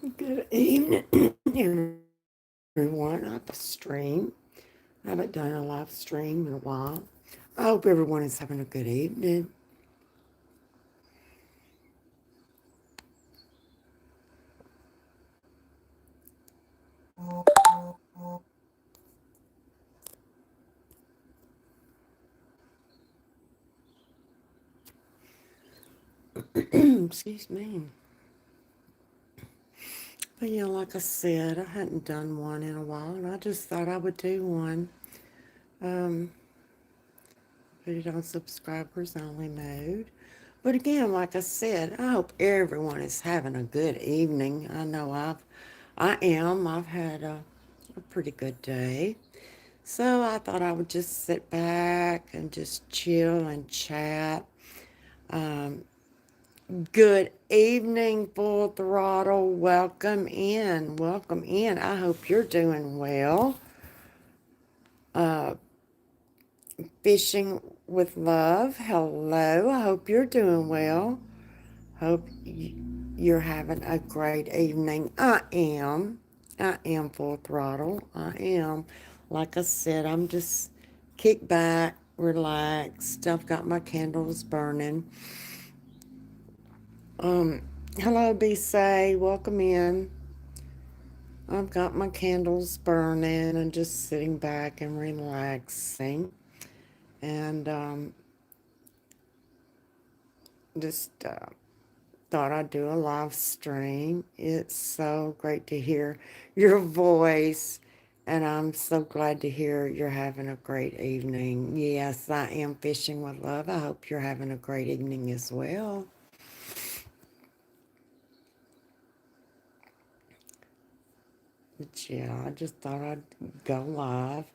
Good evening, everyone. I have a stream. I haven't done a live stream in a while. I hope everyone is having a good evening. Excuse me. But yeah, like I said, I hadn't done one in a while, and I just thought I would do one. Um, Put it on subscribers only mode. But again, like I said, I hope everyone is having a good evening. I am. I've had a pretty good day. So I thought I would just sit back and just chill and chat. Um, Good evening, Full Throttle. Welcome in. Welcome in. I hope you're doing well. Uh, Fishing with Love. Hello. I hope you're doing well. Hope you're having a great evening. I am. I am Full Throttle. I am. Like I said, I'm just kick back, relaxed. I've got my candles burning. Um, Hello, B. Say. Welcome in. I've got my candles burning and just sitting back and relaxing. And just thought I'd do a live stream. It's so great to hear your voice, and I'm so glad to hear you're having a great evening. Yes, I am fishing with love. I hope you're having a great evening as well. But yeah, I just thought I'd go live.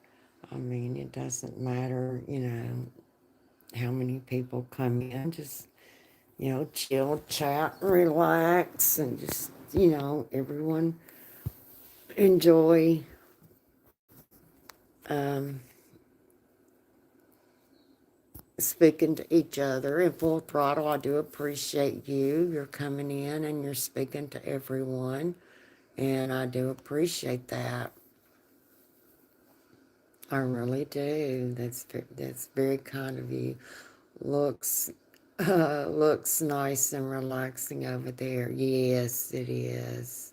I mean, it doesn't matter, how many people come in. Just, chill, chat, relax, and just, everyone enjoy um, speaking to each other in full throttle. I do appreciate you. You're coming in and you're speaking to everyone, and I do appreciate that. I really do. That's very kind of you. Looks looks nice and relaxing over there. Yes, it is.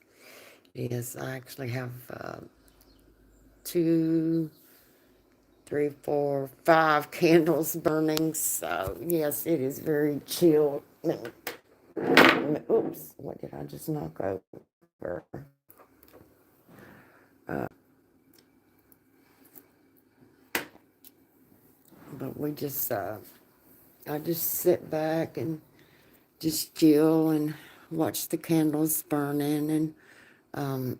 It is. I actually have two, three, four, five candles burning. So yes, it is very chill. Oops, what did I just knock over? But I just sit back and just chill and watch the candles burning. And um,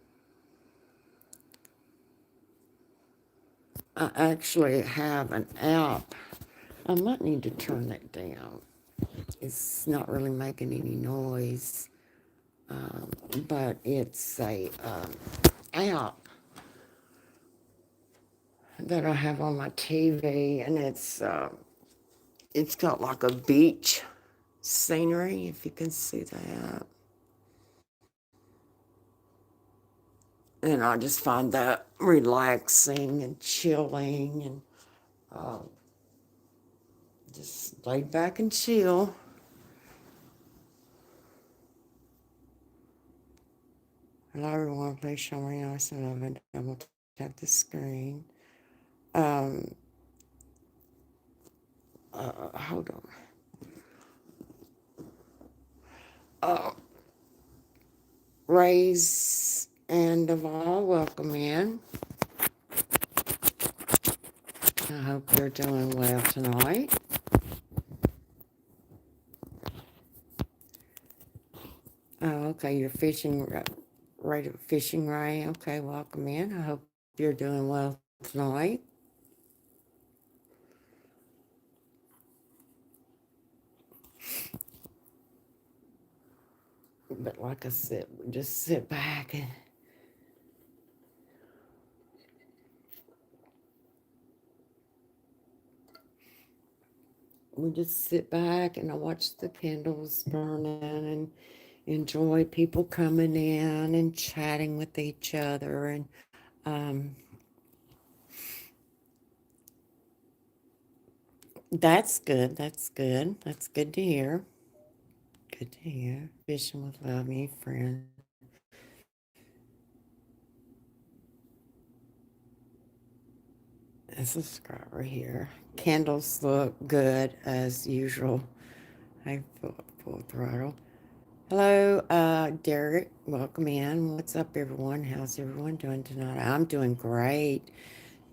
I actually have an app. I might need to turn that down. It's not really making any noise, um, but it's a app that I have on my TV, and it's got like a beach scenery, if you can see that. And I just find that relaxing and chilling and uh, just laid back and chill. Hello, everyone. Please show me nice and love and double tap the screen. Um, Hold on. Uh, Raise and Deval, welcome in. I hope you're doing well tonight. Oh, okay, you're fishing, right at Fishing Ray. Okay, welcome in. I hope you're doing well tonight. But like I said, we just sit back and I watch the candles burning and enjoy people coming in and chatting with each other. And that's good. That's good. That's good to hear. Good to hear. Fishing with love, me friend. A subscriber here. Candles look good as usual. I full throttle. Hello, Derek. Welcome in. What's up, everyone? How's everyone doing tonight? I'm doing great.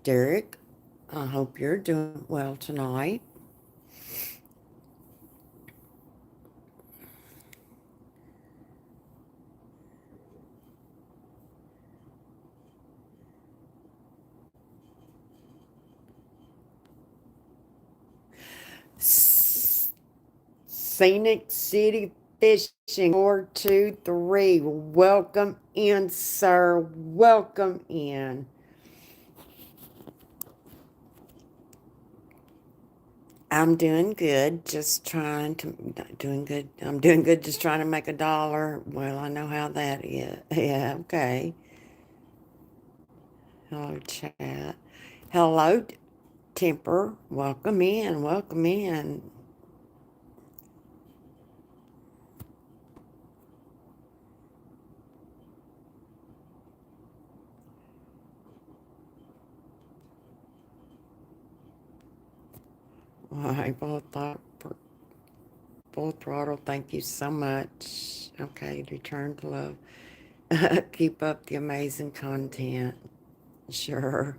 Derek, I hope you're doing well tonight. Scenic City Fishing 423. Welcome in, sir. Welcome in. I'm doing good, just trying to, not doing good. I'm doing good, just trying to make $1. Well, I know how that is. Yeah, okay. Hello, chat. Hello, Temper. Welcome in. Welcome in. All right, full throttle. Thank you so much. Okay, return to love. Keep up the amazing content. Sure.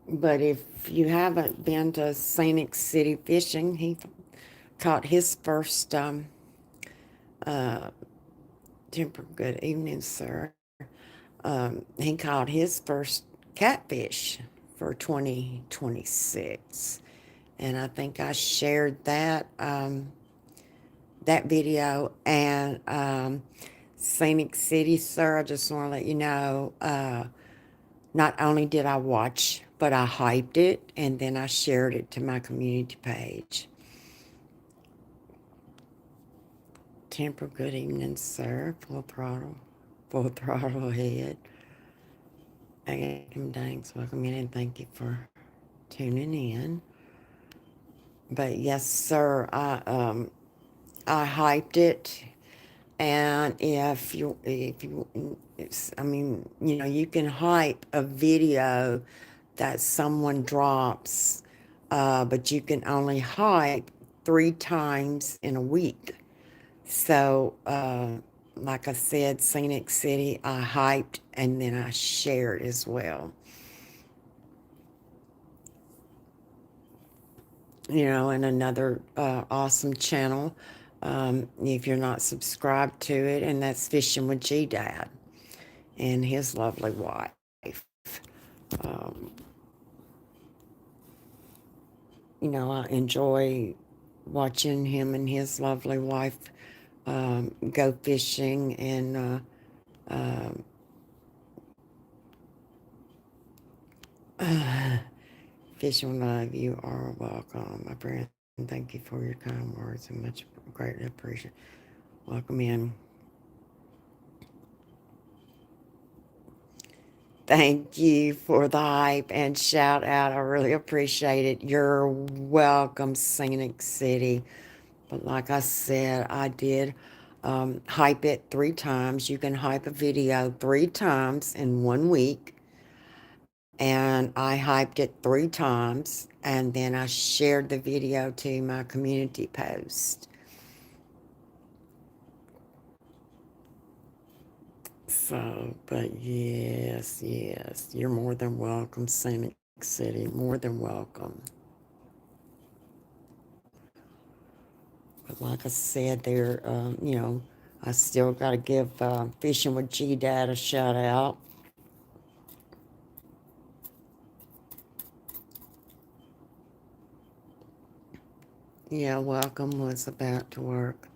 But if you haven't been to Scenic City Fishing, he caught his first uh, temper. Good evening, sir. He caught his first catfish for 2026, and I think I shared that video. And Scenic City, sir, I just want to let you know. Not only did I watch, but I hyped it and then I shared it to my community page. Temper, good evening, sir. Full throttle ahead. I got him thanks. Welcome in and thank you for tuning in. But yes, sir, I hyped it, and I mean, you can hype a video that someone drops, but you can only hype 3 times in a week. So, like I said, Scenic City, I hyped and then I shared as well. And another awesome channel, if you're not subscribed to it, and that's Fishing with G Dad and his lovely wife. Um, I enjoy watching him and his lovely wife go fishing and fishing live. You are welcome, my friend. Thank you for your kind words and much greatly appreciate. Welcome in. Thank you for the hype and shout out. I really appreciate it. You're welcome, Scenic City. But like I said, I did hype it 3 times. You can hype a video 3 times in 1 week. And I hyped it 3 times. And then I shared the video to my community post. So, but yes, you're more than welcome, Scenic City. More than welcome. But like I said, I still got to give Fishing with G Dad a shout out. Yeah, welcome was about to work.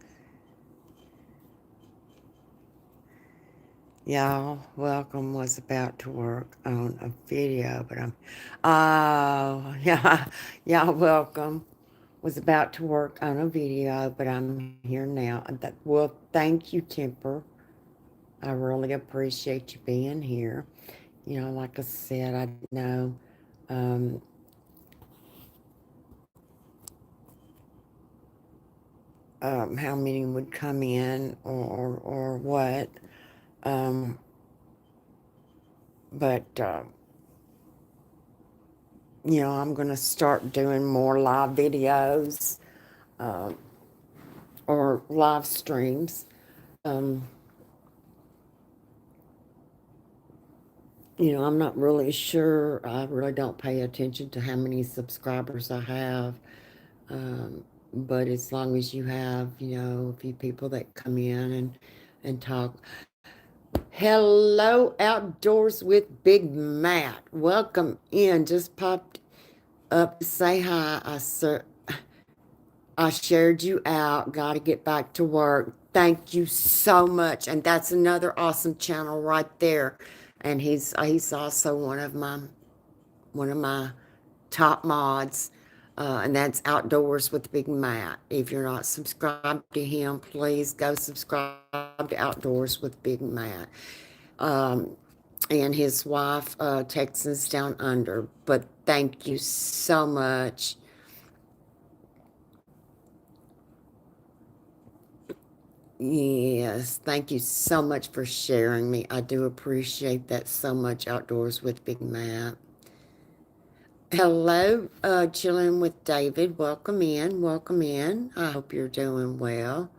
Y'all, welcome was about to work on a video, but oh, yeah, y'all welcome. was about to work on a video, but I'm here now. Well, thank you, Temper. I really appreciate you being here. Like I said, I didn't know um, how many would come in or what. Um, but I'm going to start doing more live videos uh, or live streams. Um, I'm not really sure. I really don't pay attention to how many subscribers I have. But as long as you have, a few people that come in and talk. Hello, Outdoors with Big Matt. Welcome in. Just popped up to say hi. I shared you out. Got to get back to work. Thank you so much. And that's another awesome channel right there. And he's also one of my top mods, and that's Outdoors with Big Matt. If you're not subscribed to him, please go subscribe to Outdoors with Big Matt. Um, and his wife, Texans Down Under. But thank you so much. Yes, thank you so much for sharing me. I do appreciate that so much, Outdoors with Big Matt. Hello, chilling with David. Welcome in. Welcome in. I hope you're doing well.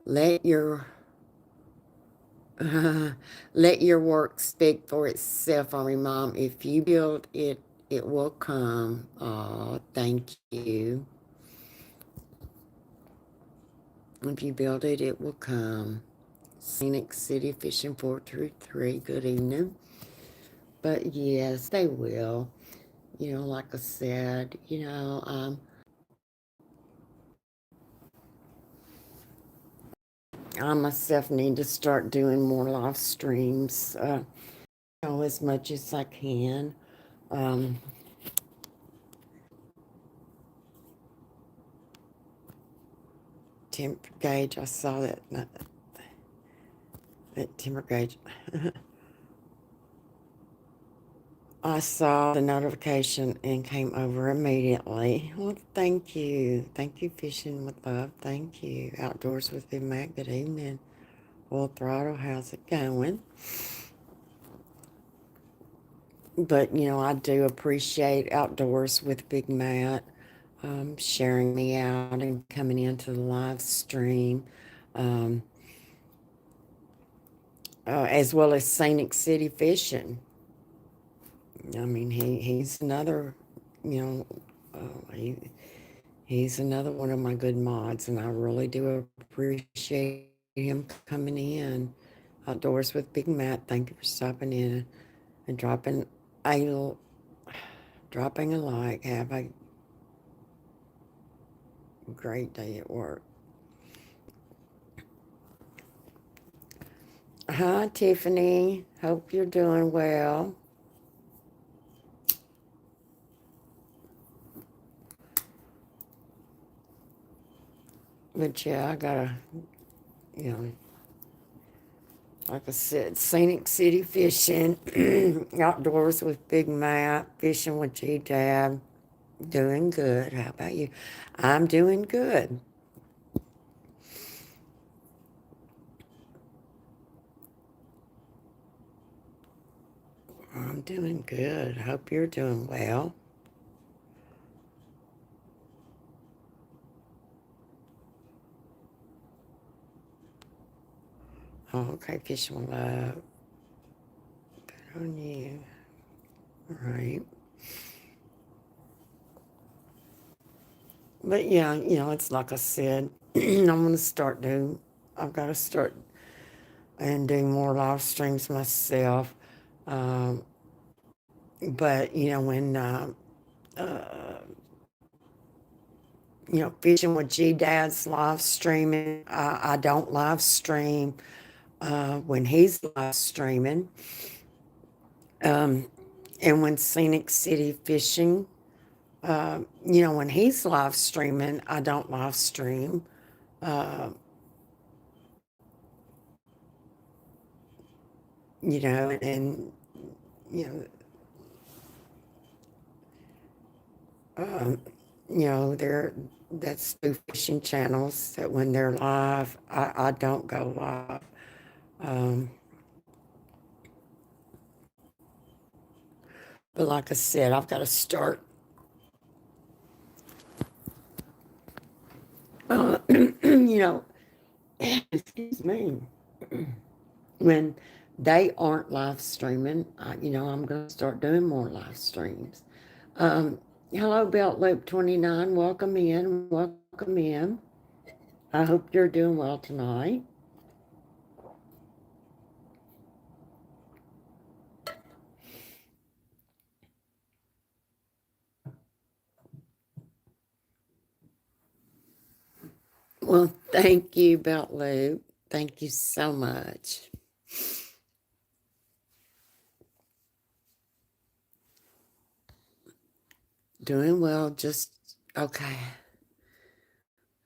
Let your let your work speak for itself, Army Mom. If you build it, it will come. Oh, thank you. If you build it, it will come. Scenic City Fishing 433. Good evening. But yes, they will. Like I said, I myself need to start doing more live streams, as much as I can. Um, temp gauge, I saw that timber gauge. I saw the notification and came over immediately. Well, thank you. Thank you, Fishing with Love. Thank you. Outdoors with Big Mac. Good evening. Full Throttle, how's it going? But, I do appreciate Outdoors with Big Matt sharing me out and coming into the live stream, um, as well as Scenic City Fishing. I mean, he's another, you know, he's another one of my good mods, and I really do appreciate him coming in. Outdoors with Big Matt, thank you for stopping in and a dropping a like. Have a great day at work. Hi, Tiffany. Hope you're doing well. But yeah, I gotta, you know, like I said, Scenic City Fishing, Outdoors with Big Matt, Fishing with G-Dad. Doing good. How about you? I'm doing good. I'm doing good. Hope you're doing well. Oh, okay, Fishing with Love. Good on you. All right. But yeah, it's like I said, I'm going to start doing, I've got to start and do more live streams myself. Um, but, when, Fishing with G Dad's live streaming, I don't live stream when he's live streaming. Um, and when Scenic City Fishing When he's live streaming, I don't live stream. Uh, and you know, um, they're that's two fishing channels that when they're live, I don't go live. Um, but like I said, I've got to start. You know, excuse me. When they aren't live streaming, I'm going to start doing more live streams. Um, Hello, Belt Loop 29. Welcome in. Welcome in. I hope you're doing well tonight. Well, thank you, Belt Loop. Thank you so much. Doing well, just okay.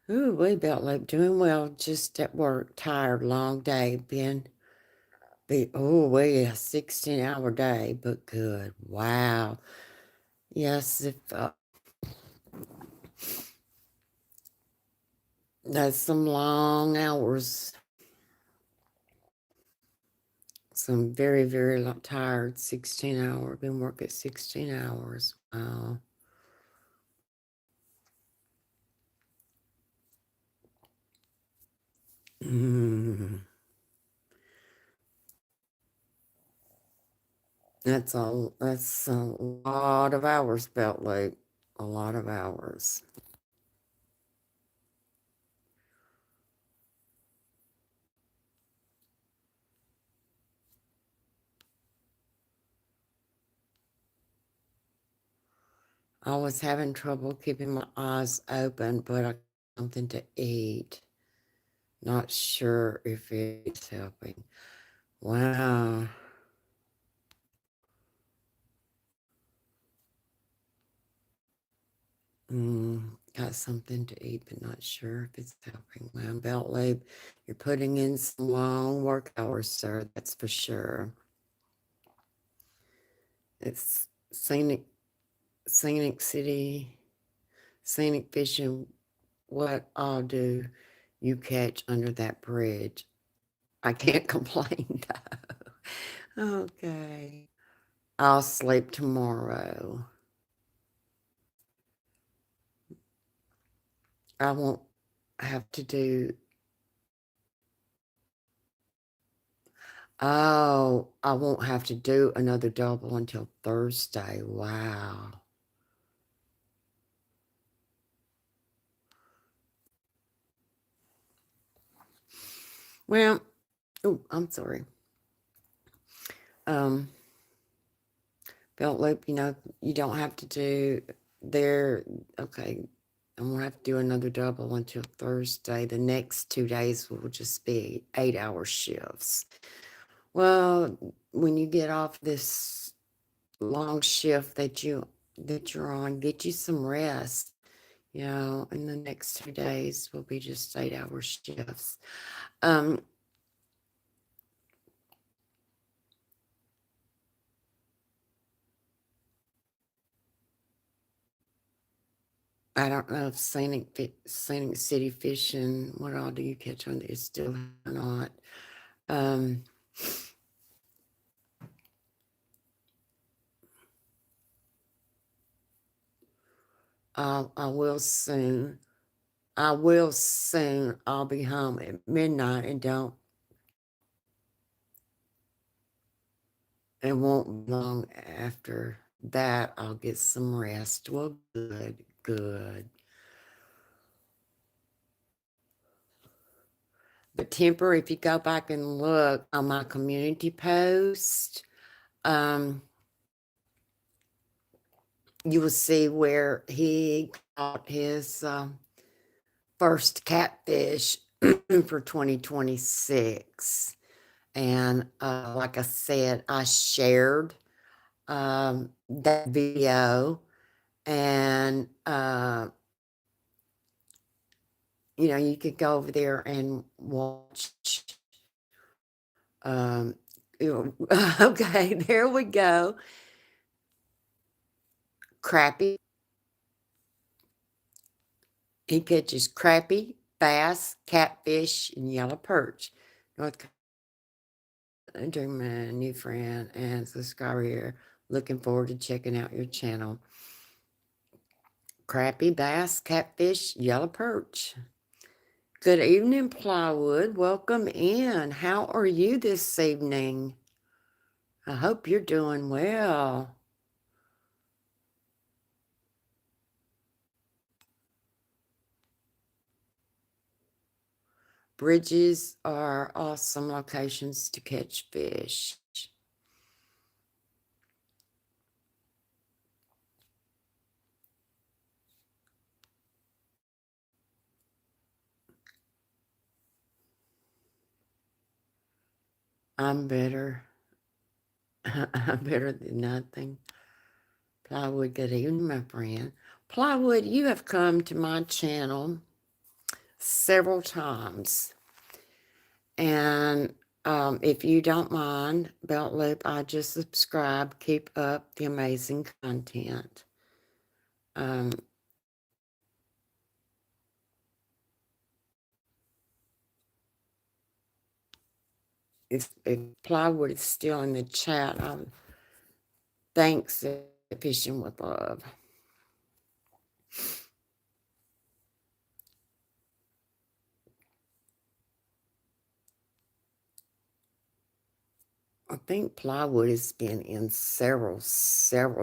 Ooh, way Belt Loop. Doing well, just at work. Tired, long day. Wait, a 16-hour day, but good. Wow. Yes, if that's some long hours. So I'm very, very tired. 16 hours. Been working 16 hours. Wow. Mm. That's a lot of hours, Belt Loop. A lot of hours. I was having trouble keeping my eyes open, but I got something to eat. Not sure if it's helping. Wow. Got something to eat, but not sure if it's helping. Wow, Belt Loop, you're putting in some long work hours, sir. That's for sure. It's scenic city, scenic fishing. What all do you catch under that bridge? I can't complain though. Okay. I'll sleep tomorrow. I won't have to do. Oh, I won't have to do another double until Thursday. Wow. Well, oh, I'm sorry. Um, Belt Loop, you don't have to do there. Okay. I'm gonna have to do another double until Thursday. The next 2 days will just be 8-hour shifts. Well, when you get off this long shift that you're on, get you some rest. In the next 2 days will be just 8-hour shifts. Um, I don't know if scenic city fishing, what all do you catch on it? Still not. Um, I will soon. I will soon. I'll be home at midnight and don't. It won't be long after that. I'll get some rest. Well, good, good. But Temper, if you go back and look on my community post, um, you will see where he caught his first catfish for 2026. And like I said, I shared that video And, you could go over there and watch. Okay, there we go. Crappie. He catches crappie, bass, catfish, and yellow perch. North Carolina, my new friend and subscriber here. Looking forward to checking out your channel. Crappie, bass, catfish, yellow perch. Good evening, Plywood. Welcome in. How are you this evening? I hope you're doing well. Bridges are awesome locations to catch fish. I'm better. I'm better than nothing. Plywood, good evening, my friend. Plywood, you have come to my channel several times. And if you don't mind, Belt Loop, I just subscribe. Keep up the amazing content. Um, if Plywood is still in the chat, thanks, Fishing with Love. I think Plywood has been in several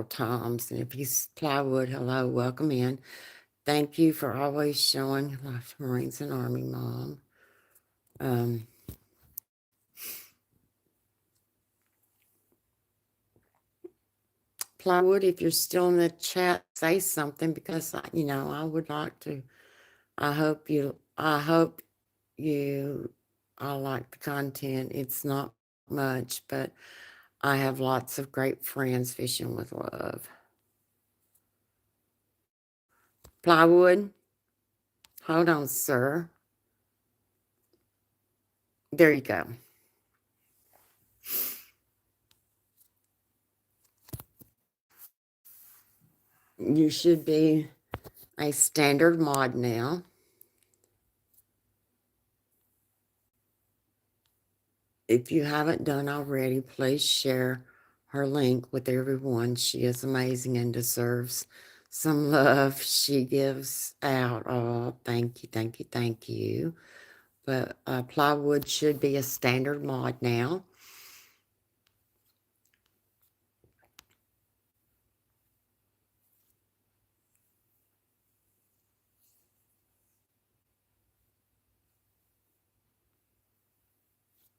times. And if he's Plywood, hello, welcome in. Thank you for always showing love to Marines and Army Mom. Plywood, if you're still in the chat, say something because I would like to. I hope you I like the content. It's not much, but I have lots of great friends fishing with love. Plywood, hold on, sir. There you go. You should be a standard mod now. If you haven't done already, please share her link with everyone. She is amazing and deserves some love she gives out. Oh, thank you, thank you, thank you. But Plywood should be a standard mod now.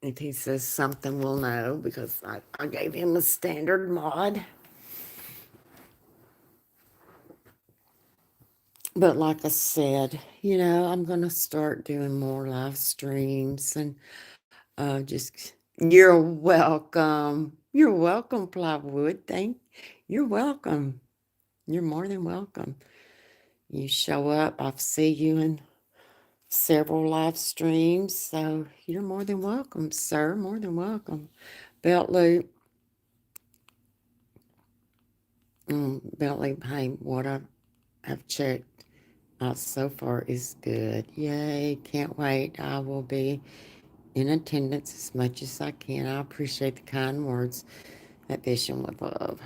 If he says something, we'll know because I gave him a standard mod. But like I said, I'm going to start doing more live streams and just, you're welcome. You're welcome, Plywood. You're welcome. You're more than welcome. You show up, I've seen you in several live streams, so you're more than welcome, sir. More than welcome. Belt Loop. Belt Loop, hey, what I've checked out so far is good. Yay, can't wait. I will be in attendance as much as I can. I appreciate the kind words at Fishing with Love.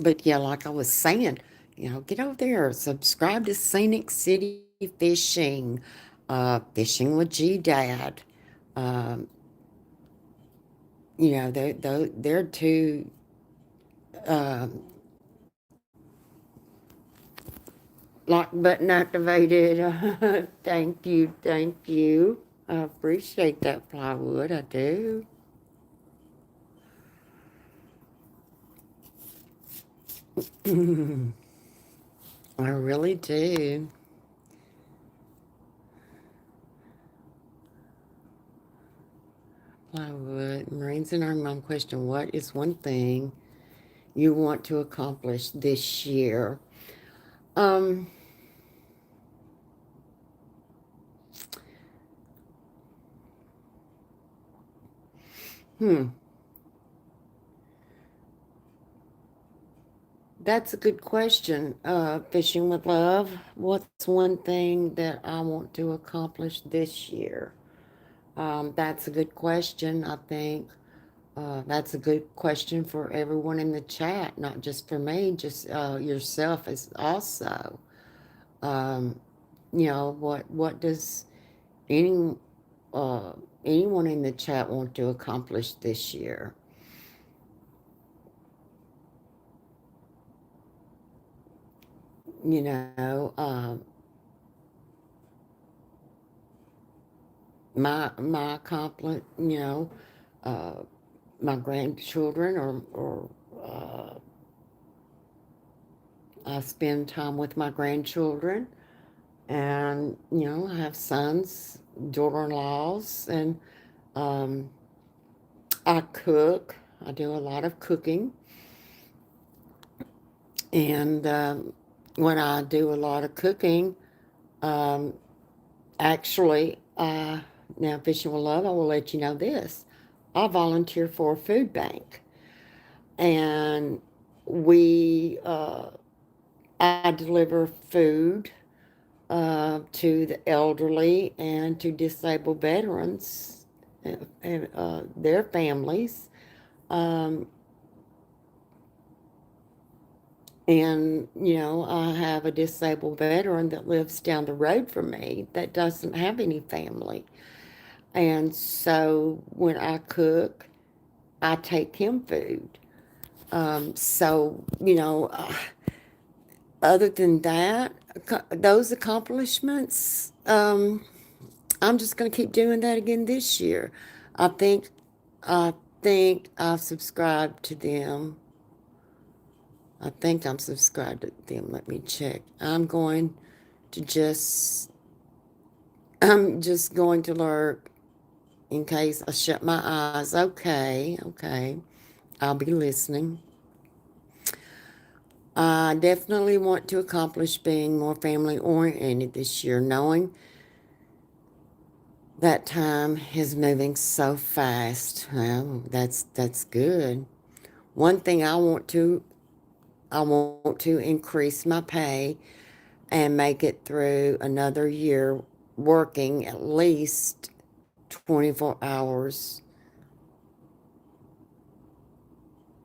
But yeah, like I was saying, get over there, subscribe to Scenic City Fishing, Fishing with G Dad. Um, they're two um, like button activated. Thank you, thank you. I appreciate that, Plywood. I do. I really do. I would. Marines and Army Mom question, what is one thing you want to accomplish this year? Um, hmm, that's a good question. Fishing with love. What's one thing that I want to accomplish this year? That's a good question. I think that's a good question for everyone in the chat, not just for me, just yourself as also. Um, what does any uh, anyone in the chat want to accomplish this year? You know, my accomplishment. Uh, my grandchildren, or I spend time with my grandchildren, and I have sons, daughter-in-laws, and um, I cook. I do a lot of cooking, and when I do a lot of cooking, um, actually, now Fishing with Love, I will let you know this. I volunteer for a food bank, and we I deliver food to the elderly and to disabled veterans and their families. Um, and, I have a disabled veteran that lives down the road from me that doesn't have any family. And so when I cook, I take him food. So, other than that, those accomplishments, I'm just going to keep doing that again this year. I think, I think I've subscribed to them. I think I'm subscribed to them. Let me check. To just, I'm just going to lurk in case I shut my eyes. Okay, okay. I'll be listening. I definitely want to accomplish being more family oriented this year, knowing that time is moving so fast. Well, that's good. One thing I want to increase my pay and make it through another year working at least 24 hours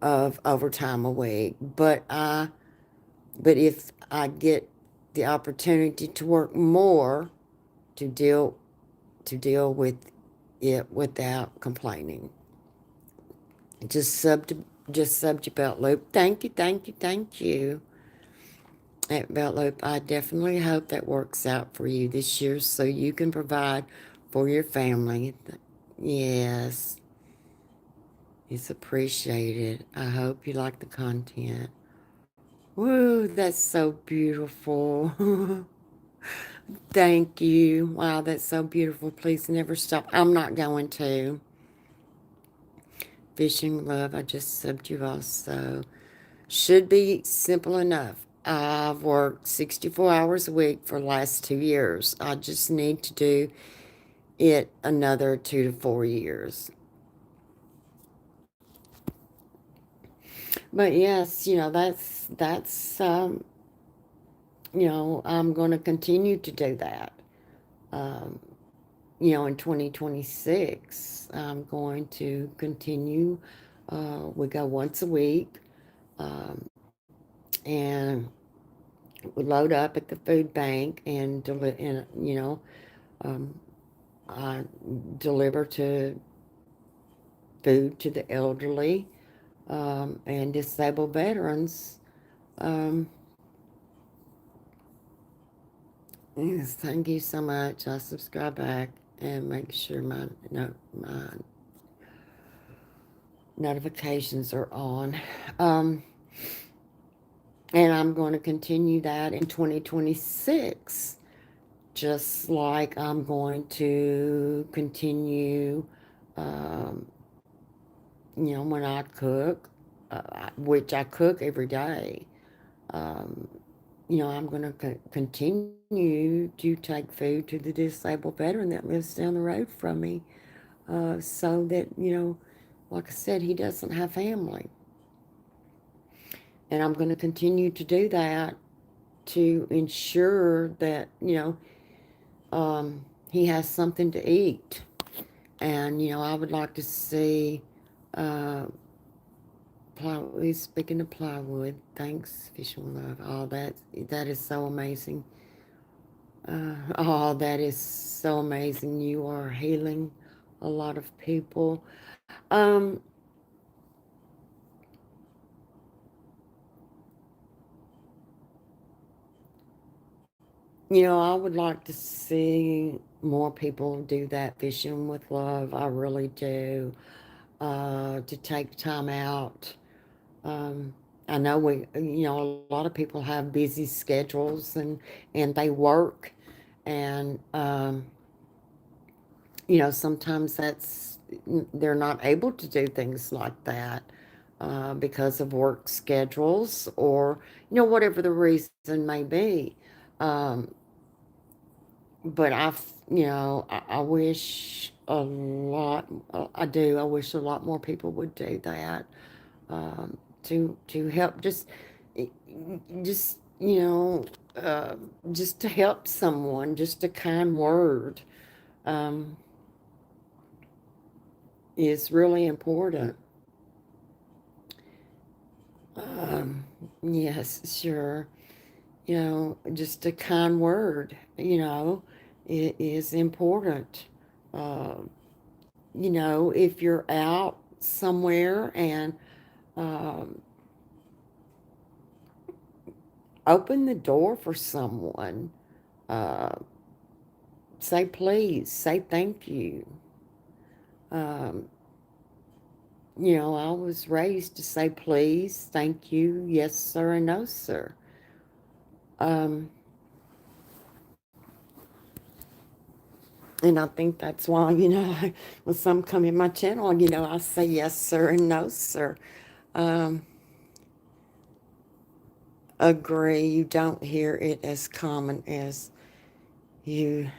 of overtime a week. But if I get the opportunity to work more to deal with it without complaining. Just sub to just sub to Belt Loop. Thank you, thank you, thank you. At Belt Loop, I definitely hope that works out for you this year so you can provide for your family. Yes, it's appreciated. I hope you like the content. Woo, that's so beautiful. Thank you. Wow, that's so beautiful. Please never stop. I'm not going to. Fishing love, I just subbed you also. Should be simple enough. I've worked 64 hours a week for the last 2 years. I just need to do it another 2 to 4 years. But yes, that's I'm going to continue to do that. Um, in 2026, I'm going to continue. We go once a week, um, and we load up at the food bank um, I deliver to food to the elderly and disabled veterans. Um, yes, thank you so much. I subscribe back and make sure my notifications are on. Um, and I'm going to continue that in 2026, just like I'm going to continue Um, when I cook, which I cook every day, um, I'm going to continue to take food to the disabled veteran that lives down the road from me, so that, like I said, he doesn't have family. And I'm going to continue to do that to ensure that, he has something to eat. And, I would like to see, uh, speaking of plywood, thanks, Fishing Love. All that is so amazing. That is so amazing. You are healing a lot of people. Um, I would like to see more people do that fishing with love. I really do. To take time out. Um, I know a lot of people have busy schedules and they work, and sometimes they're not able to do things like that because of work schedules or whatever the reason may be. Um, but I wish a lot. I do. I wish a lot more people would do that to help just uh, just to help someone, just a kind word um, is really important. Um, yes, sure. Just a kind word, is important. Uh, if you're out somewhere and um, open the door for someone, uh, say please, say thank you. Um, I was raised to say please, thank you, yes, sir, and no, sir. Um, and I think that's why, when some come in my channel, I say yes, sir, and no, sir. Um, agree, you don't hear it as common as you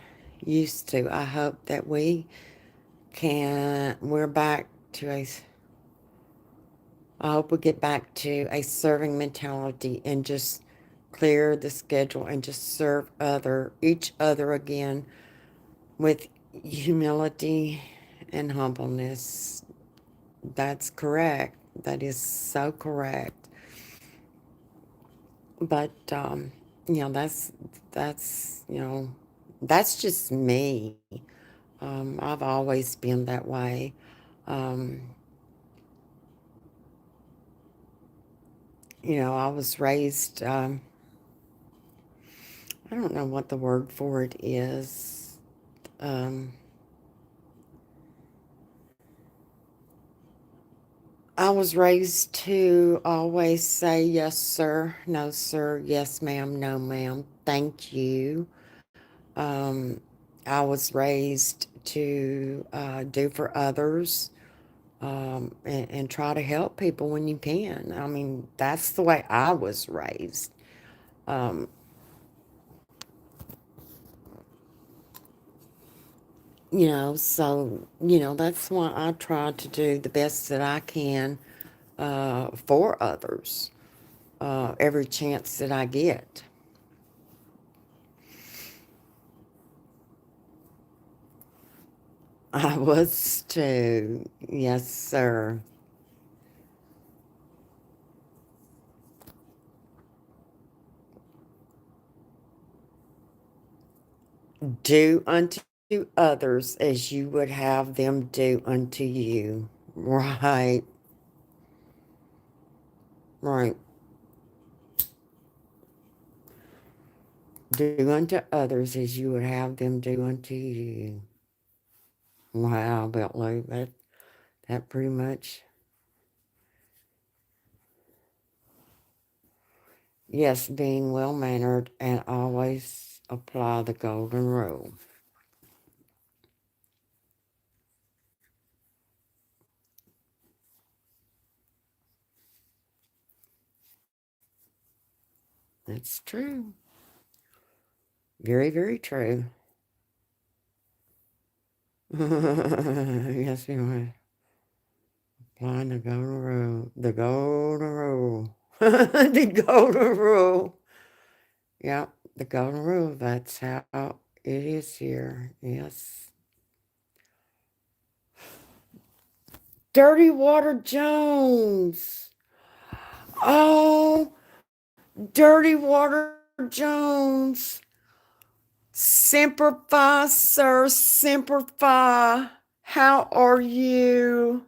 used to. I hope that we're back to I hope we get back to a serving mentality and just clear the schedule and just serve each other again with humility and humbleness. That's correct. That is so correct. But that's that's just me. I've always been that way. Um, I was raised. I don't know what the word for it is. Um, I was raised to always say yes, sir, no, sir, yes, ma'am, no, ma'am, thank you. Um, I was raised to do for others and try to help people when you can. I mean, that's the way I was raised. Um, so, that's why I try to do the best that I can for others every chance that I get. I was too. Yes, sir. Do unto others as you would have them do unto you. Right, right. Do unto others as you would have them do unto you. Wow, Bentley, that pretty much. Yes, being well mannered and always apply the golden rule. That's true. Very, very true. Yes, we were. Applying the golden rule. The golden rule. The golden rule. Yep, the golden rule. That's how it is here. Yes. Dirty Water Jones. Oh, Dirty Water Jones. Semper Fi, sir. Semper Fi. How are you?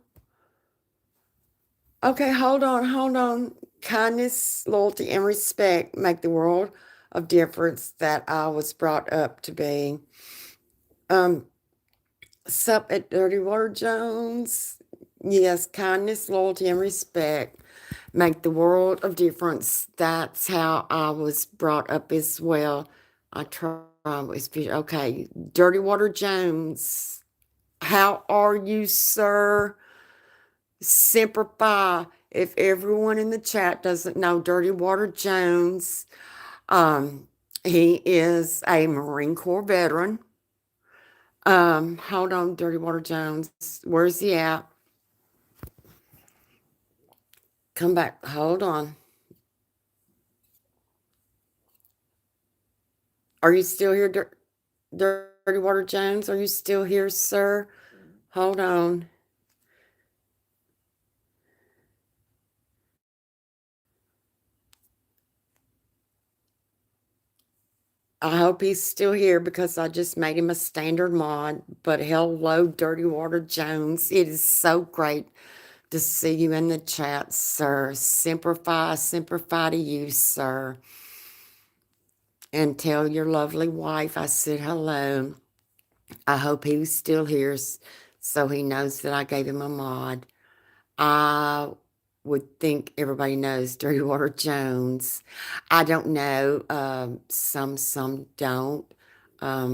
Okay, hold on, hold on. Kindness, loyalty, and respect make the world of difference that I was brought up to be. Sup at Dirty Water Jones? Yes, kindness, loyalty, and respect make the world of difference. That's how I was brought up as well. I try. Okay, Dirty Water Jones. How are you, sir? Semper Fi. If everyone in the chat doesn't know Dirty Water Jones, he is a Marine Corps veteran. Hold on, Dirty Water Jones. Where's he at? Come back. Hold on. Are you still here, Dirty Water Jones? Are you still here, sir? Hold on. I hope he's still here because I just made him a standard mod. But hello, Dirty Water Jones. It is so great to see you in the chat, sir. Semper Fi to you, sir. And tell your lovely wife I said hello. I hope he was still here so he knows that I gave him a mod. I would think everybody knows Dirty Water Jones. I don't know. Some don't. At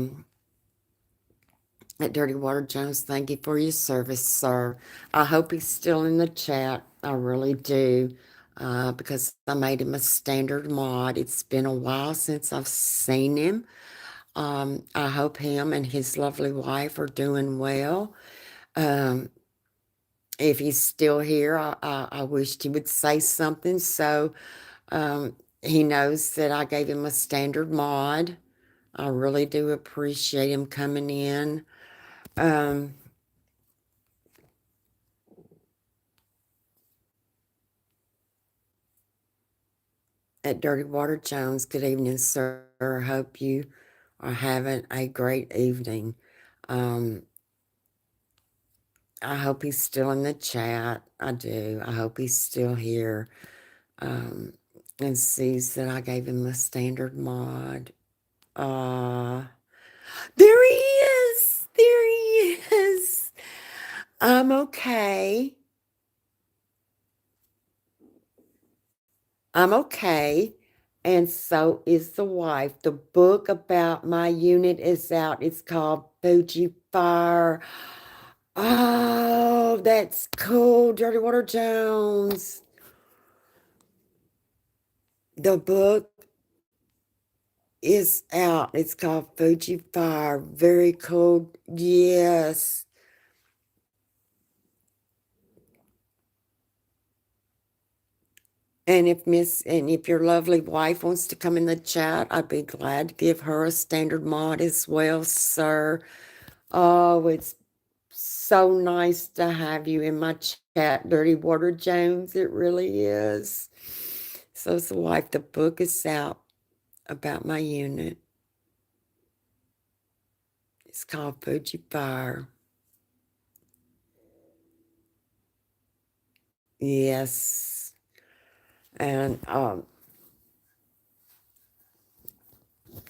Dirty Water Jones, thank you for your service, sir. I hope he's still in the chat. I really do. Because I made him a standard mod. It's been a while since I've seen him. I hope him and his lovely wife are doing well. If he's still here, I wished he would say something so he knows that I gave him a standard mod. I really do appreciate him coming in. At Dirty Water Jones, good evening, sir. I hope you are having a great evening. I hope he's still in the chat. I do. I hope he's still here. And sees that I gave him a standard mod. There he is. There he is. I'm okay. I'm okay. And so is the wife. The book about my unit is out. It's called Fuji Fire. Oh, that's cool. Dirty Water Jones. The book is out. It's called Fuji Fire. Very cool. Yes. And if your lovely wife wants to come in the chat, I'd be glad to give her a standard mod as well, sir. Oh, it's so nice to have you in my chat, Dirty Water Jones. It really is. So it's the wife. The book is out about my unit. It's called Fuji Fire. Yes. And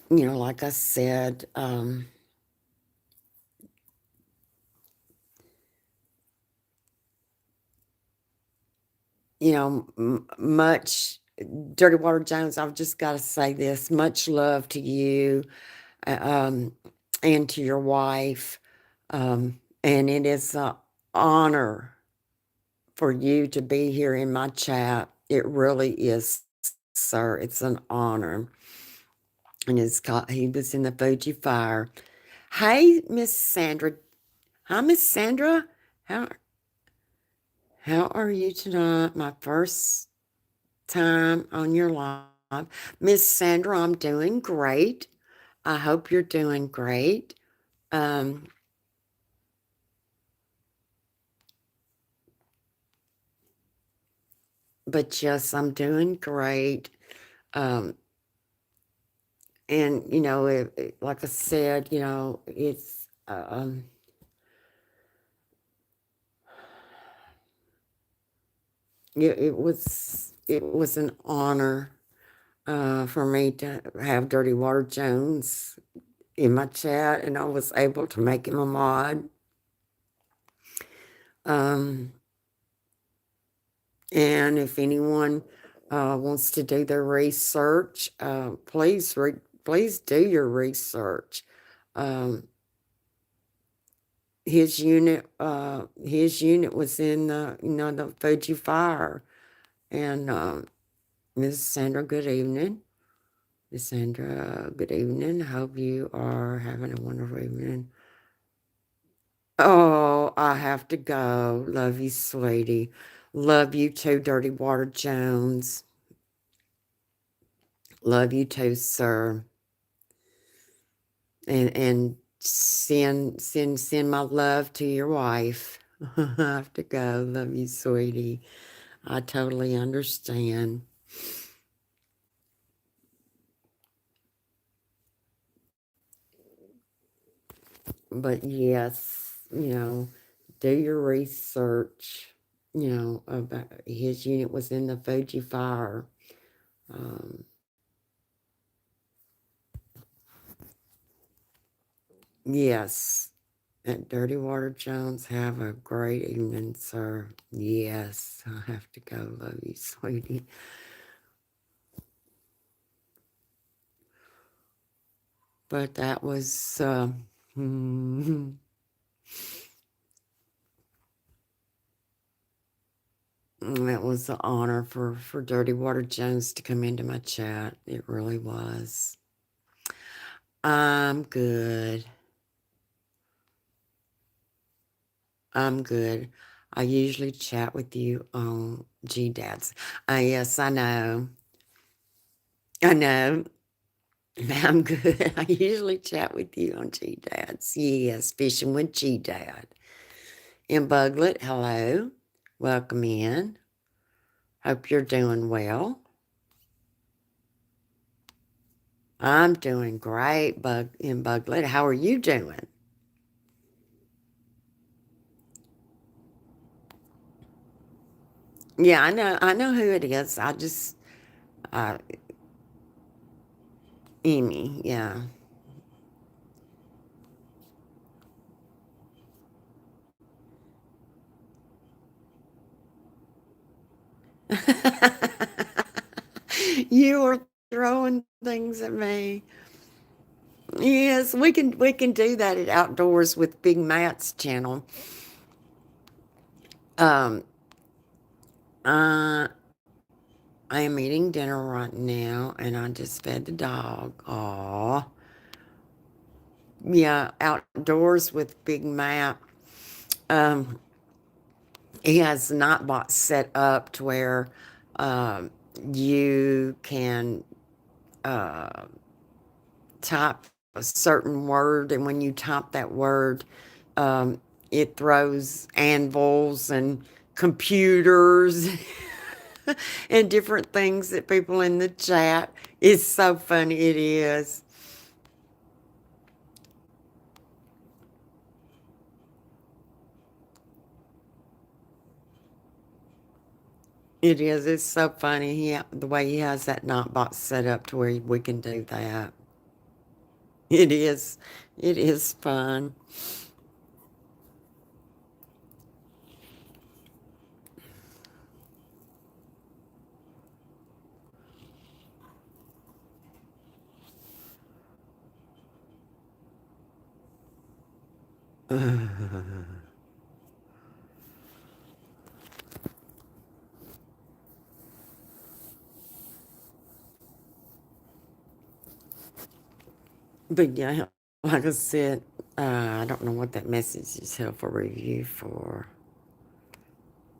like I said, much Dirty Water Jones, I've just got to say this, much love to you, and to your wife. And it is an honor for you to be here in my chat. It really is, sir. It's an honor. And he was in the Fuji fire. Hey, Miss Sandra. Hi, Miss Sandra. How how are you tonight? My first time on your live. Miss Sandra, I'm doing great. I hope you're doing great. Um, but yes, I'm doing great. Um, and like I said, it was an honor for me to have Dirty Water Jones in my chat, and I was able to make him a mod. Um, and if anyone wants to do their research, please do your research. Um, his unit was in the Fuji fire, and Ms. Sandra, good evening. Miss Sandra, good evening. Hope you are having a wonderful evening. Oh, I have to go. Love you, sweetie. Love you too, Dirty Water Jones. Love you too, sir. And send my love to your wife. I have to go. Love you, sweetie. I totally understand. But yes, do your research. About his unit was in the Fuji fire. Um, yes. At Dirty Water Jones, have a great evening, sir. Yes, I have to go. Love you, sweetie. But that was that was an honor for Dirty Water Jones to come into my chat. It really was. I'm good. I'm good. I usually chat with you on GDADs. Yes, I know. I know. I'm good. I usually chat with you on GDADs. Yes, fishing with GDAD. And Buglet, hello. Welcome in. Hope you're doing well. I'm doing great, Buglet. How are you doing? Yeah, I know who it is. Uh, Amy, yeah. You were throwing things at me. Yes, we can do that at Outdoors with Big Matt's channel. Um, uh, I am eating dinner right now, and I just fed the dog. Aw, yeah, Outdoors with Big Matt. Um, he has the Nightbot set up to where um, you can uh, type a certain word, and when you type that word, um, it throws anvils and computers and different things at people in the chat. It's so funny. It is. It is. It's so funny. The way he has that Nightbox set up to where we can do that. It is. It is fun. But yeah, like I said, I don't know what that message is here for review for.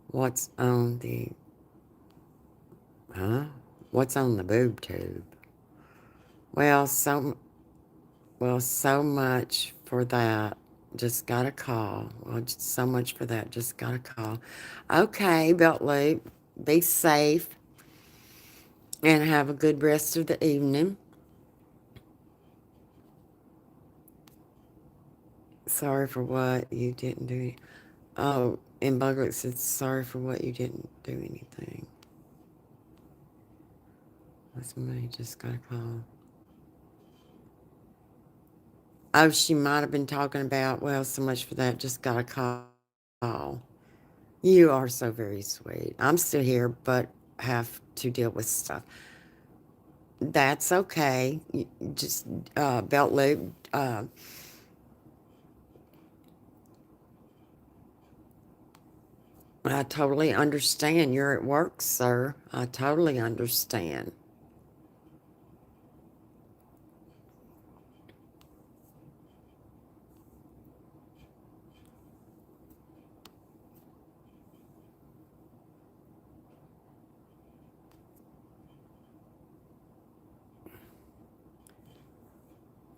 What's on the, huh? What's on the boob tube? Well, so much for that. Just got a call. Well, just so much for that. Just got a call. Okay, Belt Loop. Be safe and have a good rest of the evening. Sorry for what you didn't do. Oh, and Buglet said sorry for what you didn't do anything. Somebody just got a call. Oh, she might have been talking about, well, so much for that. Just got a call. You are so very sweet. I'm still here, but have to deal with stuff. That's okay. Just belt loop. I totally understand. You're at work, sir. I totally understand.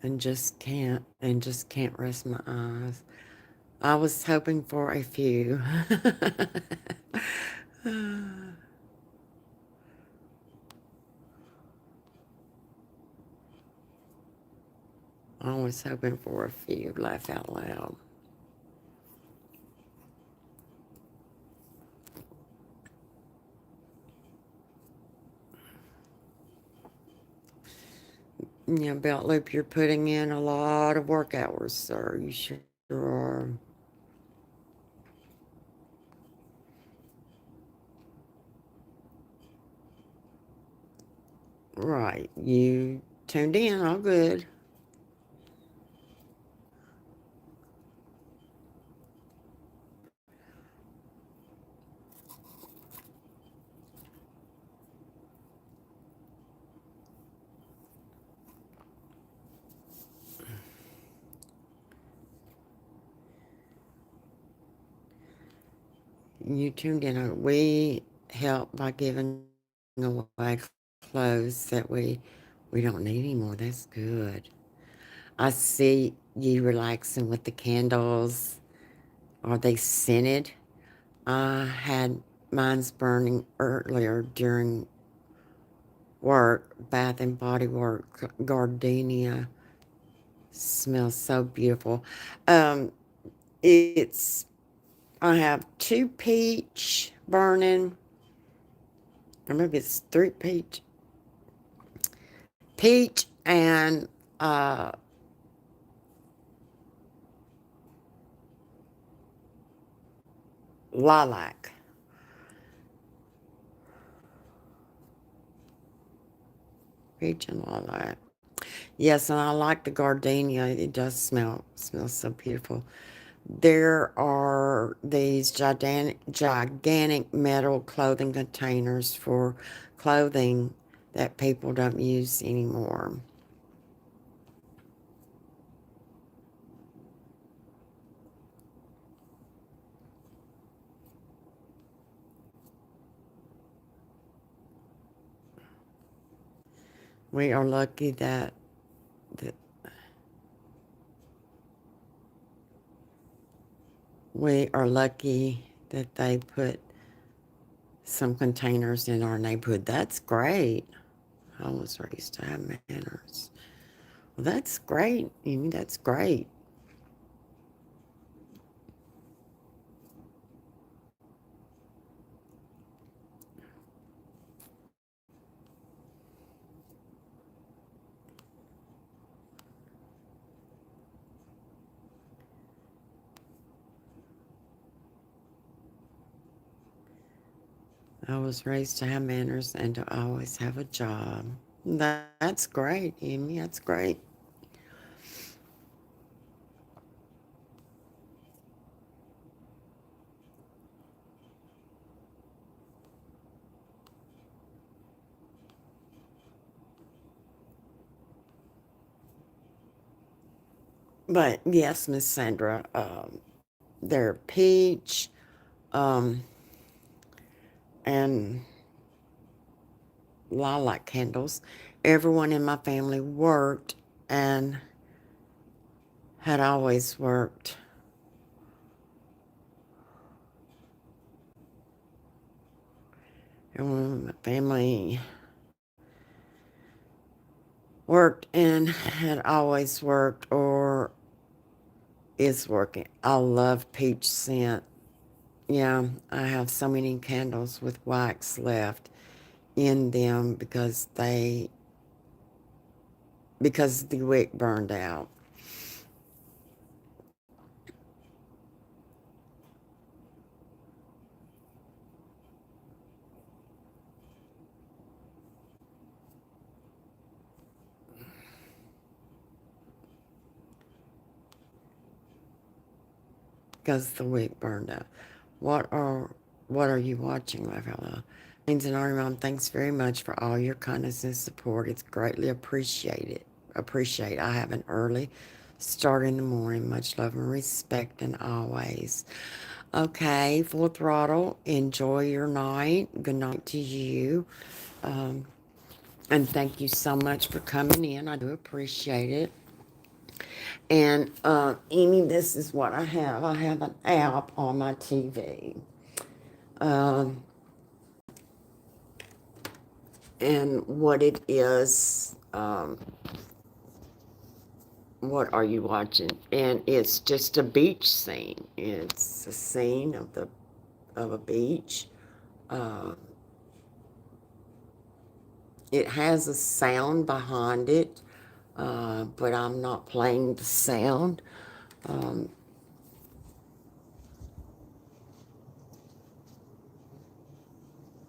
And just can't rest my eyes. I was hoping for a few. I was hoping for a few. Laugh out loud. Yeah, Belt Loop, you're putting in a lot of work hours, sir. You sure are. Right. You tuned in, all good. You tuned in. We help by giving away clothes that we don't need anymore. That's good. I see you relaxing with the candles. Are they scented? I had mine's burning earlier during work. Bath and Body Work gardenia smells so beautiful. Um, it's I have two peach burning, or maybe it's three peach and lilac. Peach and lilac. Yes, and I like the gardenia. It does smells so beautiful. There are these gigantic metal clothing containers for clothing that people don't use anymore. We are lucky that we are lucky that they put some containers in our neighborhood. That's great. I was raised to have manners. Well, that's great, Amy. That's great. I was raised to have manners and to always have a job. That's great, Amy. That's great. But yes, Miss Sandra, they're peach, um, and lilac candles. Everyone in my family worked and had always worked. Everyone in my family worked and had always worked or is working. I love peach scent. Yeah, I have so many candles with wax left in them because the wick burned out. Because the wick burned out. What are what are you watching, my fellow? Marines&ArmyMom, thanks very much for all your kindness and support. It's greatly appreciated. Appreciate. I have an early start in the morning. Much love and respect, and always. Okay, full throttle. Enjoy your night. Good night to you. Um, and thank you so much for coming in. I do appreciate it. And Amy, this is what I have. I have an app on my TV. Um, and what it is, what are you watching? And it's just a beach scene. It's a scene of a beach. Uh, it has a sound behind it, but I'm not playing the sound. Um,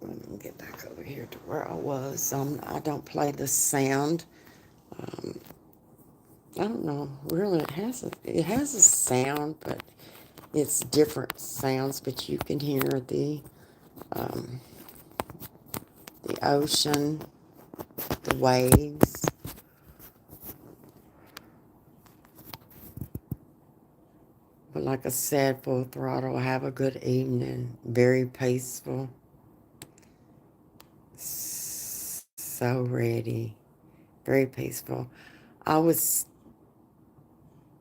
Let me get back over here to where I was. I don't play the sound. Um, I don't know. Really, it has a sound, but it's different sounds. But you can hear um, the ocean, the waves. But like I said, full throttle. Have a good evening. Very peaceful. So ready. Very peaceful. I was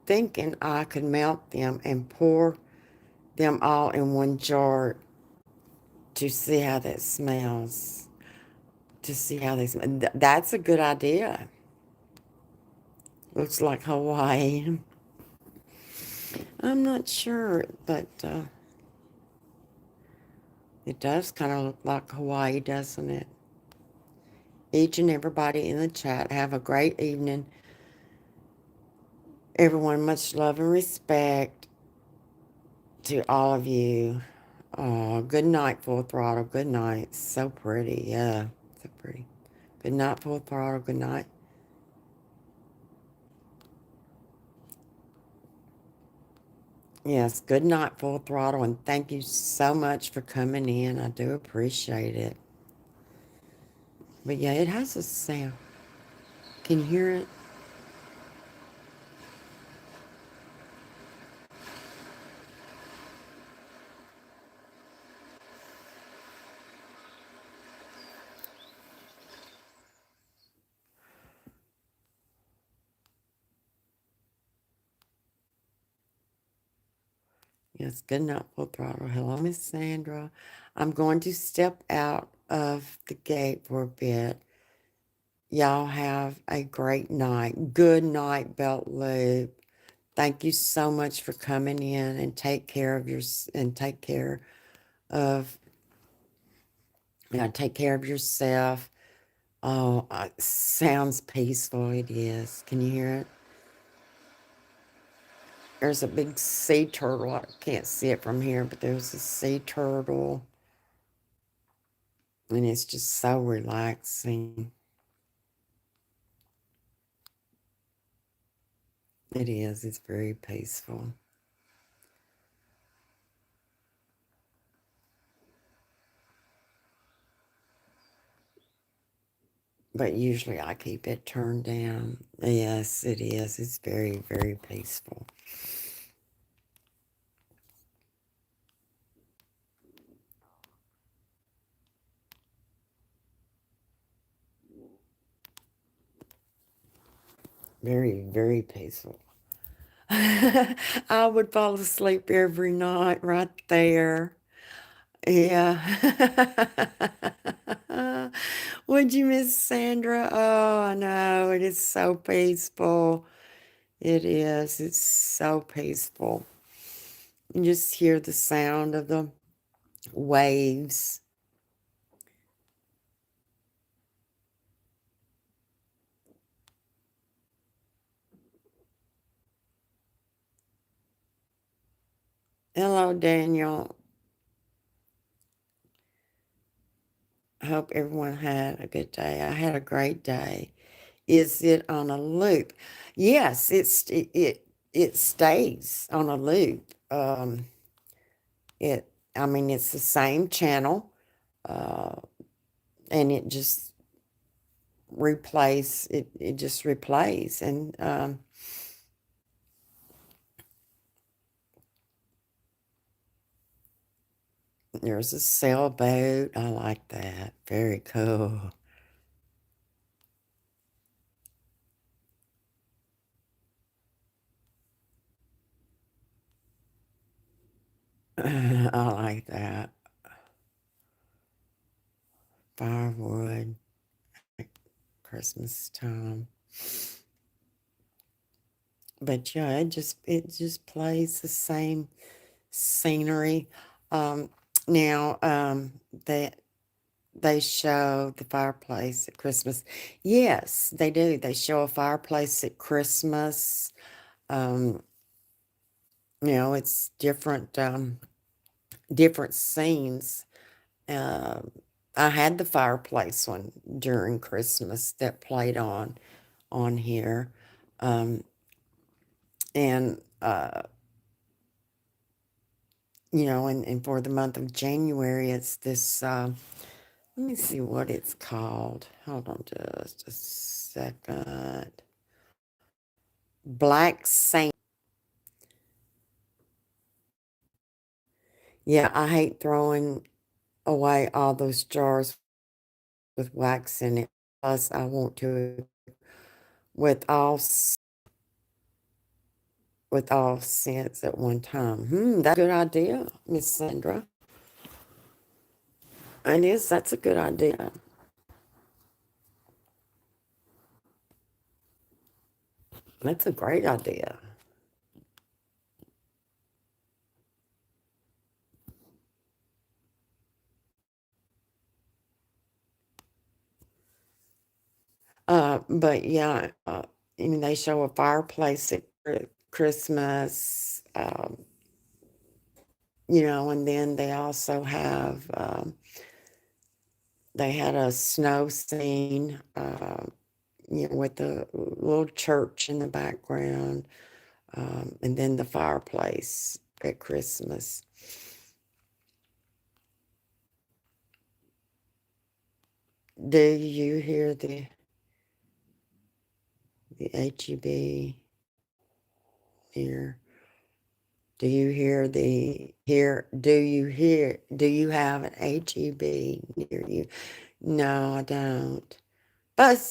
thinking I could melt them and pour them all in one jar to see how that smells. To see how they smell. That's a good idea. Looks like Hawaii. I'm not sure, but it does kind of look like Hawaii, doesn't it? Each and everybody in the chat, have a great evening. Everyone, much love and respect to all of you. Oh, good night, full throttle. Good night. So pretty. Yeah, so pretty. Good night, full throttle. Good night. Yes, good night, full throttle, and thank you so much for coming in. I do appreciate it. But yeah, it has a sound. Can you hear it? Yes, good night, full throttle. Hello, Miss Sandra. I'm going to step out of the gate for a bit. Y'all have a great night. Good night, Belt Loop. Thank you so much for coming in and take care of take care of yourself. Oh, sounds peaceful. It is. Can you hear it? There's a big sea turtle. I can't see it from here, but there's a sea turtle, and it's just so relaxing. It is. It's very peaceful. but usually I keep it turned down. Yes, it is. It's very, very peaceful. Very, very peaceful. I would fall asleep every night right there. Yeah. Would you, Miss Sandra? Oh, I know. It is so peaceful. It is. It's so peaceful. You just hear the sound of the waves. Hello, Daniel. I hope everyone had a good day. I had a great day. Is it on a loop? Yes, it stays on a loop. It I mean it's the same channel, uh, and it just replays, and there's a sailboat. I like that. Very cool. I like that. Firewood, Christmas time. But yeah, it just plays the same scenery. Um, now they show the fireplace at Christmas. Yes, they do. They show a fireplace at Christmas. Um, it's different scenes. Um, I had the fireplace one during Christmas that played on here, um, and and for the month of January, it's this. Let me see what it's called. Hold on just a second. Black Saint. Yeah, I hate throwing away all those jars with wax in it. Plus, I want to with all with all scents at one time. That's a good idea, Miss Sandra. It is. That's a good idea. That's a great idea. But yeah, they show a fireplace at Christmas. And then they also have they had a snow scene, with a little church in the background, and then the fireplace at Christmas. Do you hear the HEB here? Do you hear the here? Do you have an HEB near you? No, I don't. But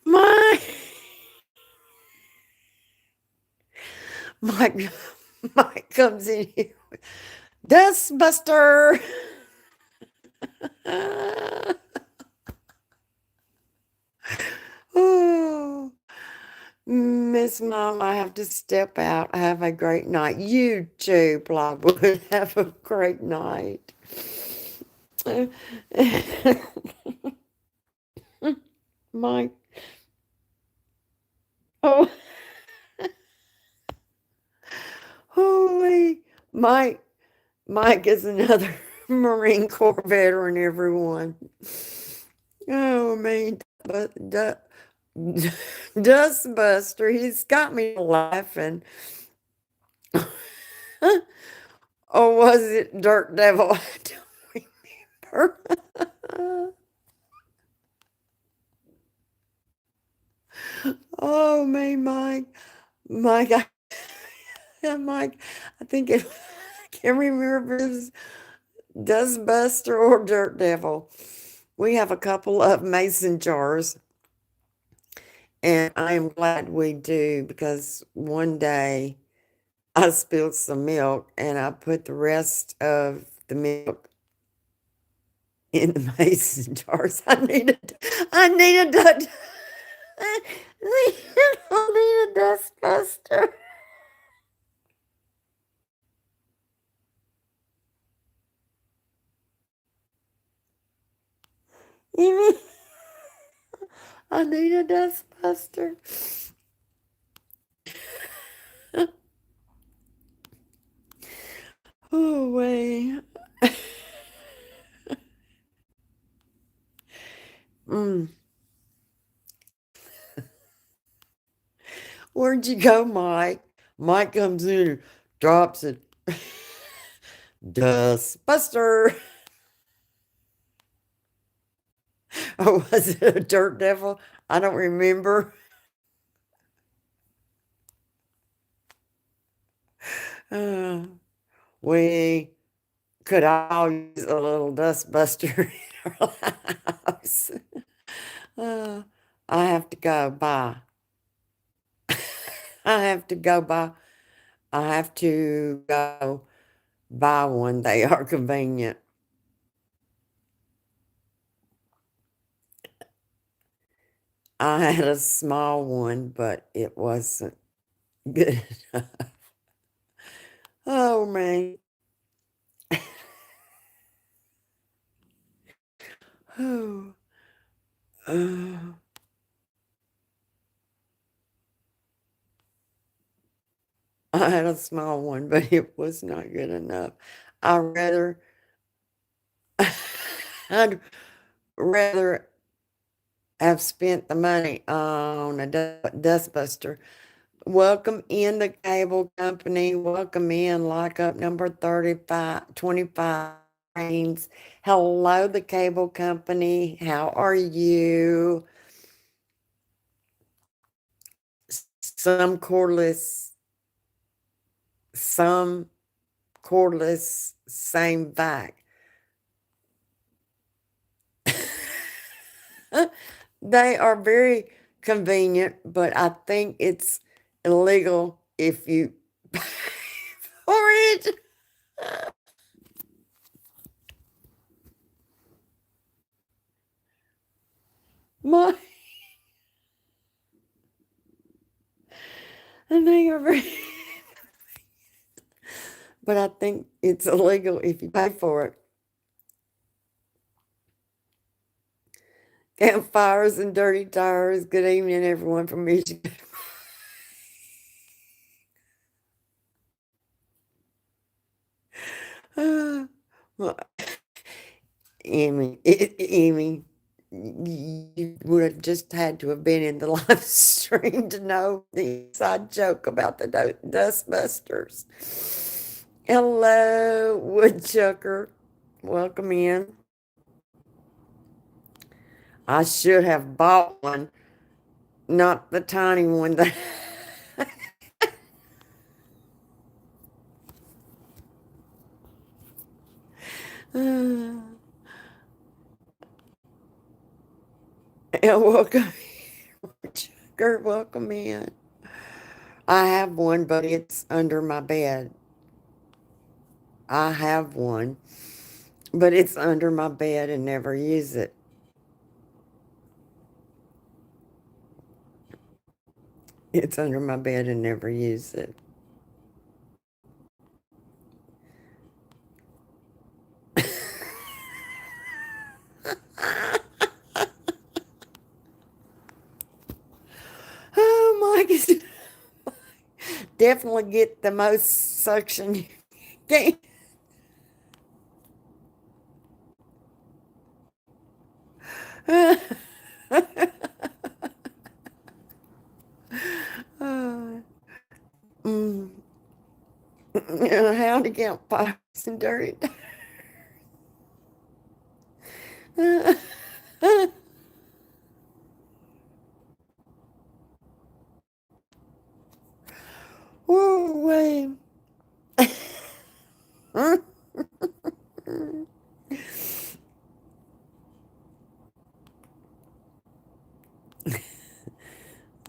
my Mike Mike comes in here. Dustbuster. Oh, Miss Mom, I have to step out. Have a great night. You too, Bloodwood. Have a great night. Mike. Oh, holy. Mike. Mike is another Marine Corps veteran, everyone. Oh, man. But Dustbuster, he's got me laughing. Or was it Dirt Devil? I don't remember. Oh, me, Mike. Mike, yeah, Mike, I think it, I can't remember if it was Dustbuster or Dirt Devil. We have a couple of mason jars, and I am glad we do because one day I spilled some milk and I put the rest of the milk in the mason jars. I needed a, I need a dustbuster. You mean I need a dustbuster? Oh, way. Mm. Where'd you go, Mike? Mike comes in and drops it. Dustbuster. Or was it a dirt devil? I don't remember. Uh, we could all use a little dustbuster in our lives. Uh, I have to go. Bye. I have to go buy. I have to go buy one. They are convenient. I had a small one, but it wasn't good enough. Oh man. Oh. Uh, I had a small one, but it was not good enough. I rather I'd rather have spent the money on a dustbuster. Welcome in the cable company. Welcome in lockup number 3525. Hello, the cable company. How are you? Some cordless, some cordless, same vac. They are very convenient, but I think it's illegal if you pay for it. My, and they are very, but I think it's illegal if you pay for it. Campfires and dirty tires. Good evening, everyone from Michigan. Well, Emmy, you would have just had to have been in the live stream to know the inside joke about the Dustbusters. Hello, Woodchucker. Welcome in. I should have bought one, not the tiny one that. Yeah, welcome, Woodchucker. Welcome in. I have one, but it's under my bed. I have one, but it's under my bed and never use it. It's under my bed and never use it. Oh my goodness. Definitely get the most suction you can. Uh, mm, How to get pies and dirty. Whoa, wait.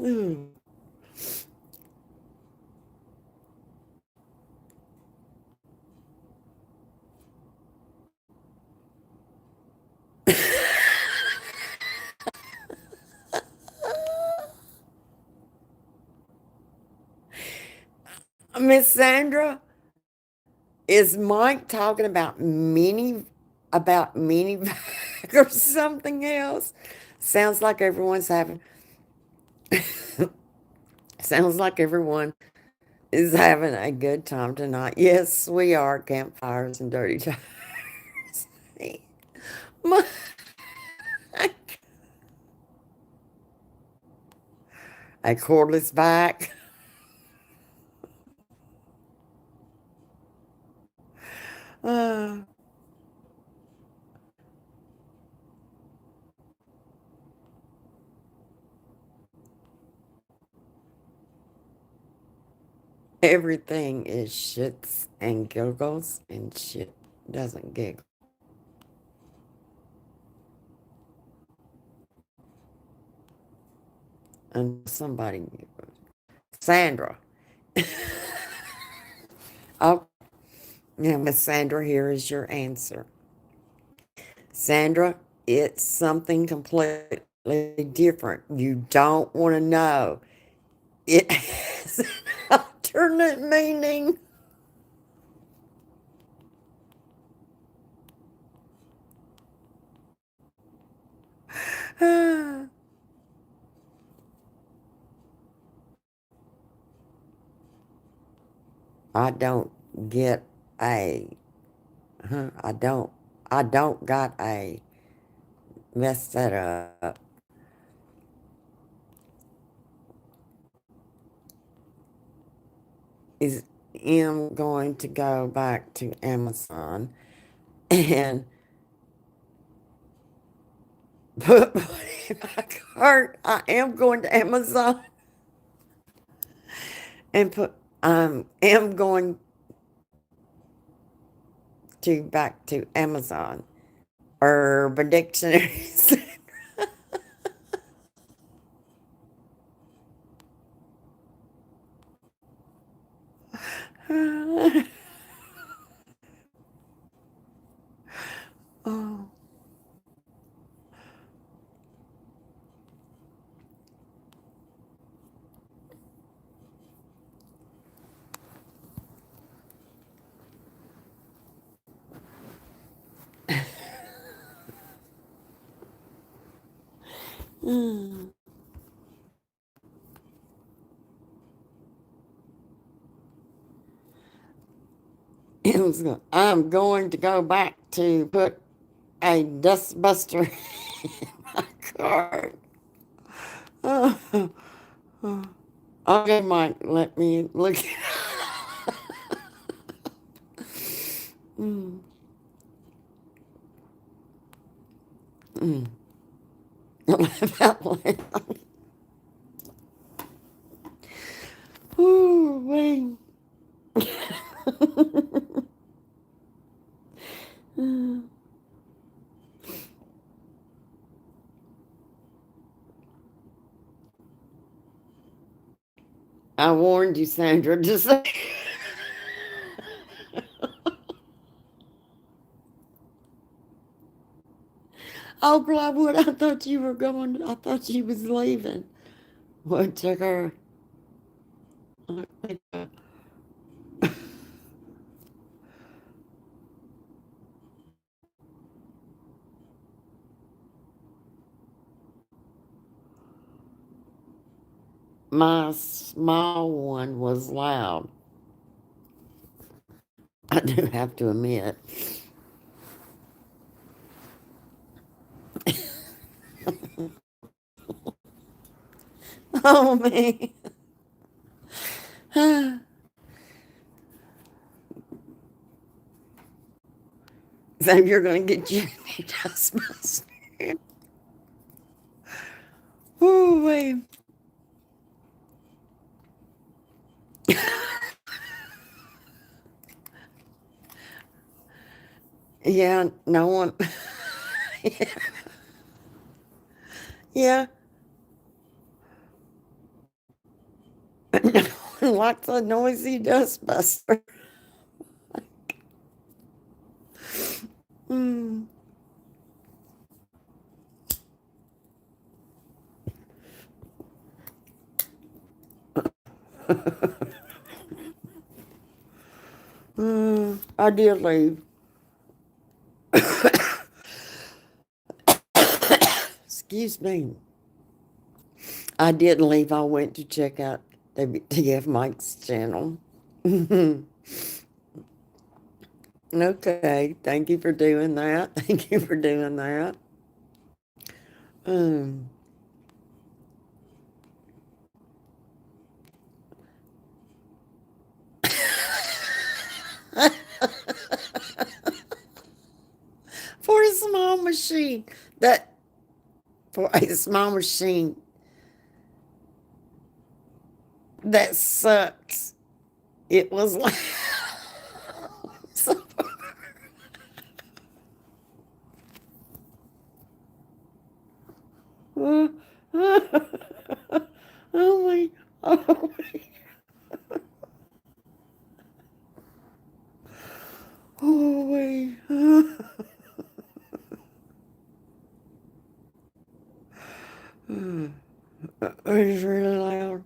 Ooh. Miss Sandra, is Mike talking about mini or something else? Sounds like everyone's having sounds like everyone is having a good time tonight. Yes, we are campfires and dirty tires. My, a cordless back. Uh, everything is shits and giggles, and shit doesn't giggle. And somebody giggles. Sandra. Oh, yeah, Miss Sandra, here is your answer. Sandra, it's something completely different. You don't want to know. It has an alternate meaning. I don't get a. I don't. I don't got a. Mess that up. Is am going to go back to Amazon and put money in my cart. I am going to Amazon and put. I am going to back to Amazon. Urban Dictionaries. Oh. Mm. I'm going to go back to put a dustbuster in my cart. Oh, okay, Mike, let me look. Mm, mm. That one. Ooh, wait. I warned you, Sandra. Just say, oh, Plywood, I thought you were going. I thought you was leaving. What took her? My small one was loud. I do have to admit. Oh, man. So you're going to get Jimmy Dustbuster. Ooh, wait. Yeah, no one. Yeah, no one likes a noisy dustbuster. Mm. I did leave. Excuse me. I didn't leave. I went to check out WTF Mike's channel. Okay, thank you for doing that. Thank you for doing that. Um, for a small machine, that for a small machine that sucks. It was like so, oh my, oh my, oh my. It's really loud.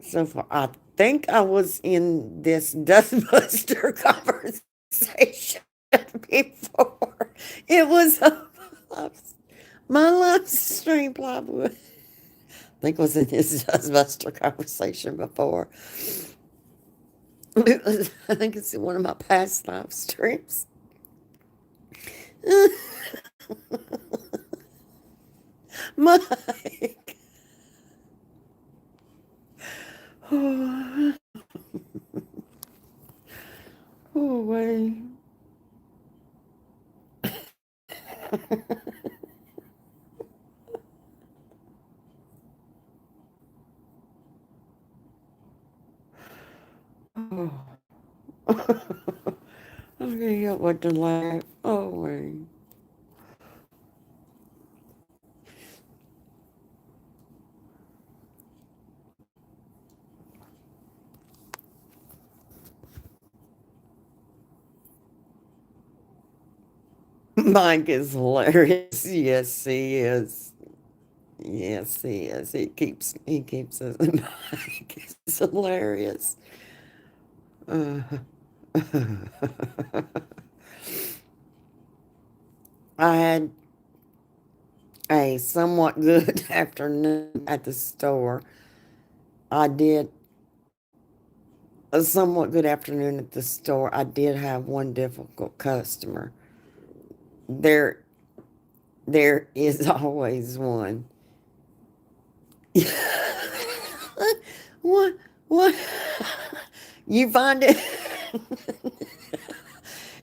So far, I think I was in this Dustbuster conversation before. It was my love stream plywood. I think I was in this Dustbuster conversation before. I think it's in one of my past live streams. Mike. Oh, oh wait. Oh. I'm gonna get what to laugh. Oh wait. Mike is hilarious. Yes, he is. Yes, he is. He keeps us. Mike is hilarious. Uh, I had a somewhat good afternoon at the store. I did a somewhat good afternoon at the store. I did have one difficult customer. There, there is always one. What? What? You find it?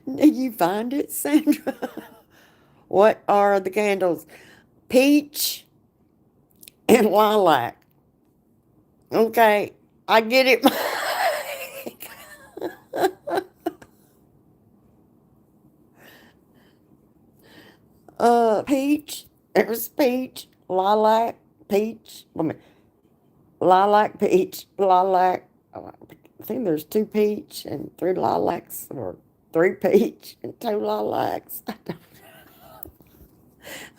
Did you find it, Sandra? What are the candles? Peach and lilac. Okay, I get it. Peach. There's peach, lilac, peach. Let me. Lilac, peach, lilac. Oh, I think there's two peach and three lilacs, or three peach and two lilacs.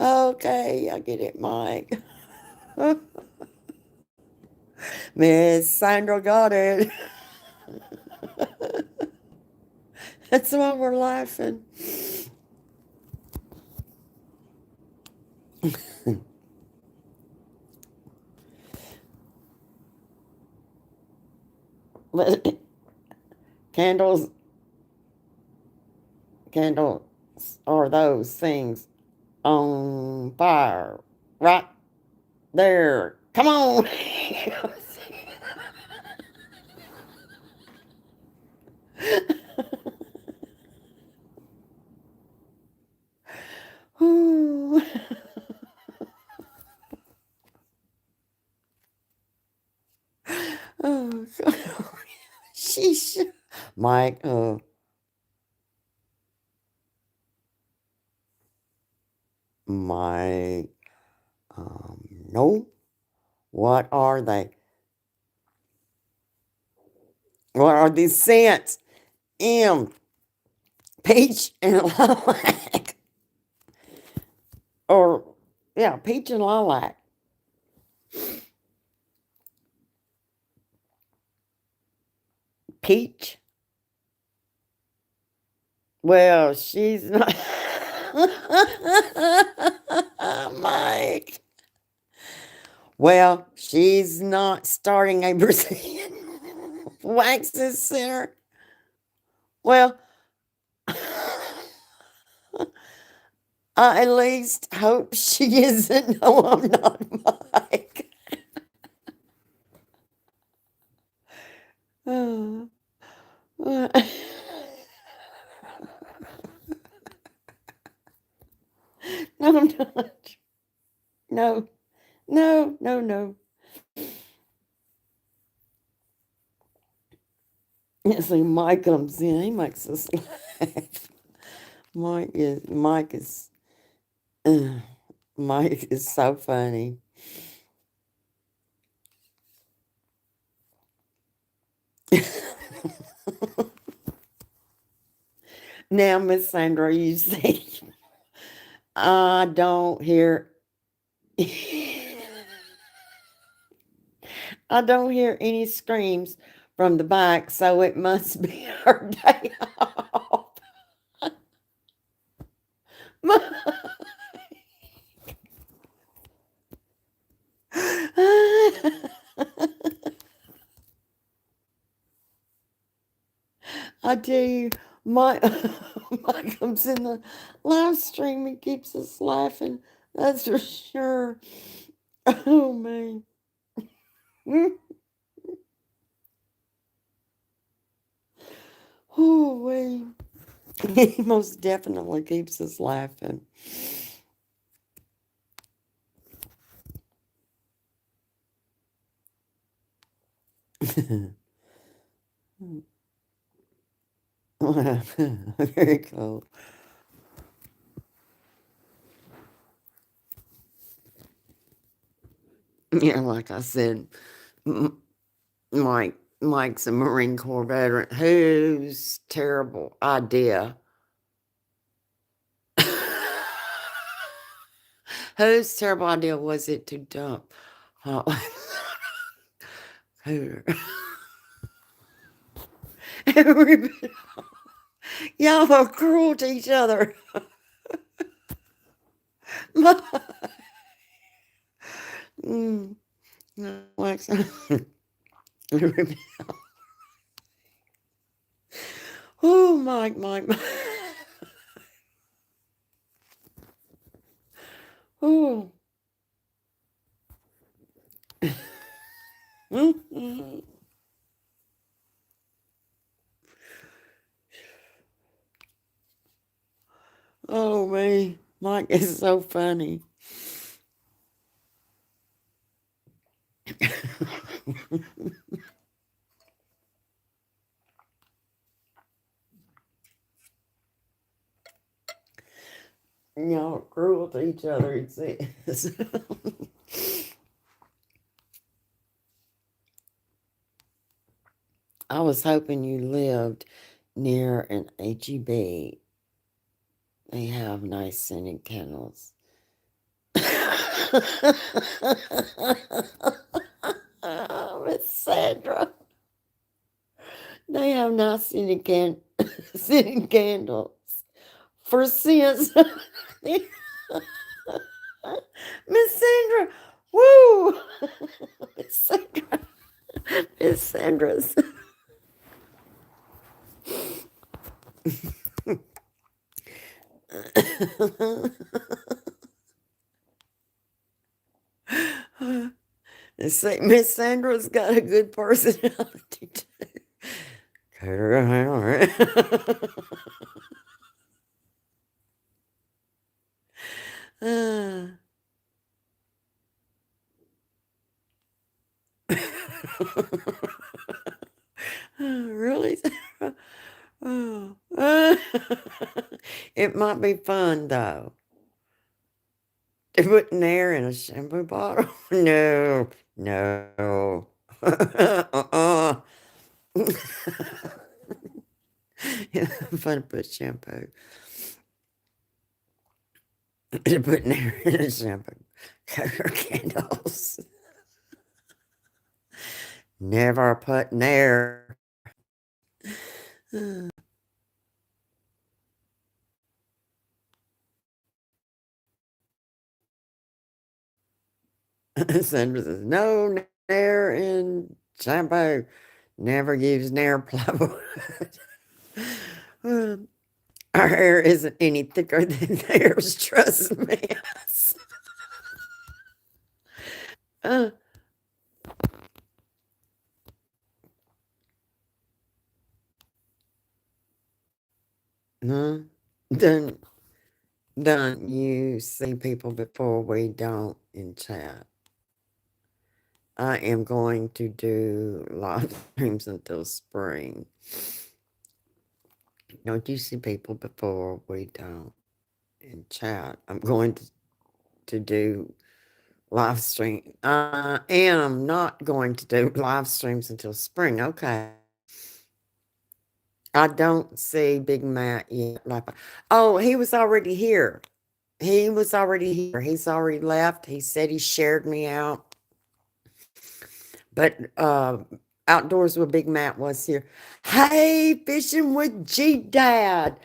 Okay, I get it, Mike. Miss Sandra got it. That's why we're laughing. Candles, candles are those things on fire right there. Come on. Sheesh. Mike, Mike, no. What are they? What are these scents? M, peach and lilac. Or, yeah, peach and lilac. Peach? Well, she's not. Mike. Well, she's not starting a Brazilian waxes center. Well, I at least hope she isn't. No, I'm not, Mike. Oh, no, I'm not. No, no, no, no. Yeah, see, Mike comes in. He makes us laugh. Mike is uh, Mike is so funny. Now, Miss Sandra, you see, I don't hear. I don't hear any screams from the back, so it must be her day off. I tell you, my Mike comes in the live stream and keeps us laughing. That's for sure. Oh man. Oh wait. He most definitely keeps us laughing. Very cool. Yeah, like I said, Mike's a Marine Corps veteran. Whose terrible idea? Whose terrible idea was it to dump? Uh, who? Everybody- Y'all are cruel to each other. Mm, no, Mike's- oh, Mike. Oh. Oh man, Mike is so funny. Y'all are cruel to each other, it says. I was hoping you lived near an HEB. They have nice scented candles. Miss Sandra. They have nice scented candles for scents. Miss Sandra, woo! Miss Sandra, Miss Sandra's. Miss Sandra's got a good personality too. Really? Oh. It might be fun though. To put an air in a shampoo bottle? No, no. uh-uh. Fun to put shampoo. To put an air in a shampoo. Cover candles. Never put an air. Sandra says, no nair in shampoo. Never use nair plywood. Um, Our hair isn't any thicker than theirs, trust me. uh, no, don't, don't you see people before we don't in chat? I am going to do live streams until spring. Don't you see people before we don't in chat? I'm going to do live stream. I am not going to do live streams until spring. Okay. I don't see Big Matt yet. Oh, he was already here. He was already here. He's already left. He said he shared me out. But Outdoors with Big Matt was here. Hey, Fishing with G Dad.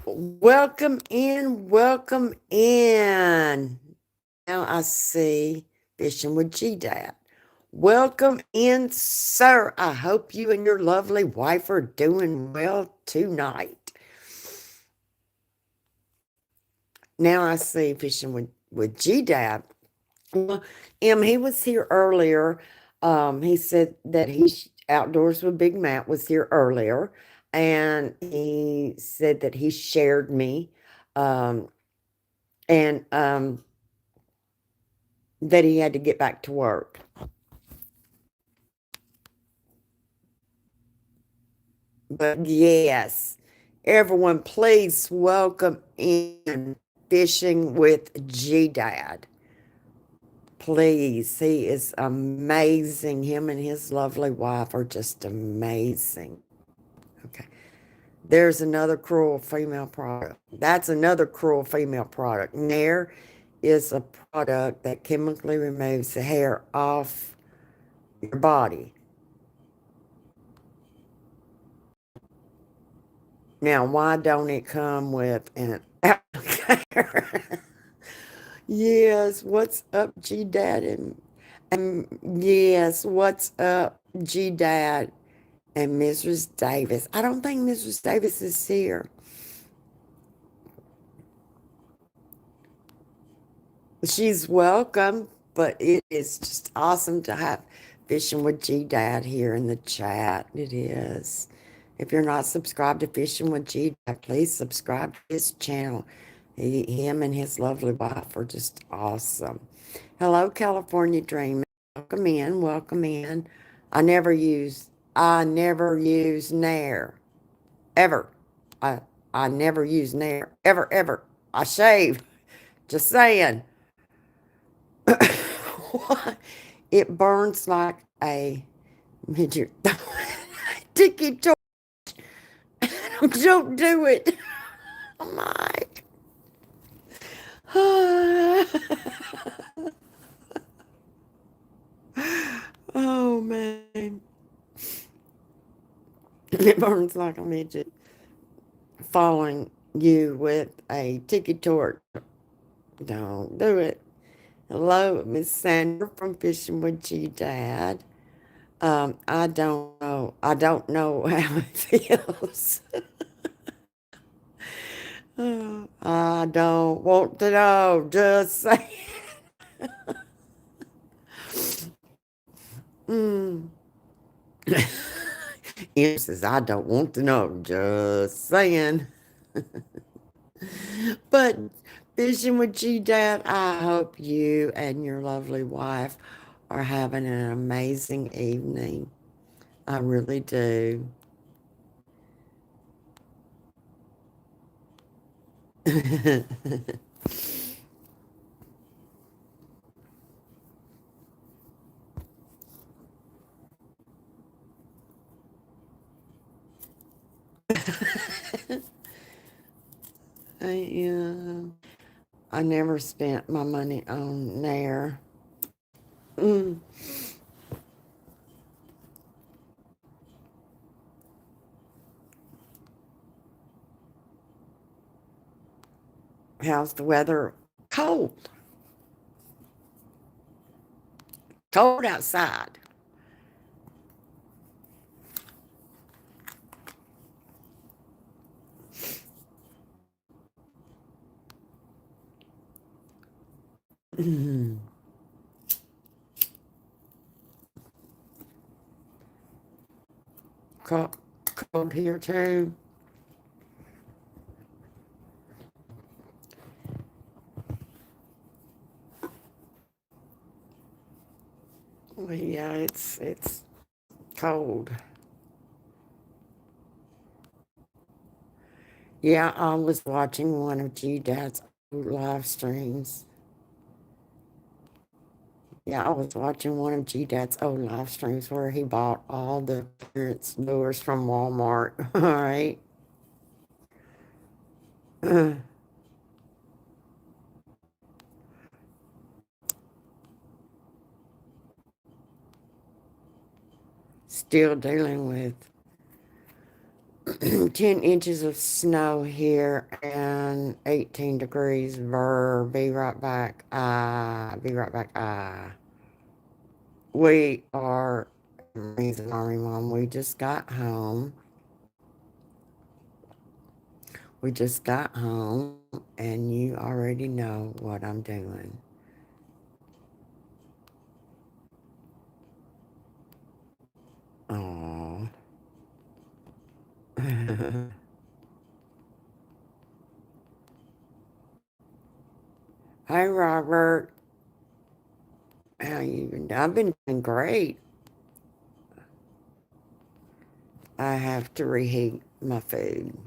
Welcome in. Welcome in. Now I see Fishing with G Dad. Welcome in, sir. I hope you and your lovely wife are doing well tonight. Now I see Fishing with G-Dad. Well, he was here earlier. He said that Outdoors with Big Matt was here earlier, and he said that he shared me, um, and that he had to get back to work. But yes, everyone, please welcome in Fishing with G Dad. Please, he is amazing. Him and his lovely wife are just amazing. Okay. There's another cruel female product. That's another cruel female product. Nair is a product that chemically removes the hair off your body. Now, why don't it come with an applicator? Yes, what's up, G Dad? And yes, what's up, G Dad and Mrs. Davis? I don't think Mrs. Davis is here. She's welcome, but it is just awesome to have Fishing with G Dad here in the chat. It is. If you're not subscribed to Fishing with G Dad, please subscribe to his channel. Him and his lovely wife are just awesome. Hello, California Dream. Welcome in. Welcome in. I never use Nair. Ever. I I never use Nair. Ever, ever. I shave. Just saying. It burns like a midget. Tiki torch. Don't do it. Oh my. Oh man. It burns like a midget. Following you with a tiki torch. Don't do it. Hello, Miss Sandra from Fishing with G Dad. I don't know. I don't know how it feels. I don't want to know. Just say. Mm. Ian says, I don't want to know. Just saying. But Fishing with G Dad, I hope you and your lovely wife are having an amazing evening. I really do. Yeah, I never spent my money on Nair. Mm. How's the weather? Cold. Cold outside. Mm. Cold, cold here too. Well, yeah, it's cold. Yeah, I was watching one of G Dad's live streams. Yeah, I was watching one of G Dad's old live streams where he bought all the clearance doors from Walmart. All right. Still dealing with 10 inches of snow here and 18 degrees. Brr, be right back. Be right back. We are Marines and Army Mom. We just got home. We just got home, and you already know what I'm doing. Aww. Hi, Robert. How you been? I've been doing great. I have to reheat my food.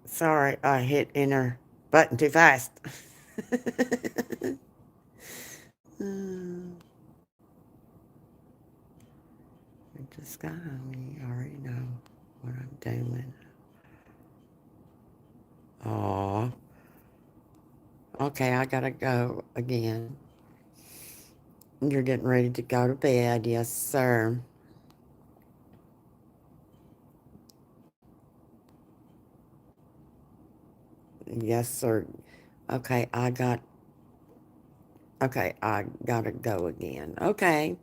Sorry, I hit enter button too fast. I just got home. You already know what I'm doing. Aw. Okay, I gotta go again. You're getting ready to go to bed. Yes, sir. Yes, sir. Okay, I gotta go again. Okay.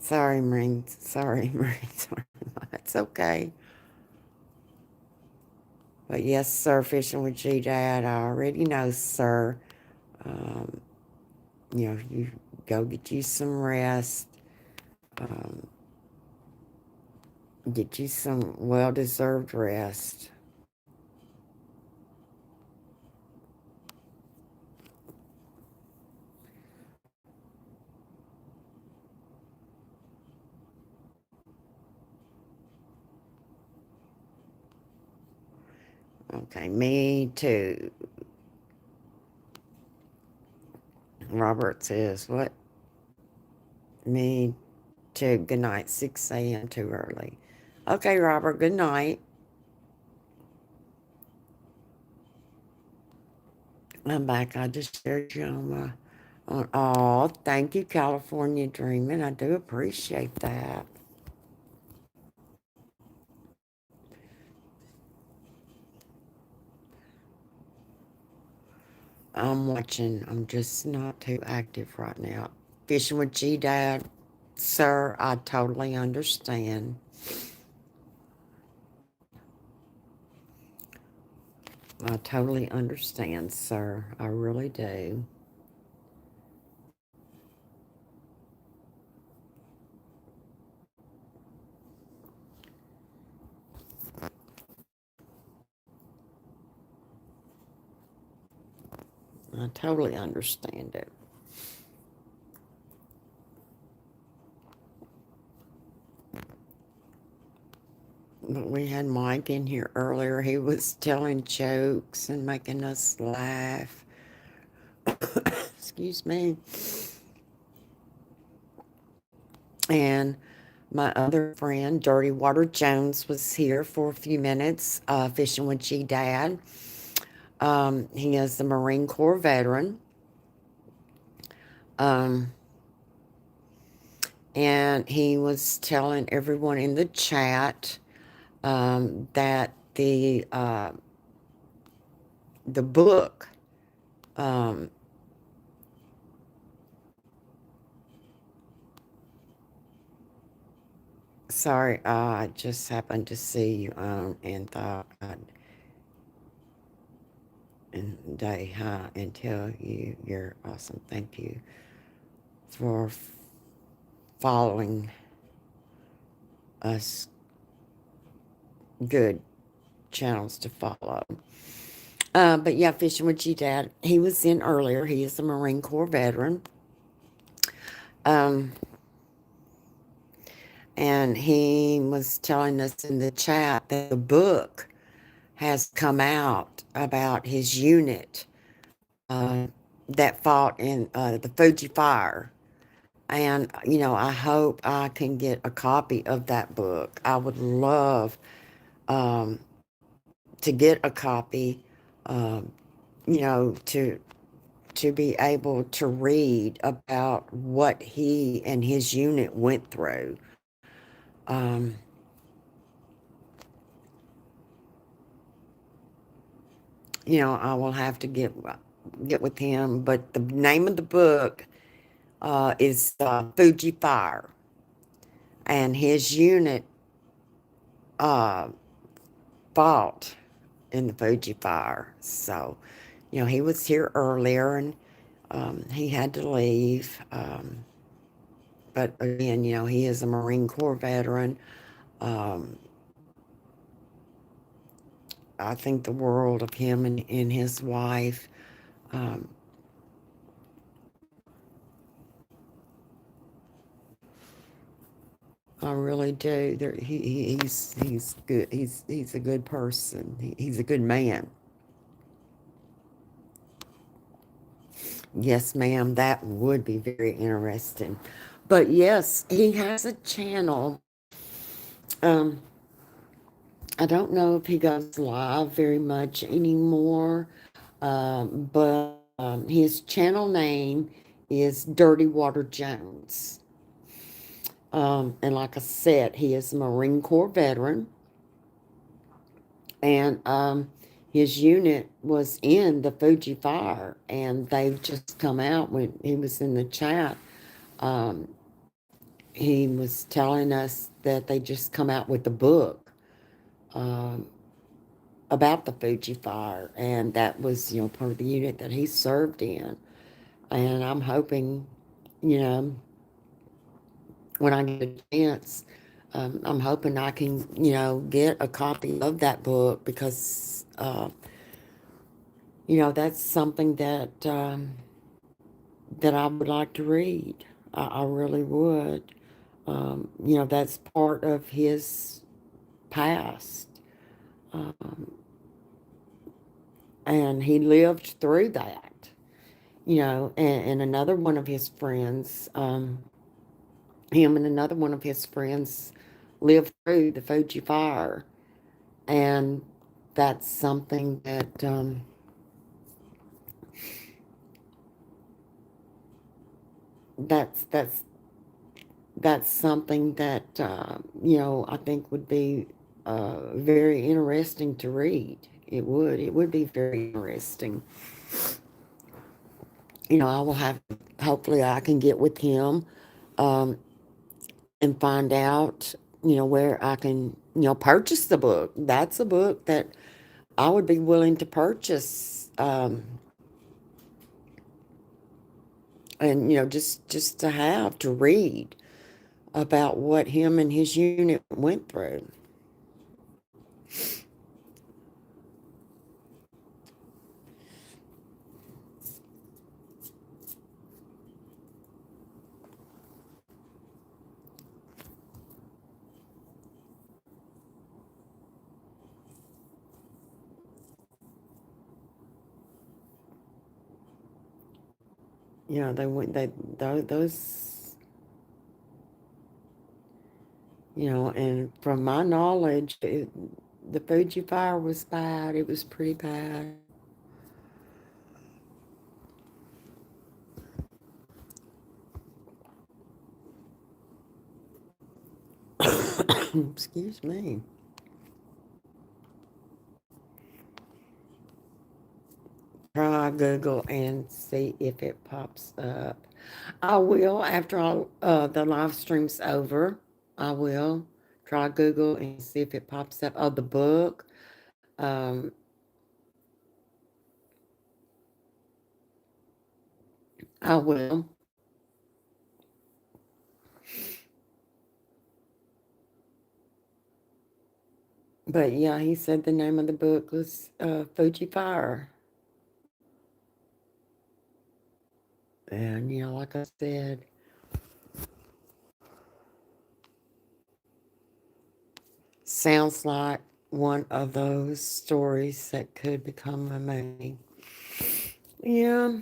Sorry, Marines. Sorry, Marines. That's okay. But yes, sir, fishing with G Dad. I already know, sir. Um, you go get you some rest. Um, get you some well deserved rest. Okay, me too. Robert says, what? Me too. Good night. 6 a.m. too early. Okay, Robert, good night. I'm back. I just shared you on my. Oh, thank you, California Dreaming. I do appreciate that. I'm watching. I'm just not too active right now. Fishing with G Dad, sir, I totally understand. I totally understand, sir. I really do. I totally understand it. But we had Mike in here earlier. He was telling jokes and making us laugh. Excuse me. And my other friend, Dirty Water Jones, was here for a few minutes, fishing with G Dad. He is a Marine Corps veteran. Um, and he was telling everyone in the chat that the book, um, sorry, I just happened to see you and thought and day hi and tell you you're awesome. Thank you for following us. Good channels to follow. But yeah, fishing with G Dad. He was in earlier. He is a Marine Corps veteran. Um, and he was telling us in the chat that the book has come out about his unit that fought in the Fuji Fire. And, I hope I can get a copy of that book. I would love um, to get a copy, um, to be able to read about what he and his unit went through. Um, I will have to get with him, but the name of the book is Fuji Fire, and his unit uh, fought in the Fuji Fire. So, he was here earlier, and he had to leave. But again, he is a Marine Corps veteran. Um, I think the world of him and his wife. Um, I really do. He's good. He's a good person. He's a good man. Yes, ma'am. That would be very interesting. But yes, he has a channel. Um, I don't know if he goes live very much anymore. But his channel name is Dirty Water Jones. And like I said, he is a Marine Corps veteran. And his unit was in the Fuji Fire. And they've just come out when he was in the chat. Um, he was telling us that they just come out with the book um, about the Fuji Fire. And that was, part of the unit that he served in. And I'm hoping, you know, when I get a chance, I'm hoping I can, get a copy of that book because, that's something that I would like to read. I really would. That's part of his past, um, and he lived through that. And another one of his friends, him and another one of his friends lived through the Fuji Fire, and that's something that's that's that's something that I think would be very interesting to read. It would be very interesting. I will have, hopefully I can get with him um, and find out where I can purchase the book. That's a book that I would be willing to purchase, and just to have to read about what him and his unit went through. They went, those, and from my knowledge, the Fuji fire was bad. It was pretty bad. Excuse me. Try Google and see if it pops up. I will after all the live stream's over. I will try Google and see if it pops up. Oh, the book. Um, I will. But yeah, he said the name of the book was Fuji Fire. And like I said, sounds like one of those stories that could become a movie. Yeah,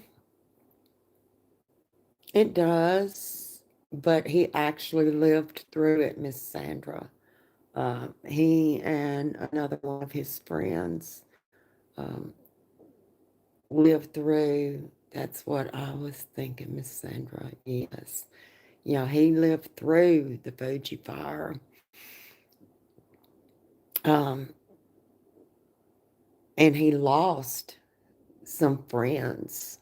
it does. But he actually lived through it, Miss Sandra. He and another one of his friends um, lived through. That's what I was thinking, Miss Sandra. Yes. He lived through the Fuji fire. Um, and he lost some friends,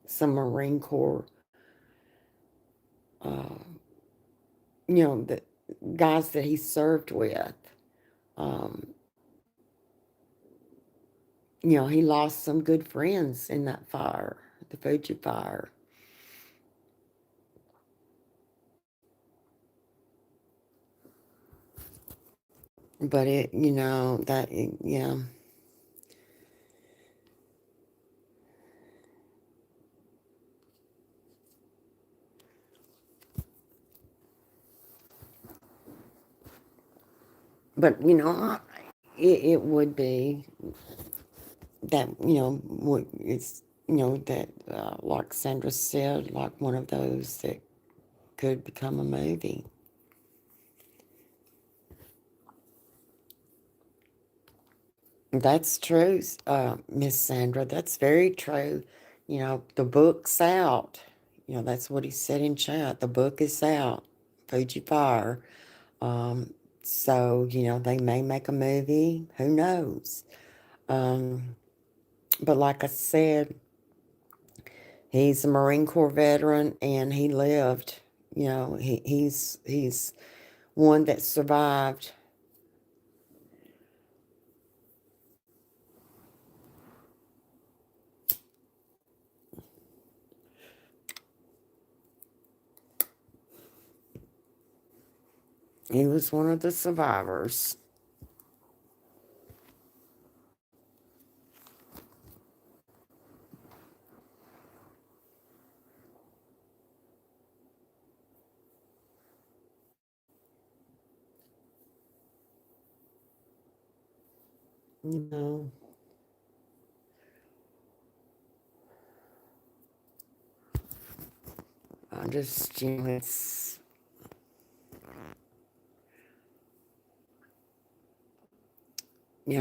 some Marine Corps, uh, the guys that he served with. Um, he lost some good friends in that fire, the Fuji fire. But yeah. But, it would be that, it's, that, like Sandra said, like one of those that could become a movie. That's true, Miss Sandra. That's very true. The book's out. That's what he said in chat. The book is out. Fuji Fire. Um, so, they may make a movie. Who knows? Um, but like I said, he's a Marine Corps veteran and he lived. He's one that survived. He was one of the survivors. You know, I just, it's,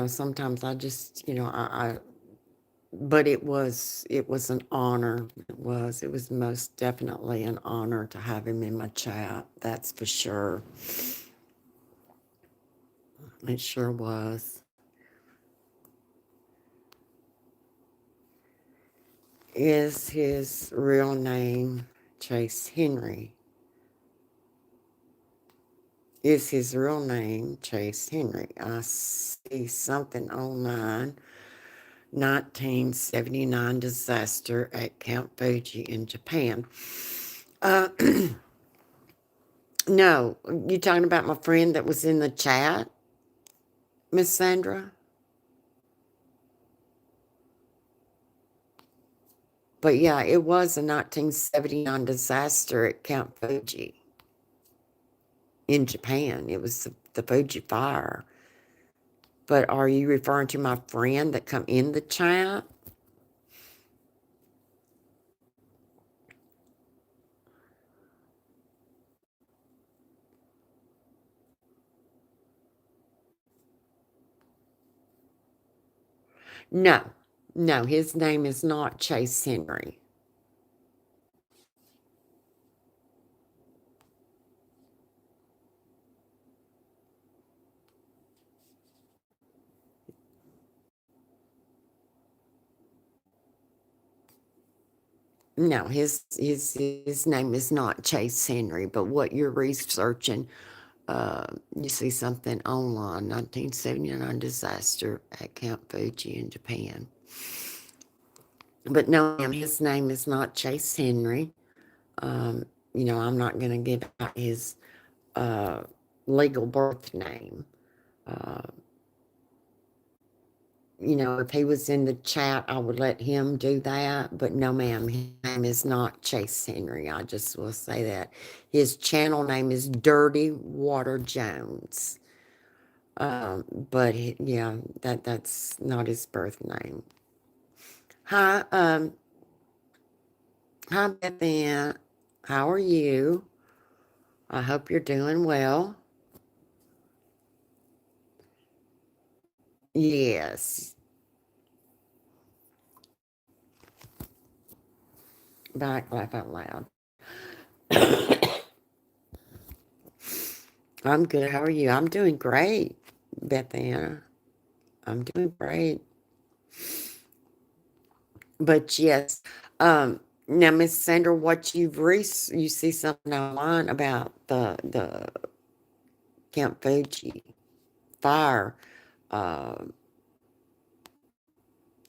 sometimes I just, but it was an honor. It was most definitely an honor to have him in my chat. That's for sure. It sure was. Is his real name Chase Henry? Is his real name Chase Henry? I see something online. 1979 disaster at Camp Fuji in Japan. Uh, no, you talking about my friend that was in the chat, Miss Sandra? But yeah, it was a 1979 disaster at Camp Fuji in Japan. It was the Fuji fire. But are you referring to my friend that come in the chat? No, no, his name is not Chase Henry. No, his name is not Chase Henry. But what you're researching, you see something online, 1979 disaster at Camp Fuji in Japan. But no, ma'am, his name is not Chase Henry. Um, I'm not going to give out his uh, legal birth name. Uh, if he was in the chat, I would let him do that. But no, ma'am, his name is not Chase Henry. I just will say that. His channel name is Dirty Water Jones. But yeah, that's not his birth name. Hi, hi, Beth Ann. How are you? I hope you're doing well. Yes, back laugh out loud. I'm good. How are you? I'm doing great, Beth Ann. I'm doing great. But yes, now Miss Sandra, what you see something online about the Camp Fuji fire. Uh,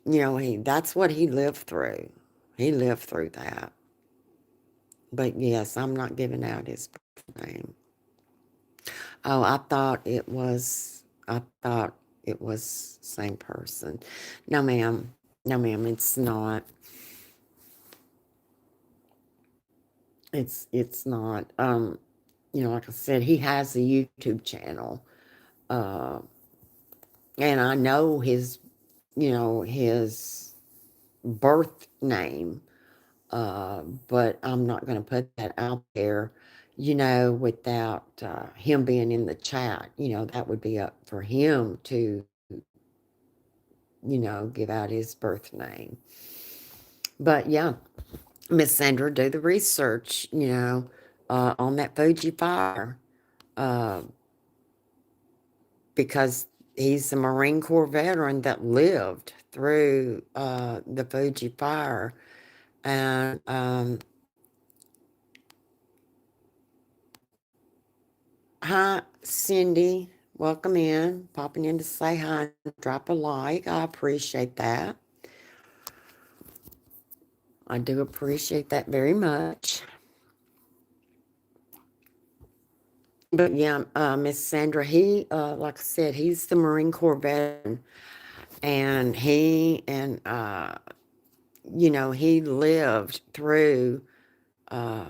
that's what he lived through. He lived through that. But yes, I'm not giving out his name. Oh, I thought it was same person. No, ma'am. No, ma'am, it's not. It's not. Like I said, he has a YouTube channel. Uh, and I know his birth name, but I'm not going to put that out there, without him being in the chat. That would be up for him to, give out his birth name. But yeah, Miss Sandra, do the research, on that Fuji fire, uh, because he's a Marine Corps veteran that lived through the Fuji fire. And hi, Cindy. Welcome in. Popping in to say hi. Drop a like. I appreciate that. I do appreciate that very much. But yeah, Miss Sandra, he, like I said, he's the Marine Corps veteran, and he lived through. Uh,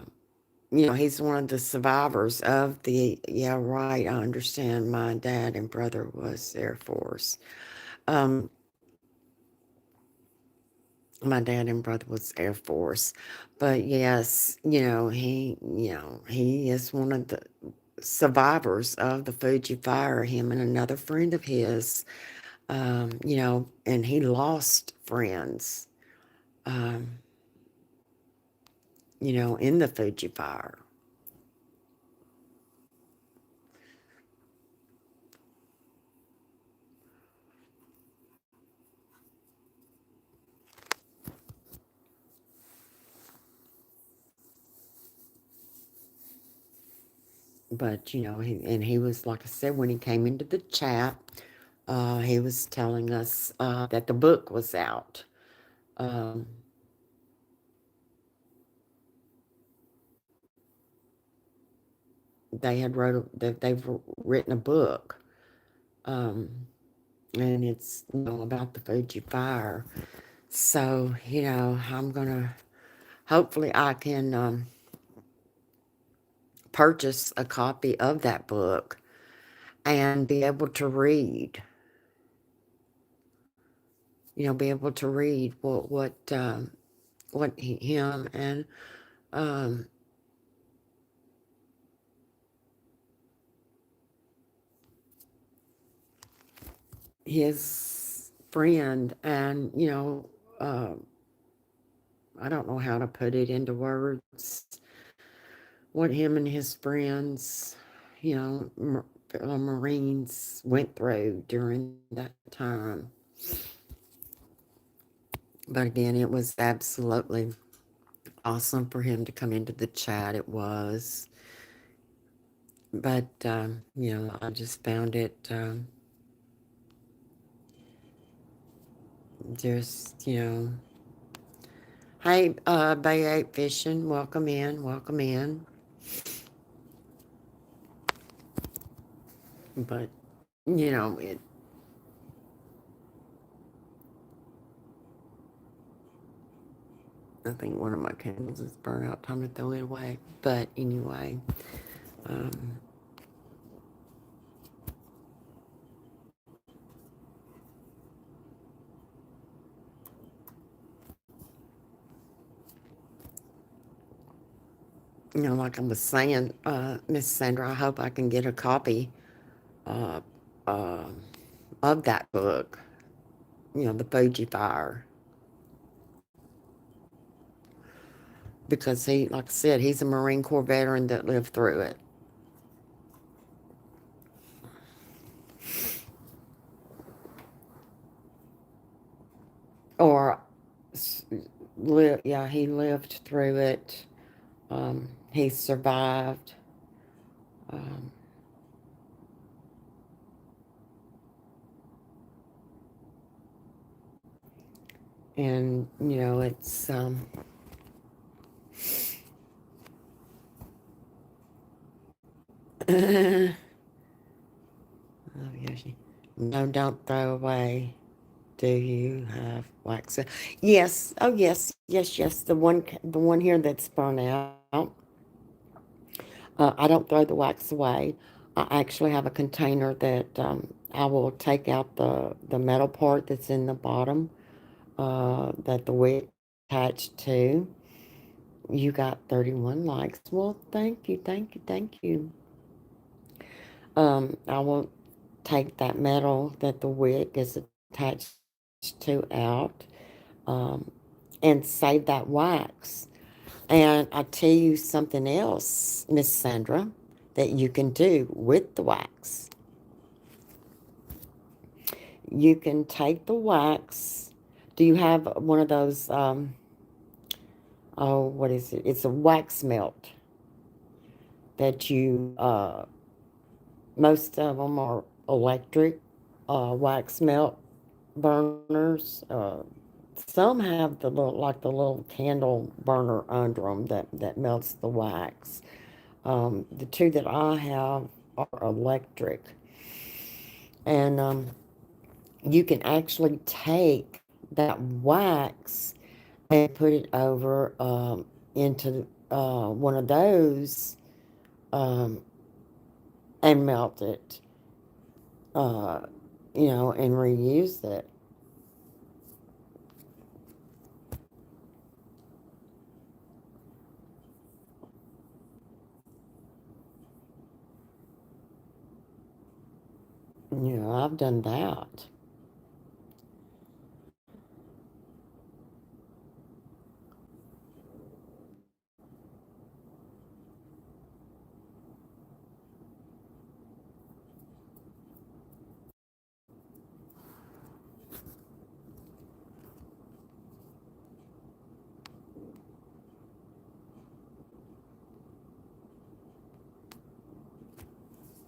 he's one of the survivors of the. Yeah, right. I understand. My dad and brother was Air Force. Um, my dad and brother was Air Force, but yes, he is one of the survivors of the Fuji fire. Him and another friend of his, and he lost friends, um, in the Fuji fire. But he was, like I said, when he came into the chat, he was telling us that the book was out. Um, they've written a book, um, and it's about the Fuji fire. So I'm gonna hopefully I can purchase a copy of that book and be able to read. Be able to read what him and um, his friend, and uh, I don't know how to put it into words. What him and his friends, Marines went through during that time. But again, it was absolutely awesome for him to come into the chat. It was. But, I just found it just, hey, Bay 8 Fishing, welcome in, welcome in. But, it, I think one of my candles is burnt out, time to throw it away. But anyway, um, like I was saying, Miss Sandra, I hope I can get a copy uh, uh, of that book, The Fuji Fire. Because he, like I said, he's a Marine Corps veteran that lived through it. Or, yeah, he lived through it. He survived. Um, and, it's, oh, Yoshi. No, don't throw away. Do you have wax? Yes. Oh, yes, yes, yes. The one here that's burnt out. I don't throw the wax away. I actually have a container that I will take out the metal part that's in the bottom that the wick attached to. You got 31 likes. Well, thank you, thank you, thank you. I will take that metal that the wick is attached to out um, and save that wax. And I tell you something else, Miss Sandra, that you can do with the wax. You can take the wax. Do you have one of those? Oh, what is it? It's a wax melt that most of them are electric wax melt burners. Some have the little candle burner under them that melts the wax. The two that I have are electric, and you can actually take that wax and put it over into one of those um, and melt it, uh, and reuse it. I've done that.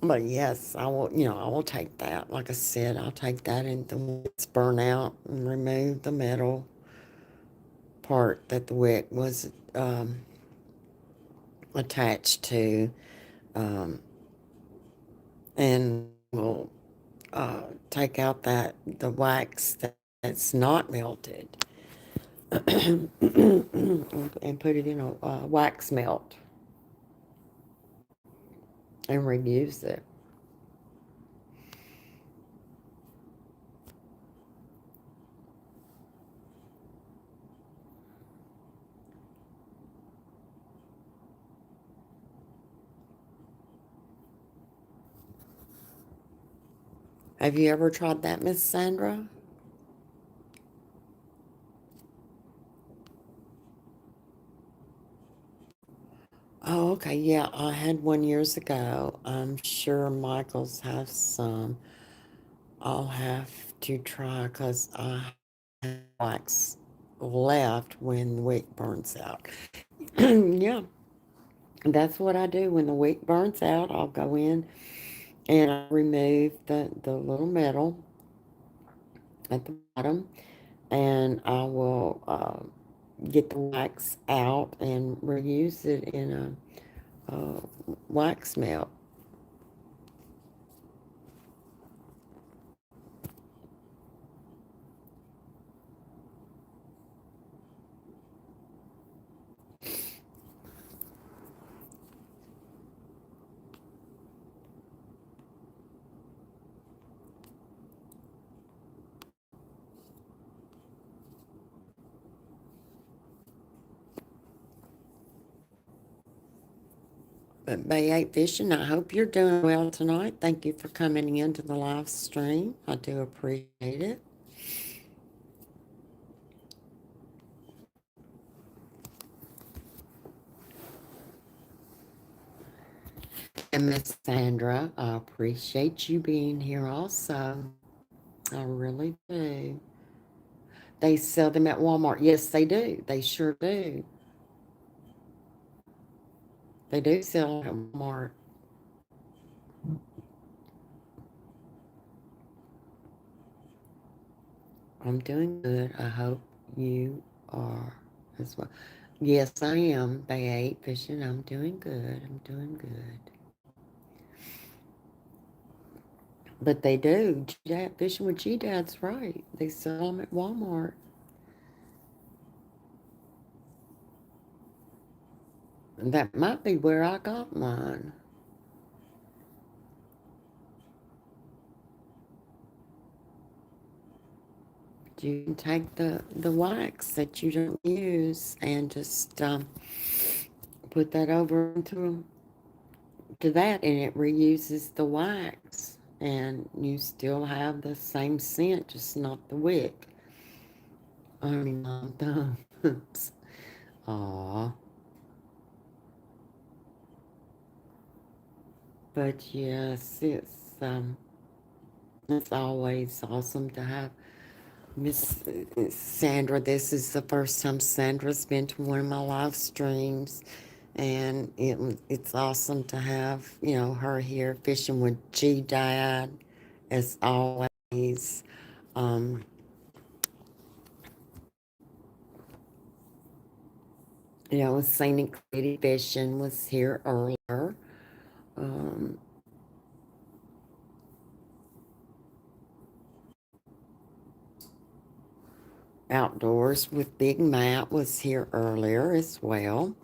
But yes, I will take that. Like I said, I'll take that and the wick's burn out and remove the metal part that the wick was attached to. Um, and we'll take out the wax that's not melted and put it in a wax melt and reuse it. Have you ever tried that, Miss Sandra? Okay, yeah, I had one years ago. I'm sure Michael's has some. I'll have to try because I have wax left when the wick burns out. Yeah, that's what I do. When the wick burns out, I'll go in and I remove the little metal at the bottom, and I will get the wax out and reuse it in a wax melt. But Bay 8 Fishing, I hope you're doing well tonight. Thank you for coming into the live stream. I do appreciate it. And Miss Sandra, I appreciate you being here also. I really do. They sell them at Walmart. Yes, they do. They sure do. They do sell at Walmart. I'm doing good. I hope you are as well. Yes, I am. Bay 8 Fishing. I'm doing good. I'm doing good. But they do. G-Dad, Fishing with G-Dad's right. They sell them at Walmart. And that might be where I got mine. You can take the wax that you don't use and just put that over into to that, and it reuses the wax. And you still have the same scent, just not the wick. I mean, not the. Aw. But yes, it's always awesome to have Miss Sandra. This is the first time Sandra's been to one of my live streams, and it's awesome to have her here fishing with G Dad as always. Um, Scenic Lady Fishing was here earlier. Um, Outdoors with Big Matt was here earlier as well.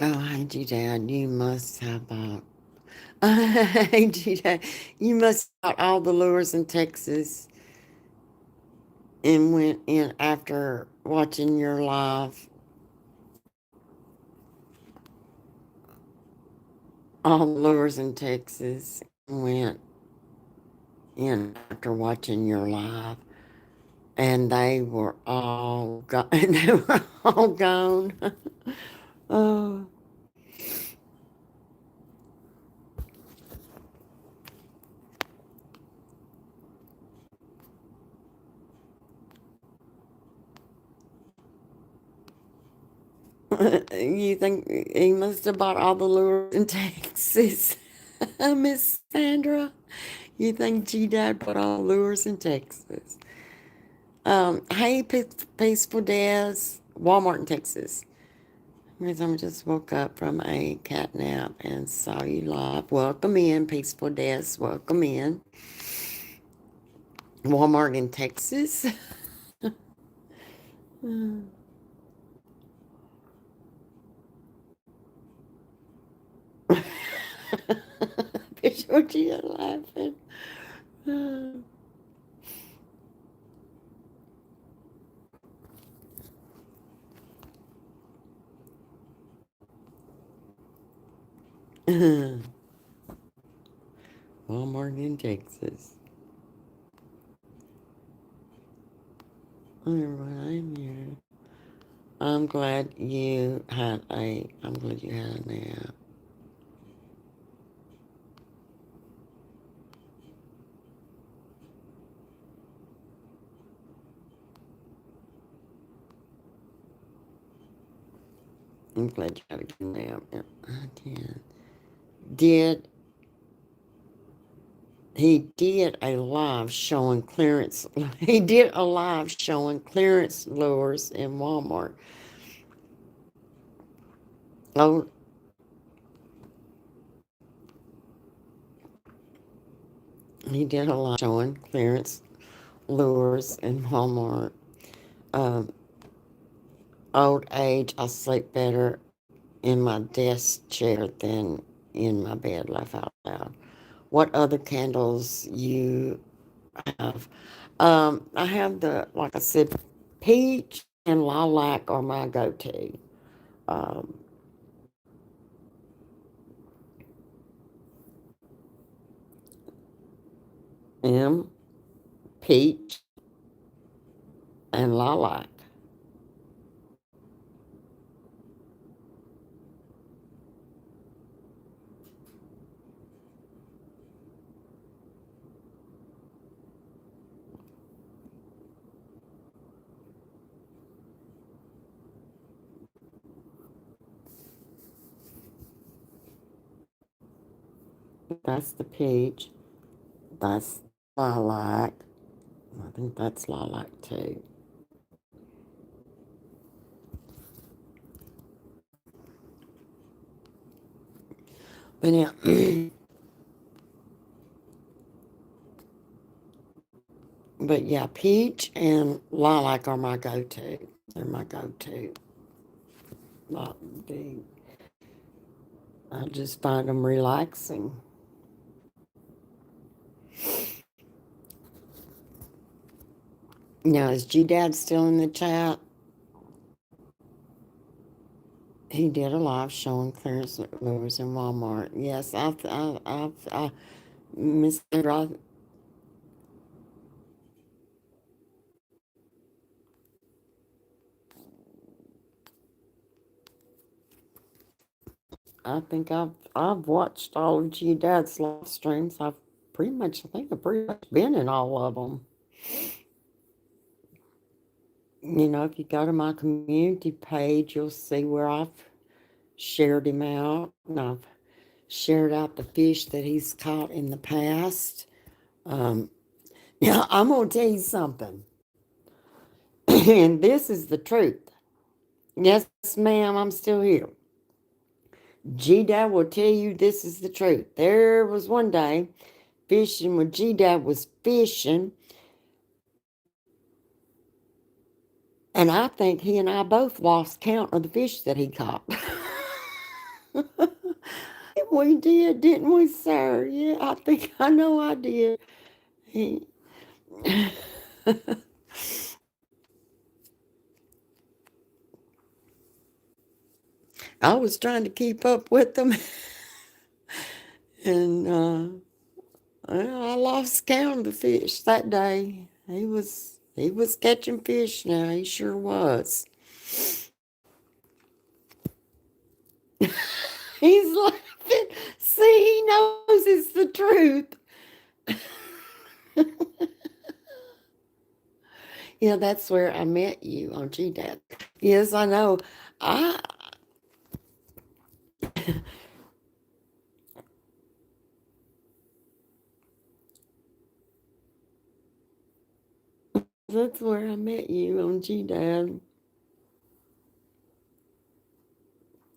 Oh, hey, G-Dad, you must have hey, G-Dad, you must have bought all the lures in Texas and went in after watching your live, all the lures in Texas, and went in after watching your live, and they were all gone. They were all gone. Oh. You think he must have bought all the lures in Texas, Miss Sandra? You think G-Dad bought all the lures in Texas? Hey, Peaceful Des, Walmart in Texas. Because I just woke up from a cat nap and saw you live. Welcome in, Peaceful Des. Welcome in. Walmart in Texas. Picture you laughing. Walmart in Texas. Everyone, I'm here. I'm glad you had a nap. I'm glad you had a good nap. Yeah, I did. Did he did a live showing clearance? He did a live showing clearance lures in Walmart. Oh, he did a live showing clearance lures in Walmart. Um, Old age, I sleep better in my desk chair than in my bed. Laugh out loud. What other candles you have? I have like I said, peach and lilac are my go-to. Um, M, peach, and lilac. That's the peach. That's lilac. I think that's lilac too. But yeah, but yeah, peach and lilac are my go-to. They're my go-to. Not the. I just find them relaxing. Now, is G Dad still in the chat? He did a live showing clearance lures in Walmart. Yes, Miss Sandra, I think I've watched all of G Dad's live streams. I think I've pretty much been in all of them. If you go to my community page, you'll see where I've shared him out, and I've shared out the fish that he's caught in the past. Um, yeah, I'm gonna tell you something, and this is the truth. Yes, ma'am, I'm still here. G Dad will tell you this is the truth. There was one day fishing when G Dad was fishing, and I think he and I both lost count of the fish that he caught. We did, didn't we, sir? Yeah, I know I did. He, I was trying to keep up with them, and I lost count of the fish that day. He was catching fish now. He sure was. He's laughing. See, he knows it's the truth. Yeah, that's where I met you on GDAT. Yes, I know. I That's where I met you on GDAT.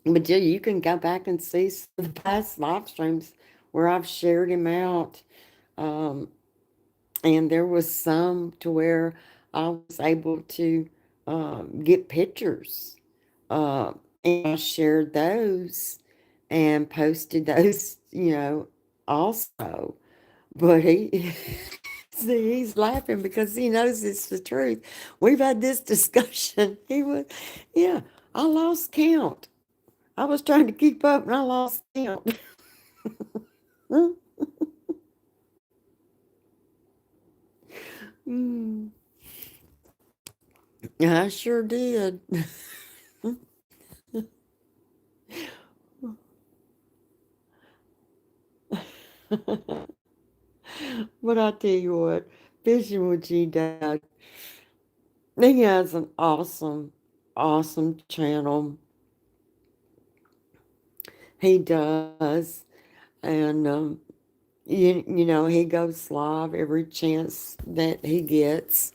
But yeah, you can go back and see some of the past live streams where I've shared him out. Um, and there was some to where I was able to. get pictures. And I shared those and posted those, also. But see, he's laughing because he knows it's the truth. We've had this discussion. Yeah, I lost count. I was trying to keep up and I lost count. Mm, I sure did. But I tell you what, fishing with G Dad, he has an awesome, awesome channel. He does. And, he goes live every chance that he gets.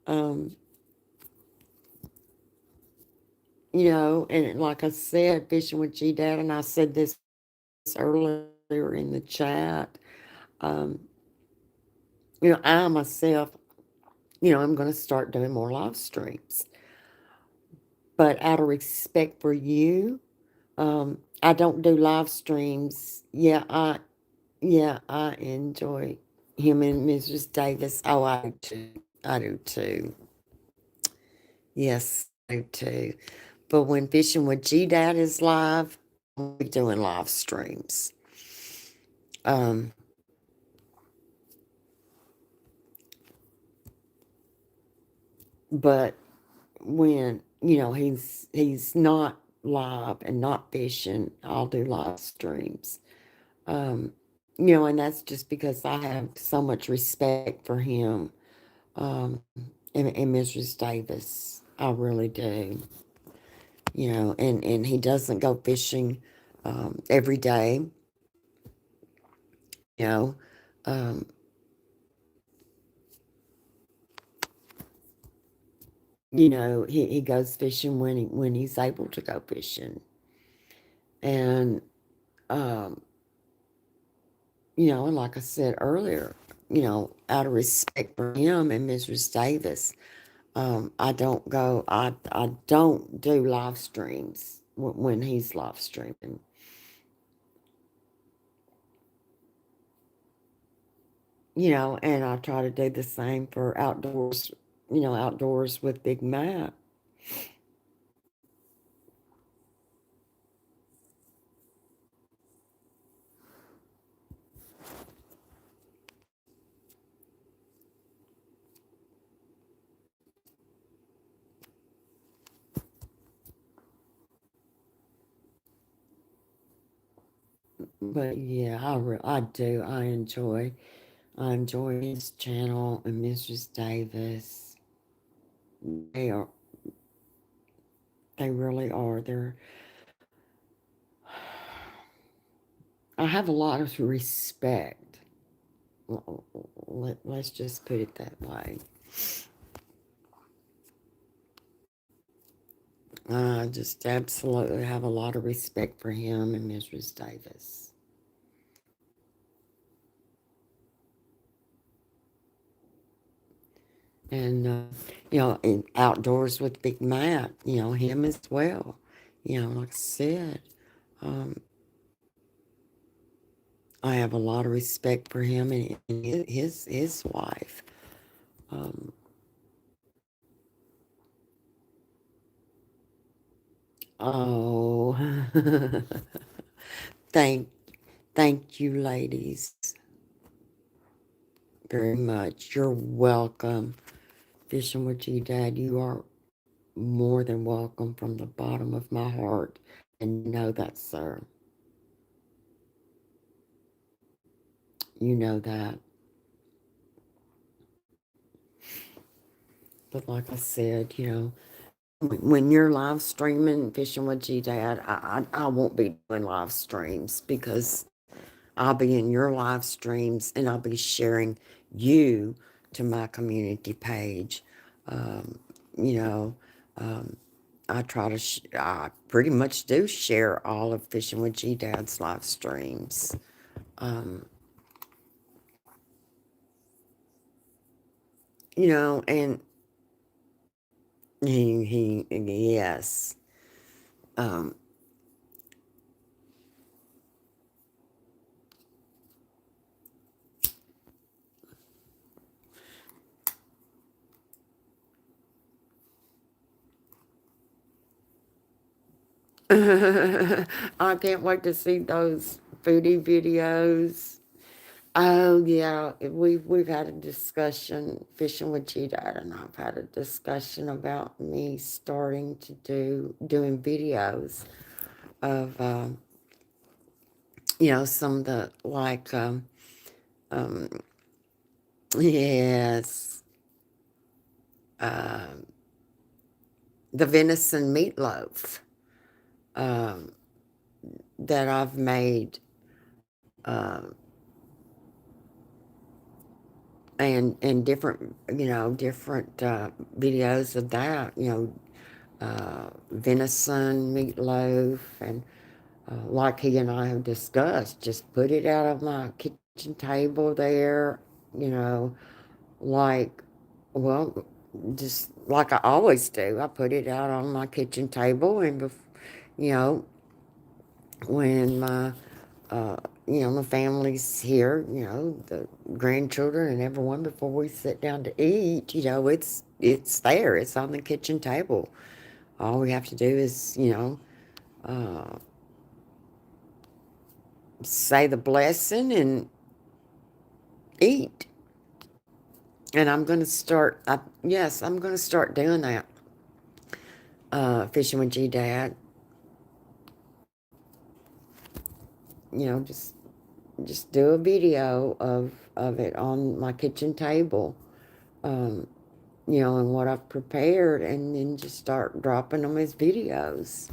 Um, and like I said, fishing with G Dad, and I said this earlier in the chat. Um, I myself, I'm going to start doing more live streams. But out of respect for you, I don't do live streams. Yeah, I enjoy him and Mrs. Davis. Oh, I do too. I do too. Yes, I do too. But when Fishing with G Dad is live, we're doing live streams. Um, but when he's not live and not fishing, I'll do live streams. Um, and that's just because I have so much respect for him, and Mrs. Davis. I really do. And he doesn't go fishing every day. You know, um, he goes fishing when he's able to go fishing, and um, and like I said earlier, out of respect for him and Mrs. Davis, I don't do live streams when he's live streaming. And I try to do the same for outdoors, outdoors with Big Mac. But yeah, I do. I enjoy his channel and Mrs. Davis. They are, they really are. I have a lot of respect. Let's just put it that way. I just absolutely have a lot of respect for him and Mrs. Davis. And, in outdoors with Big Matt, him as well. Like I said, um, I have a lot of respect for him and his wife. Um, oh, thank thank you, ladies, very much. You're welcome. Fishing with you, Dad. You are more than welcome from the bottom of my heart, and you know that, sir. You know that. But like I said, when you're live streaming Fishing with G Dad, I won't be doing live streams because I'll be in your live streams and I'll be sharing you to my community page. Um, you know, um, I pretty much do share all of Fishing with G Dad's live streams. Um, and Yes. Um, I can't wait to see those foodie videos. Oh yeah, we've had a discussion. Fishing with G Dad and I've had a discussion about me starting to doing videos of some of the like um yes, um the venison meatloaf um that I've made, and different different videos of that, venison meatloaf, and like he and I have discussed, just put it out on my kitchen table there, you know, like, well, just like I always do. I put it out on my kitchen table, and you know, when uh, my family's here, the grandchildren and everyone, before we sit down to eat, it's there. It's on the kitchen table. All we have to do is, uh, say the blessing and eat. And I'm going to start, yes, I'm going to start doing that. Fishing with G Dad, just do a video of it on my kitchen table, um, and what I've prepared, and then just start dropping them as videos.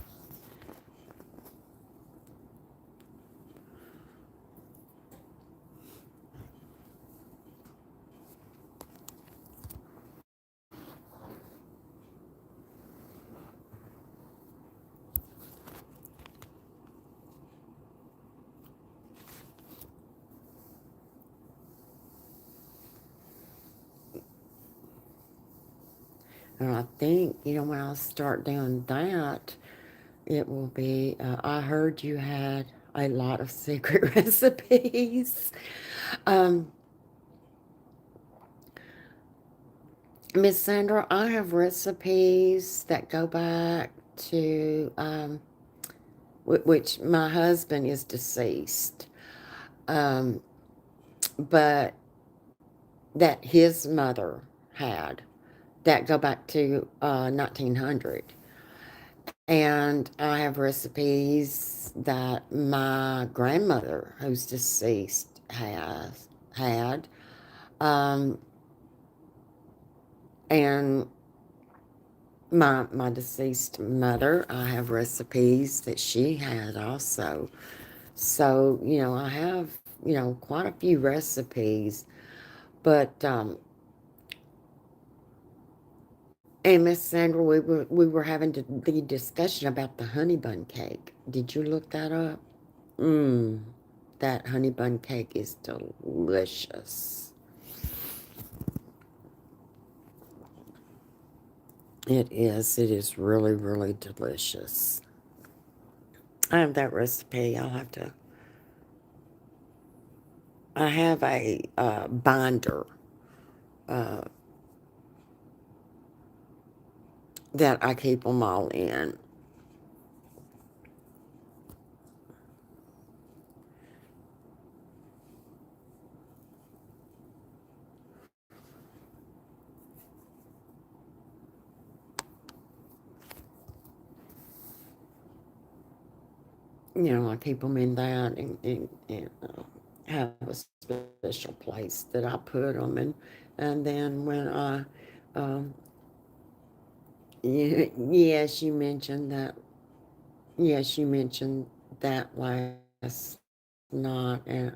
And I think, when I start doing that, it will be, I heard you had a lot of secret recipes. Um, Miss Sandra, I have recipes that go back to, which my husband is deceased, um, but that his mother had that go back to 1900. And I have recipes that my grandmother, who's deceased, has had. Um, and my deceased mother, I have recipes that she had also. So, I have, quite a few recipes. But and Miss Sandra, we were having the discussion about the honey bun cake. Did you look that up? Mmm, that honey bun cake is delicious. It is. It is really, really delicious. I have that recipe. I have a binder uh, that I keep them all in. I keep them in that, and have a special place that I put them, and then when um, yes, you mentioned that. Yes, you mentioned that last night, and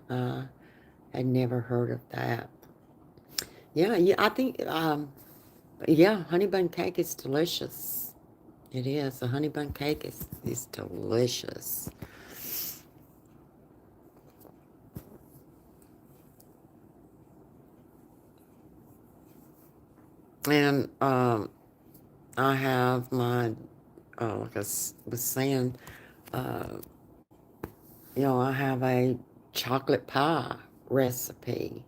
had never heard of that. Yeah, yeah, I think, yeah, honey bun cake is delicious. It is. The honey bun cake is delicious. And I have my, like I was saying, I have a chocolate pie recipe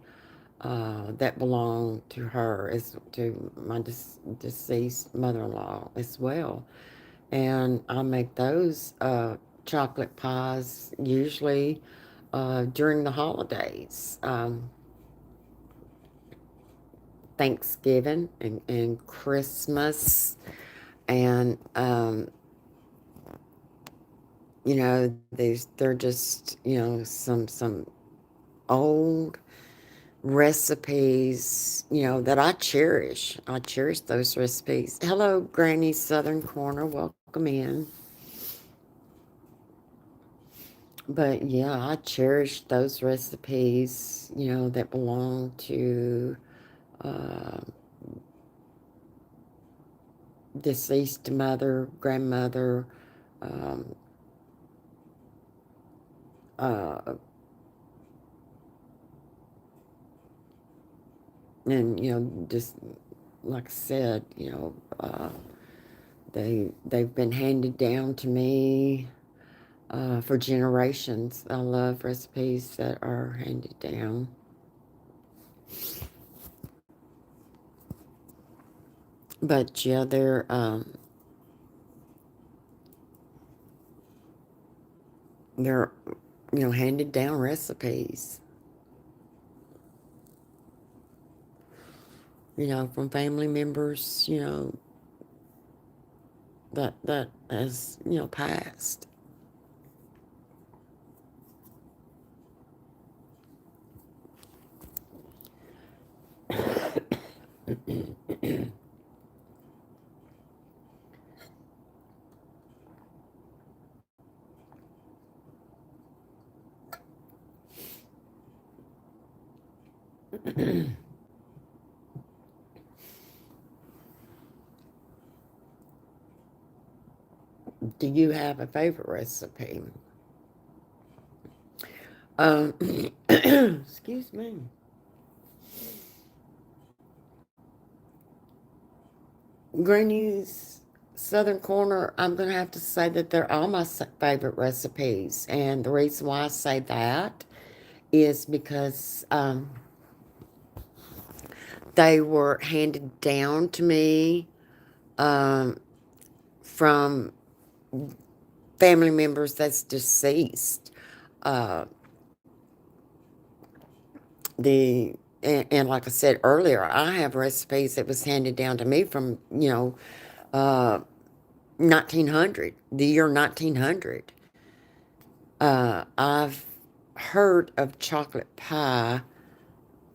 that belonged to her, as to my deceased mother-in-law as well. And I make those chocolate pies usually during the holidays, Thanksgiving and Christmas, and they're just some old recipes, that I cherish. I cherish those recipes. Hello, Granny Southern Corner. Welcome in. But yeah, I cherish those recipes, that belong to uh, deceased mother, grandmother, um, uh, and just like I said, they've been handed down to me for generations. I love recipes that are handed down. But yeah, they're handed down recipes. From family members. That has passed. Do you have a favorite recipe? Um, excuse me. Granny's Southern Corner, I'm going to have to say that they're all my favorite recipes. And the reason why I say that is because they were handed down to me um, from family members that's deceased. Uh, and like I said earlier, I have recipes that was handed down to me from, 1900, the year 1900. I've heard of chocolate pie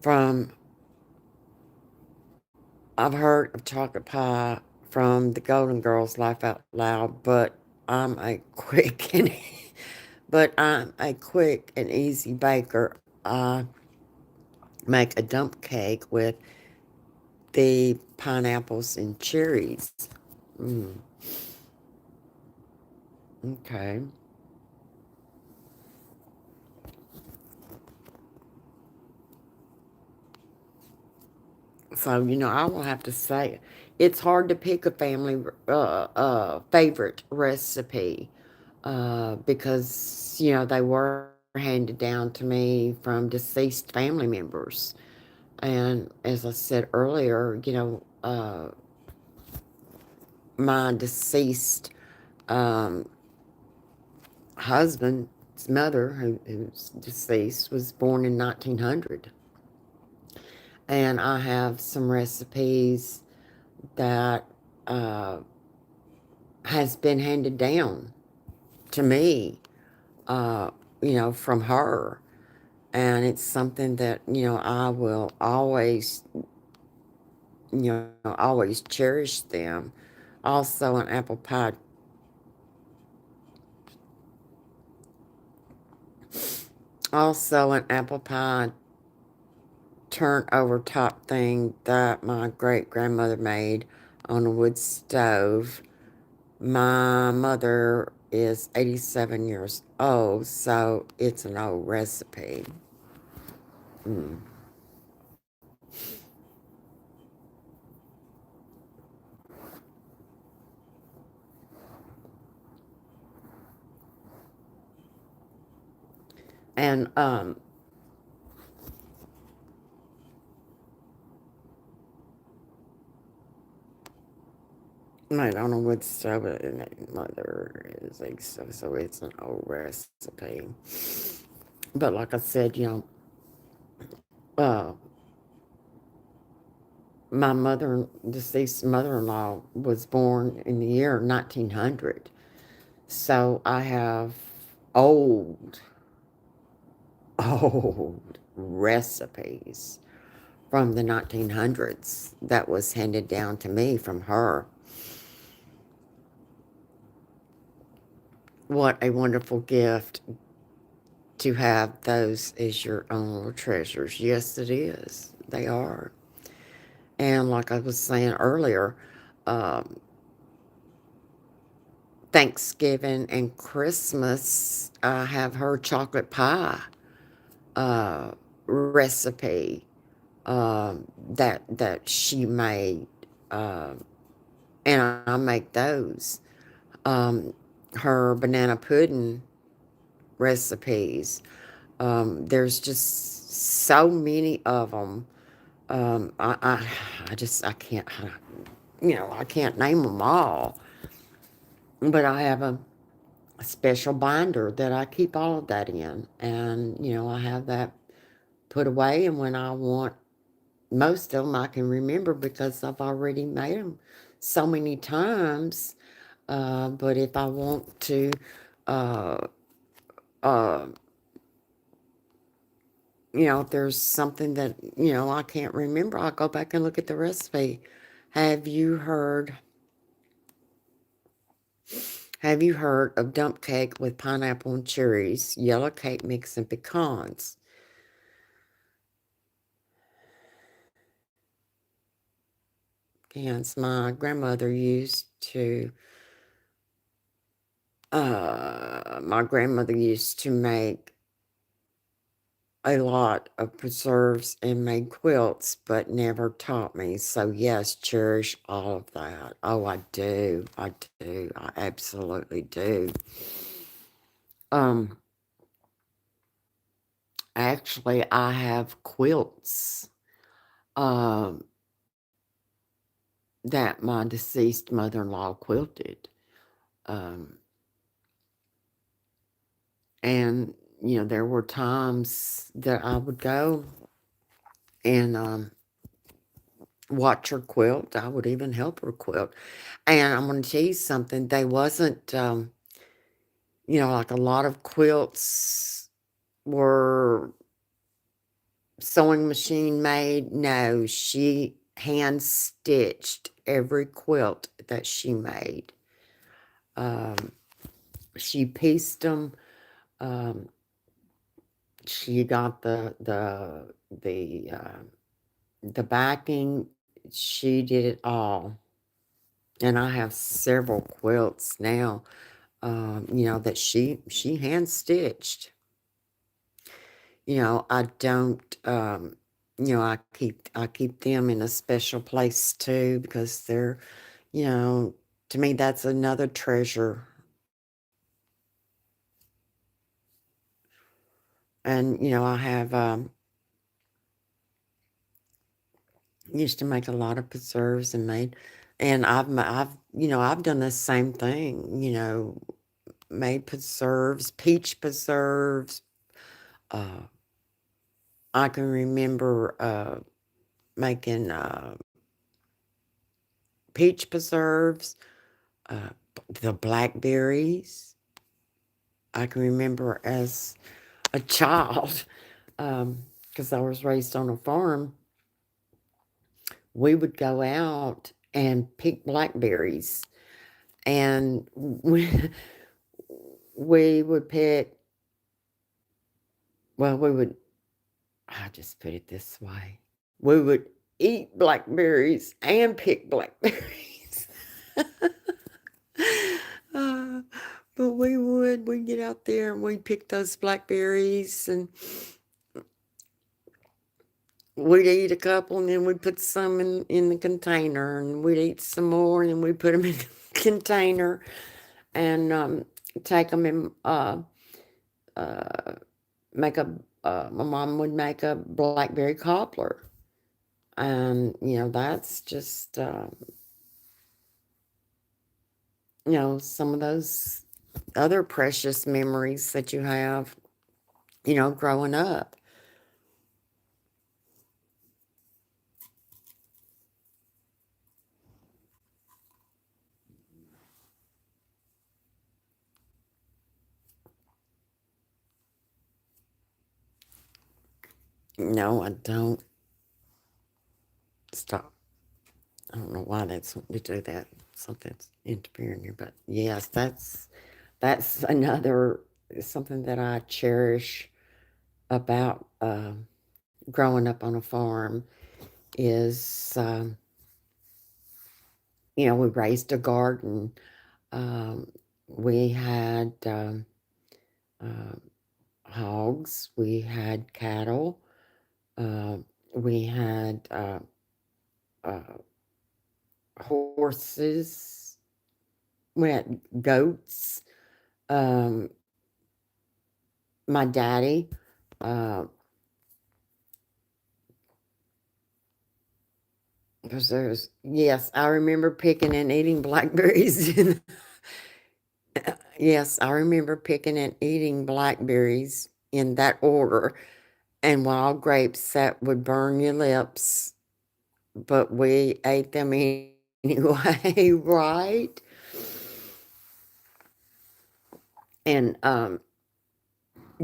from, I've heard of chocolate pie from the Golden Girls Laugh Out Loud, I'm a quick and, but I'm a quick and easy baker. I make a dump cake with the pineapples and cherries. Mm, okay. So, I will have to say it's hard to pick a family favorite recipe because, they were handed down to me from deceased family members. And as I said earlier, my deceased um, husband's mother, who's deceased, was born in 1900. And I have some recipes that uh, has been handed down to me, uh, from her. And it's something that, I will always, always cherish them. Also, an apple pie turnt over top thing that my great grandmother made on a wood stove. My mother is 87 years old, so it's an old recipe. Mm. And I don't know what stuff mother is like, so it's an old recipe. But like I said, uh, my deceased mother-in-law was born in the year 1900. So I have old, old recipes from the 1900s that was handed down to me from her. What a wonderful gift to have those as your own little treasures. Yes, it is. They are. And like I was saying earlier, um, Thanksgiving and Christmas, I have her chocolate pie uh, recipe that she made, uh, and I make those. Um, Her banana pudding recipes. There's just so many of them. I can't, I can't name them all. But I have a special binder that I keep all of that in. And, I have that put away. And when I want most of them, I can remember because I've already made them so many times. But if I want to, uh, uh, if there's something that, I can't remember, I'll go back and look at the recipe. Have you heard have you heard of dump cake with pineapple and cherries, yellow cake mix and pecans? Pecans. My grandmother used to make a lot of preserves and made quilts, but never taught me. So yes, cherish all of that. Oh, I do. I do. I absolutely do. Um, Actually, I have quilts, um, that my deceased mother-in-law quilted. Um, and there were times that I would go and watch her quilt. I would even help her quilt. And I'm going to tell you something. They wasn't, like a lot of quilts were sewing machine made. No, she hand stitched every quilt that she made. Um, she pieced them. Um, she got the backing. She did it all. And I have several quilts now, that she hand stitched. I don't, I keep them in a special place too because they're, you know, to me that's another treasure. And I have used to make a lot of preserves and made, and I've done the same thing. Made preserves, peach preserves. Uh, I can remember making peach preserves, uh, the blackberries. I can remember as a child, because I was raised on a farm, we would go out and pick blackberries. And we would pick, well, I'll just put it this way. We would eat blackberries and pick blackberries. uh, but we'd get out there and we'd pick those blackberries and we'd eat a couple and then we'd put some in the container and we'd eat some more and then we'd put them in the container and take them and uh, make a my mom would make a blackberry cobbler, and that's just some of those other precious memories that you have, growing up. No, I don't. Stop. I don't know why that's to do that. Something's interfering here, but yes, that's another something that I cherish about growing up on a farm is we raised a garden. Um, we had uh, hogs. We had cattle. Uh, we had uh, horses. We had goats. Um, my daddy, uh, because yes, I remember picking and eating blackberries. Yes, I remember picking and eating blackberries in that order, and wild grapes that would burn your lips, but we ate them anyway, right? And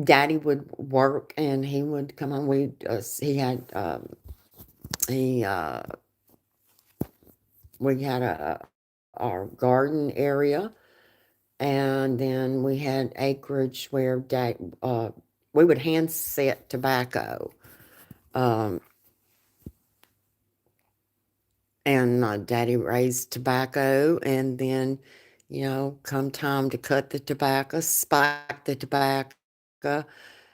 Daddy would work, and he would come on. He had he we had our garden area, and then we had acreage where we would hand set tobacco. Um, and my daddy raised tobacco, and then come time to cut the tobacco, spike the tobacco,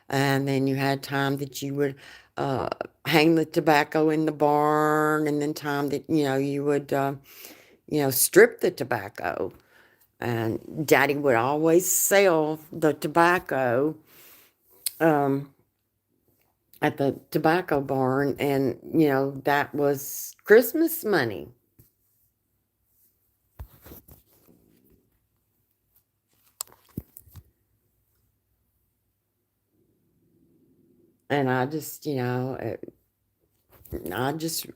and then you had time that you would uh, hang the tobacco in the barn, and then time that you would strip the tobacco. And daddy would always sell the tobacco um, at the tobacco barn, and that was Christmas money. And I just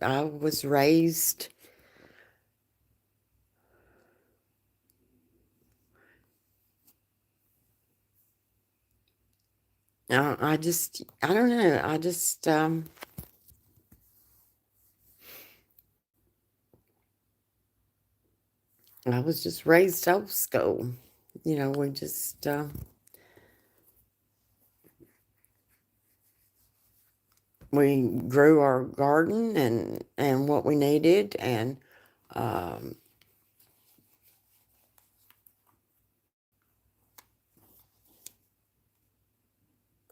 I was raised. I don't know. I was just raised old school. We just we grew our garden and what we needed, and um,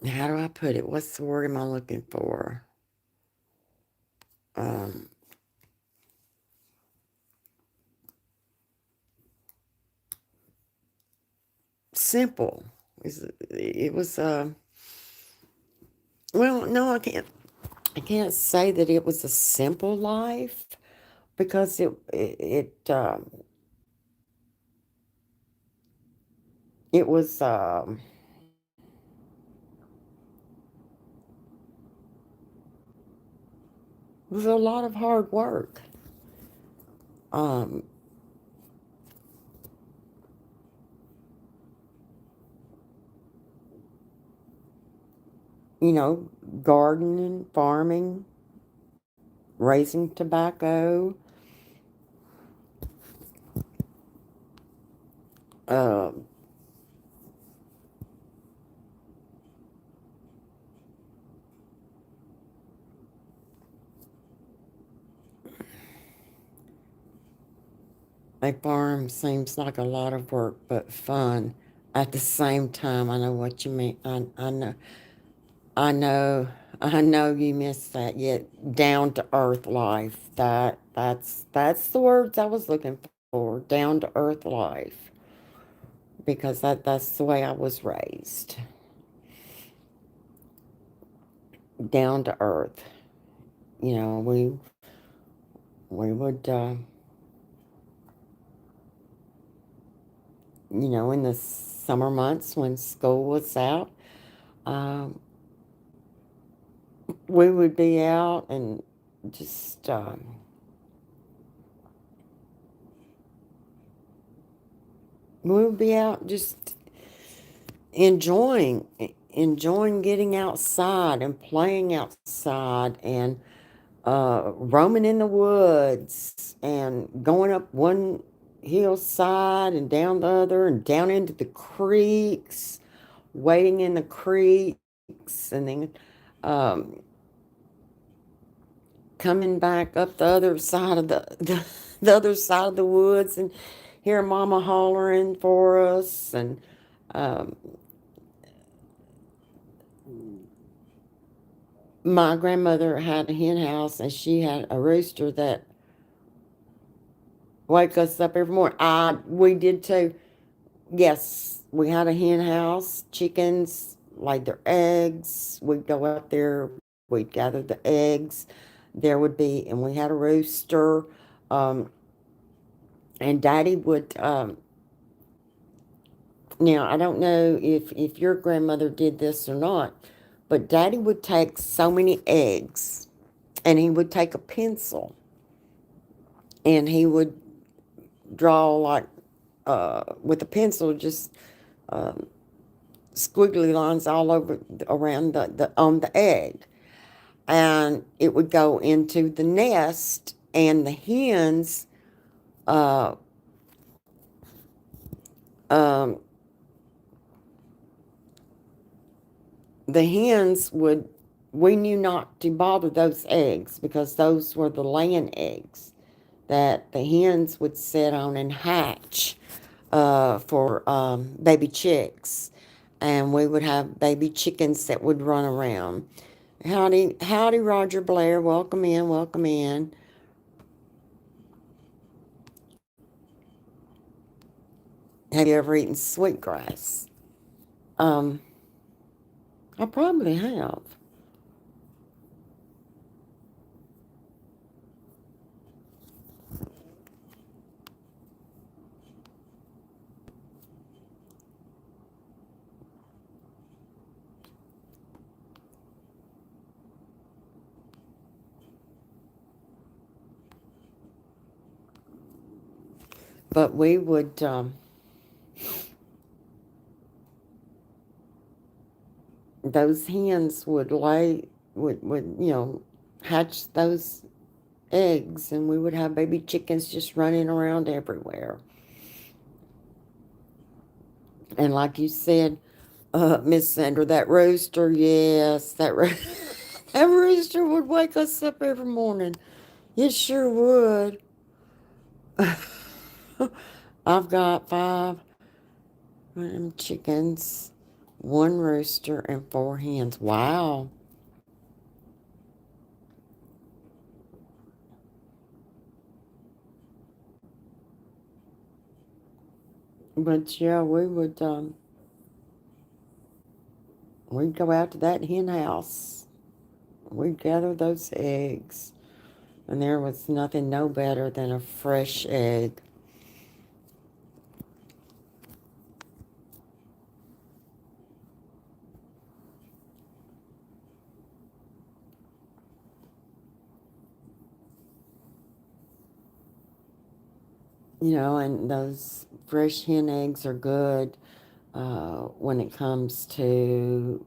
how do I put it? What's the word am I looking for? Um, Simple. It was well, no, I can't say that it was a simple life, because it was it was a lot of hard work. Um, you know, Gardening, farming, raising tobacco, uh, a farm seems like a lot of work, but fun at the same time. I know what you mean. I know, I know you miss that. Yet down to earth life. That's the words I was looking for. Down to earth life, because that's the way I was raised. down to earth. We would, in the summer months when school was out, um, we would be out and just we would be out just enjoying getting outside and playing outside and roaming in the woods and going up one hillside and down the other and down into the creeks, wading in the creeks, and then um, coming back up the other side of the other side of the woods and hear mama hollering for us. And um, my grandmother had a hen house and she had a rooster that wake us up every morning. We did too. Yes, we had a hen house. Chickens laid their eggs. We'd go out there. We'd gather the eggs. There would be, and we had a rooster. Um, and Daddy would. Now I don't know if your grandmother did this or not, but Daddy would take so many eggs, and he would take a pencil, and he would draw like with a pencil just um, squiggly lines all over around the on the egg, and it would go into the nest, and uh, um, the hens would, we knew not to bother those eggs because those were the laying eggs that the hens would sit on and hatch for baby chicks, and we would have baby chickens that would run around. Howdy, howdy, Roger Blair. Welcome in, welcome in. Have you ever eaten sweetgrass? Um, I probably have, but we would. Those hens would lay, would hatch those eggs, and we would have baby chickens just running around everywhere. And like you said, Miss Sandra, that rooster, yes, that rooster would wake us up every morning. It sure would. I've got 5 chickens, 1 rooster, and 4 hens. Wow. But yeah, we'd go out to that hen house. We'd gather those eggs, and there was nothing no better than a fresh egg. And those fresh hen eggs are good when it comes to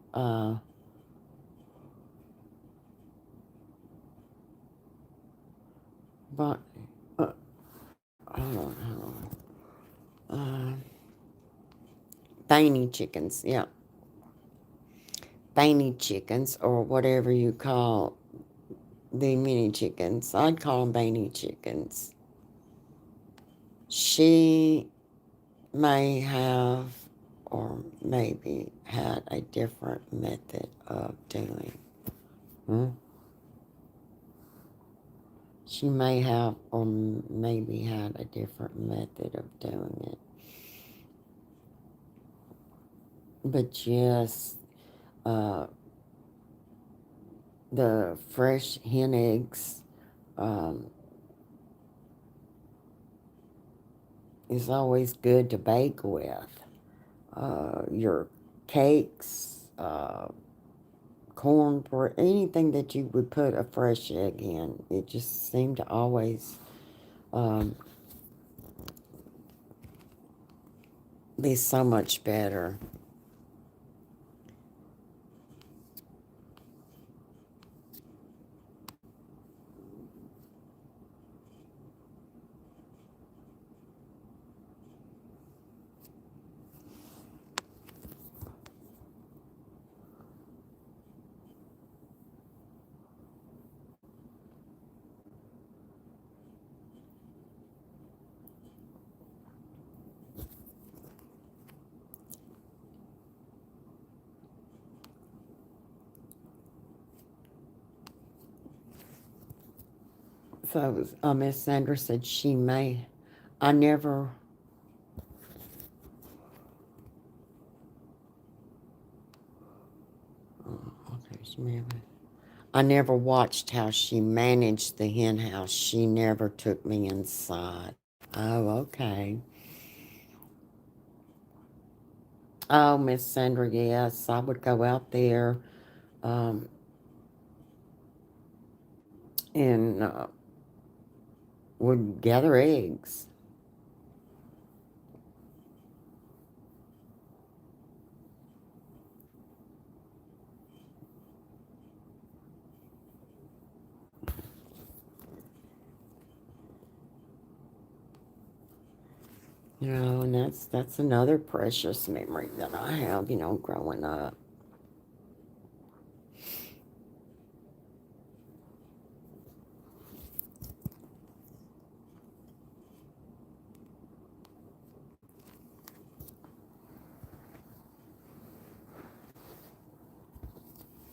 but hold on. Tiny chickens, yeah, tiny chickens or whatever you call the mini chickens. I'd call them tiny chickens. She may have or maybe had a different method of doing. Hmm? She may have or maybe had a different method of doing it. But yes, uh, the fresh hen eggs um, is always good to bake with. Your cakes, corn, or anything that you would put a fresh egg in, it just seemed to always um, be so much better. So Miss Sandra said she may. I never. Okay, she may have. I never watched how she managed the hen house. She never took me inside. Oh, okay. Oh, Miss Sandra, yes, I would go out there um, and would gather eggs. And that's another precious memory that I have. Growing up.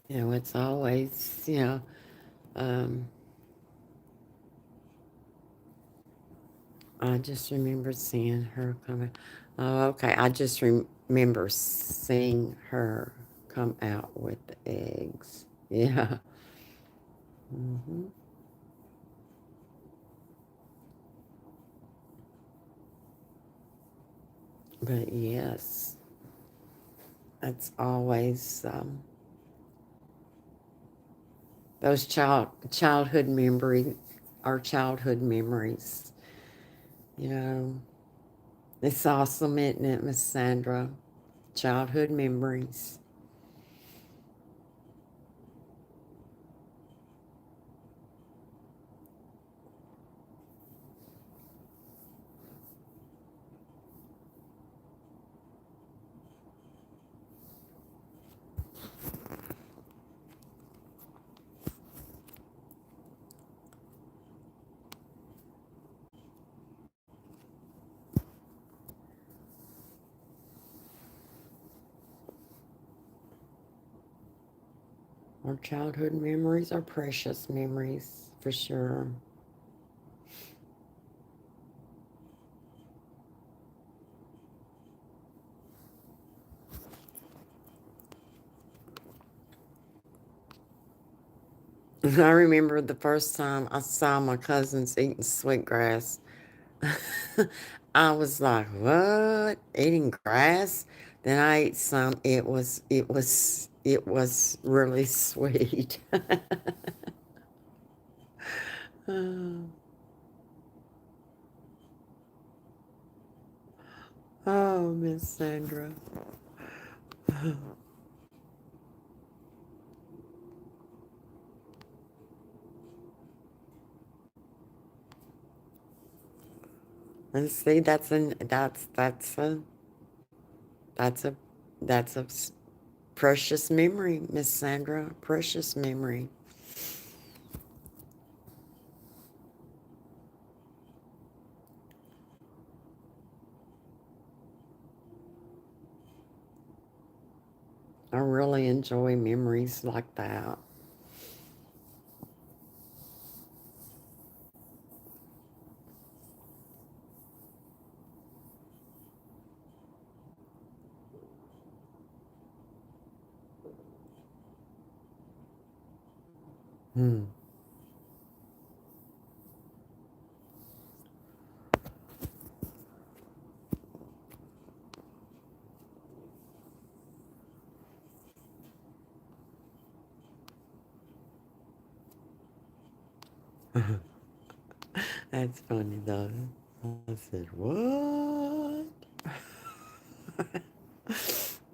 It's always Um, I just remember seeing her coming. Oh, okay. I just remember seeing her come out with the eggs. Yeah. hmm But yes, that's always those childhood memory, our childhood memories. You know, it's awesome, isn't it, Miss Sandra? Childhood memories Our childhood memories are precious memories for sure. I remember the first time I saw my cousins eating sweetgrass. I was like, "What? Eating grass?" Then I ate some. It was really sweet. Oh, oh, Miss Sandra. And see, that's a that's a precious memory, Miss Sandra. Precious memory. I really enjoy memories like that. Hmm. That's funny though. I said, what?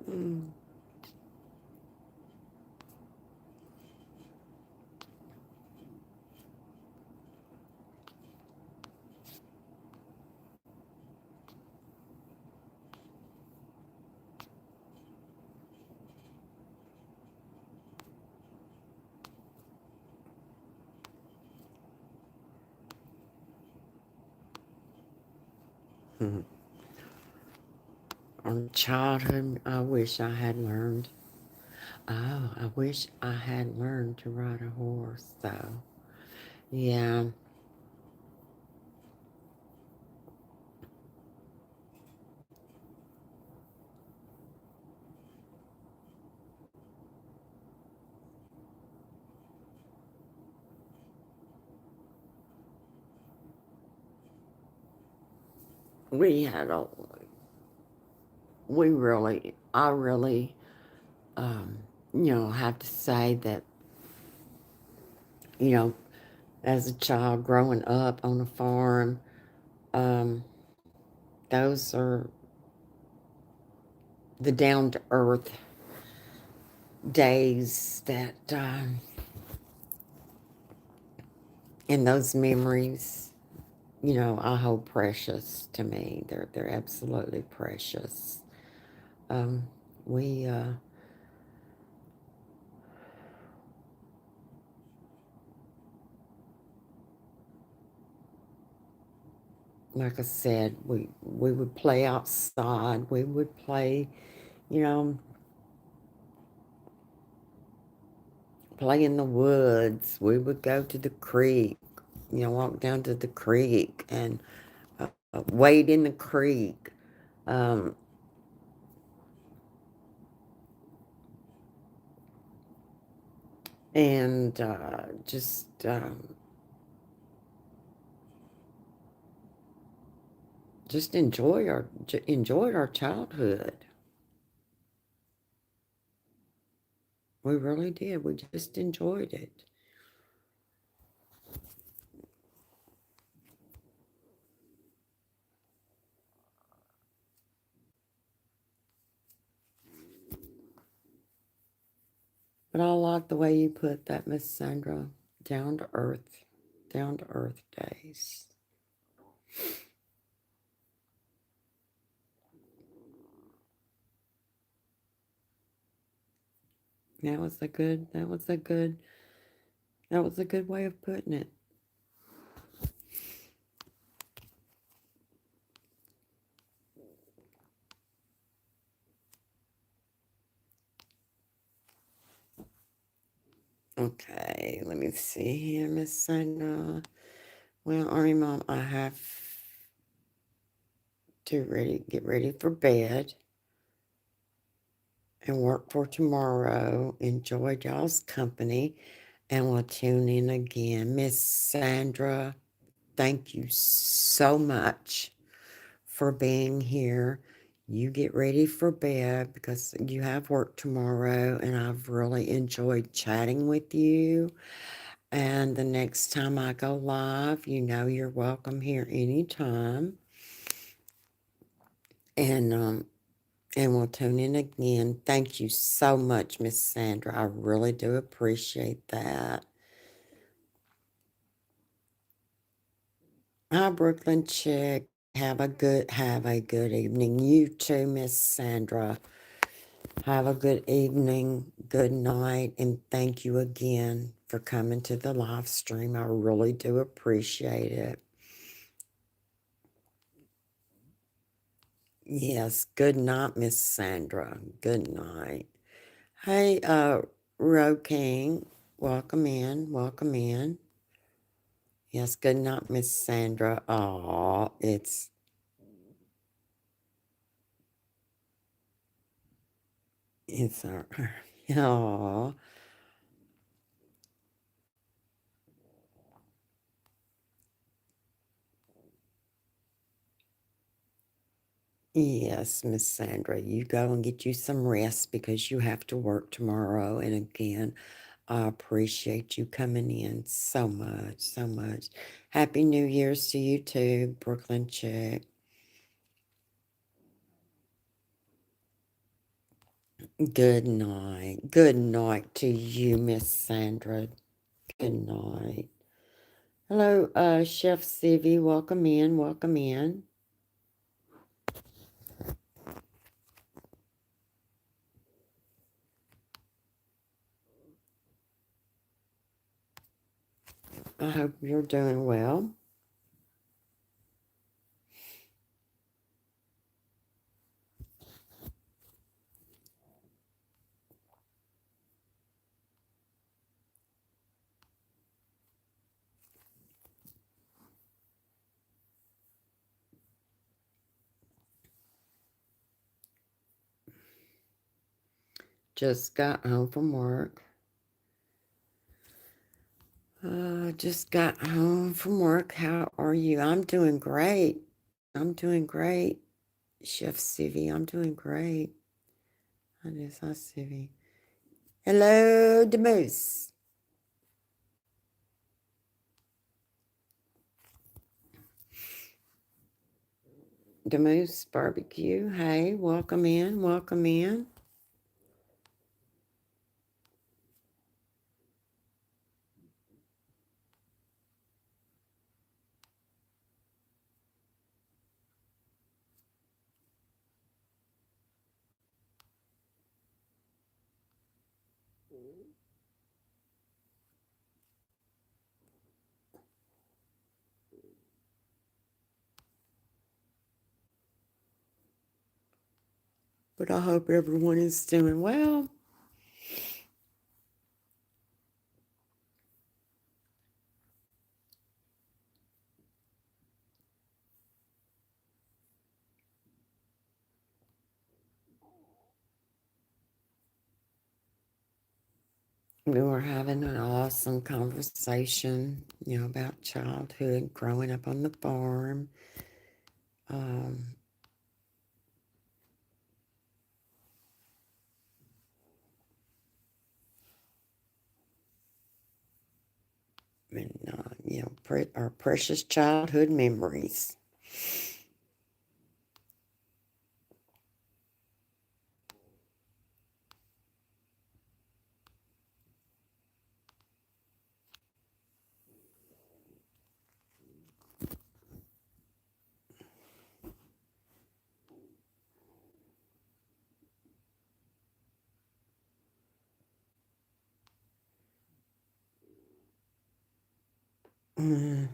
Mm. On childhood, I wish I had learned. Oh, I wish I had learned to ride a horse though. Yeah, we had a, I really, um, have to say that, you know, as a child growing up on a farm, um, those are the down to earth days that, and those memories, I hold precious to me. They're absolutely precious. Um, we, like I said, we would play outside. We would play, you know, play in the woods. We would go to the creek, walk down to the creek and wade in the creek. Um, and just enjoyed our childhood. We really did. We just enjoyed it. But I like the way you put that, Miss Sandra. Down to earth days. That was a good way of putting it. Okay, let me see here, Miss Sandra. Well, Army Mom, I have to get ready for bed and work for tomorrow. Enjoy y'all's company, and we'll tune in again. Miss Sandra, thank you so much for being here. You get ready for bed because you have work tomorrow, and I've really enjoyed chatting with you. And the next time I go live, you're welcome here anytime. And we'll tune in again. Thank you so much, Miss Sandra. I really do appreciate that. Hi, Brooklyn Chick. Have a good evening. You too, Miss Sandra. Have a good evening, good night, and thank you again for coming to the live stream. I really do appreciate it. Yes, good night, Miss Sandra. Good night. Hey, Ro King, welcome in, welcome in. Yes, good night, Miss Sandra. Oh, it's our, oh, Yes, Miss Sandra, you go and get you some rest because you have to work tomorrow. And again, I appreciate you coming in so much, so much. Happy New Year's to you too, Brooklyn Chick. Good night. Good night to you, Miss Sandra. Good night. Hello, Chef Sivvy. Welcome in. Welcome in. I hope you're doing well. Just got home from work. Just got home from work. How are you? I'm doing great. I'm doing great, Chef Sivvy. I'm doing great. I just saw Sivvy. Hello, Demoose. Demoose Barbecue. Hey, welcome in. Welcome in. But I hope everyone is doing well. We were having an awesome conversation, about childhood, growing up on the farm. Um, and, our precious childhood memories. Mm,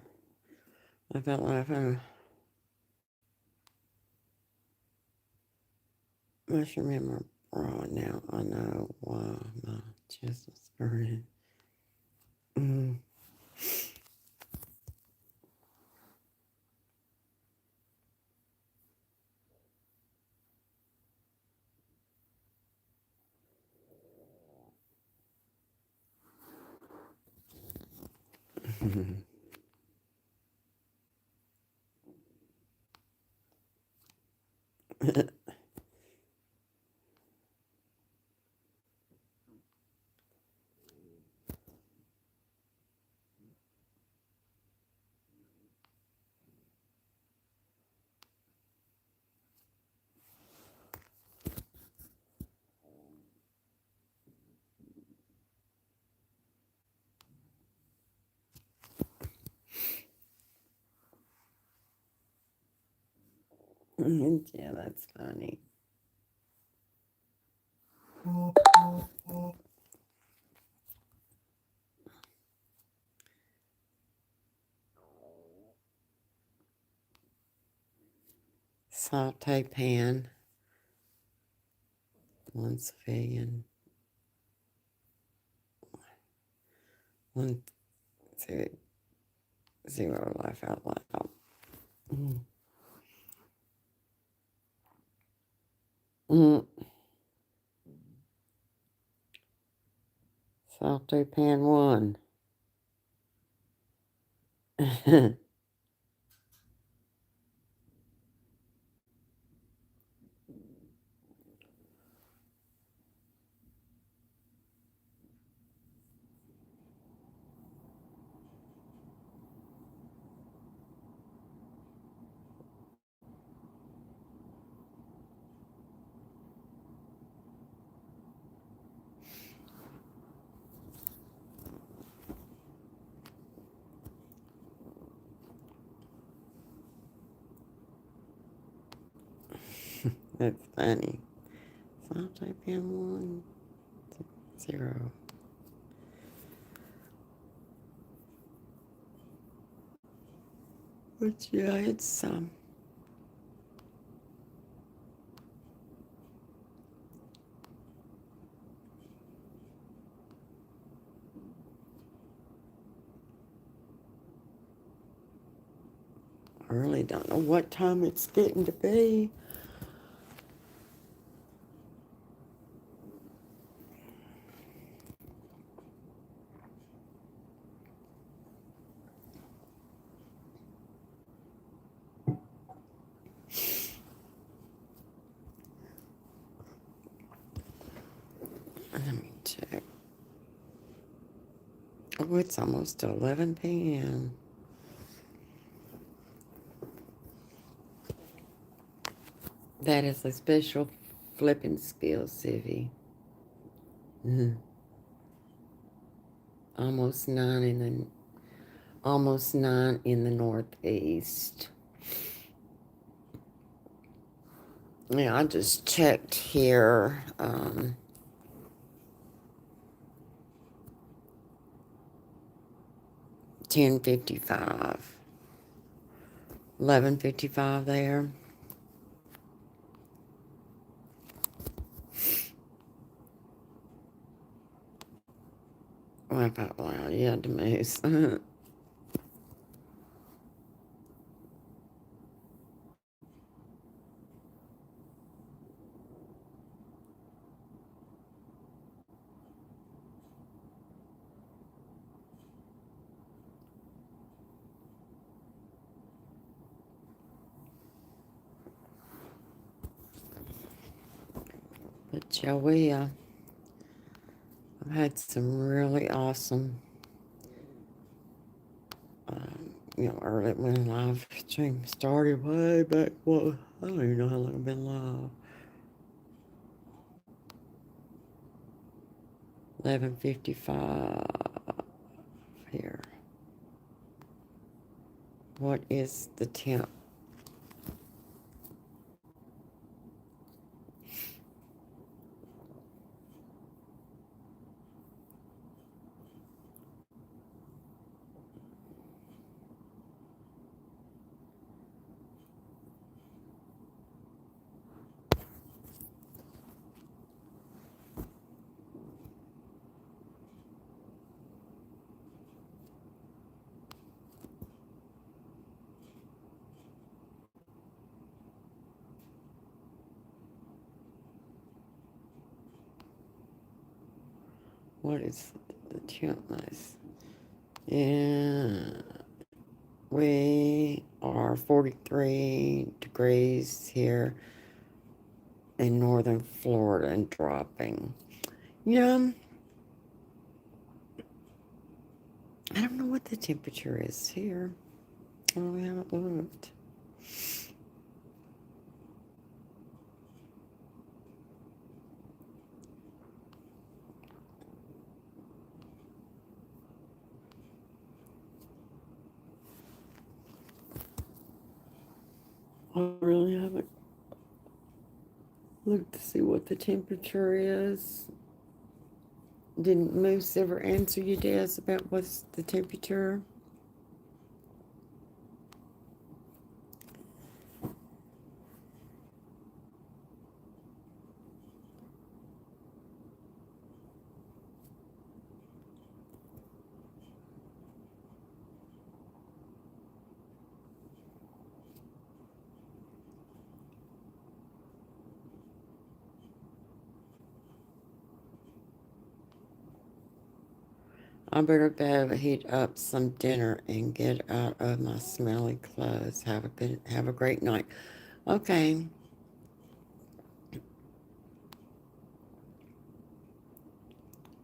I felt like I must remember. Oh, now I know why my chest was burning. Mm. Yeah, that's funny. Saute pan, 1 civilian, 1 0 life out loud. Mm. Mm. Saute pan 1. That's funny. So I'll type in 1, 0. But yeah, it's I really don't know what time it's getting to be. Let me check. Oh, it's almost 11 p.m. That is a special flipping skill, Civvy. Mhm. Almost 9 in the northeast. Yeah, I just checked here. 10:55, 11:55 there. Laugh out loud, yeah, the moose. But yeah, I've had some really awesome, early when live stream started way back. Well, I don't even know how long I've been live. 11:55 here. What is the temp? What is the temp? Nice. Yeah, we are 43 degrees here in northern Florida and dropping. Yeah, I don't know what the temperature is here. I really haven't looked. I really haven't looked to see what the temperature is. Didn't Moose ever answer you, Des, about what's the temperature? I better go heat up some dinner and get out of my smelly clothes. Have a great night. Okay.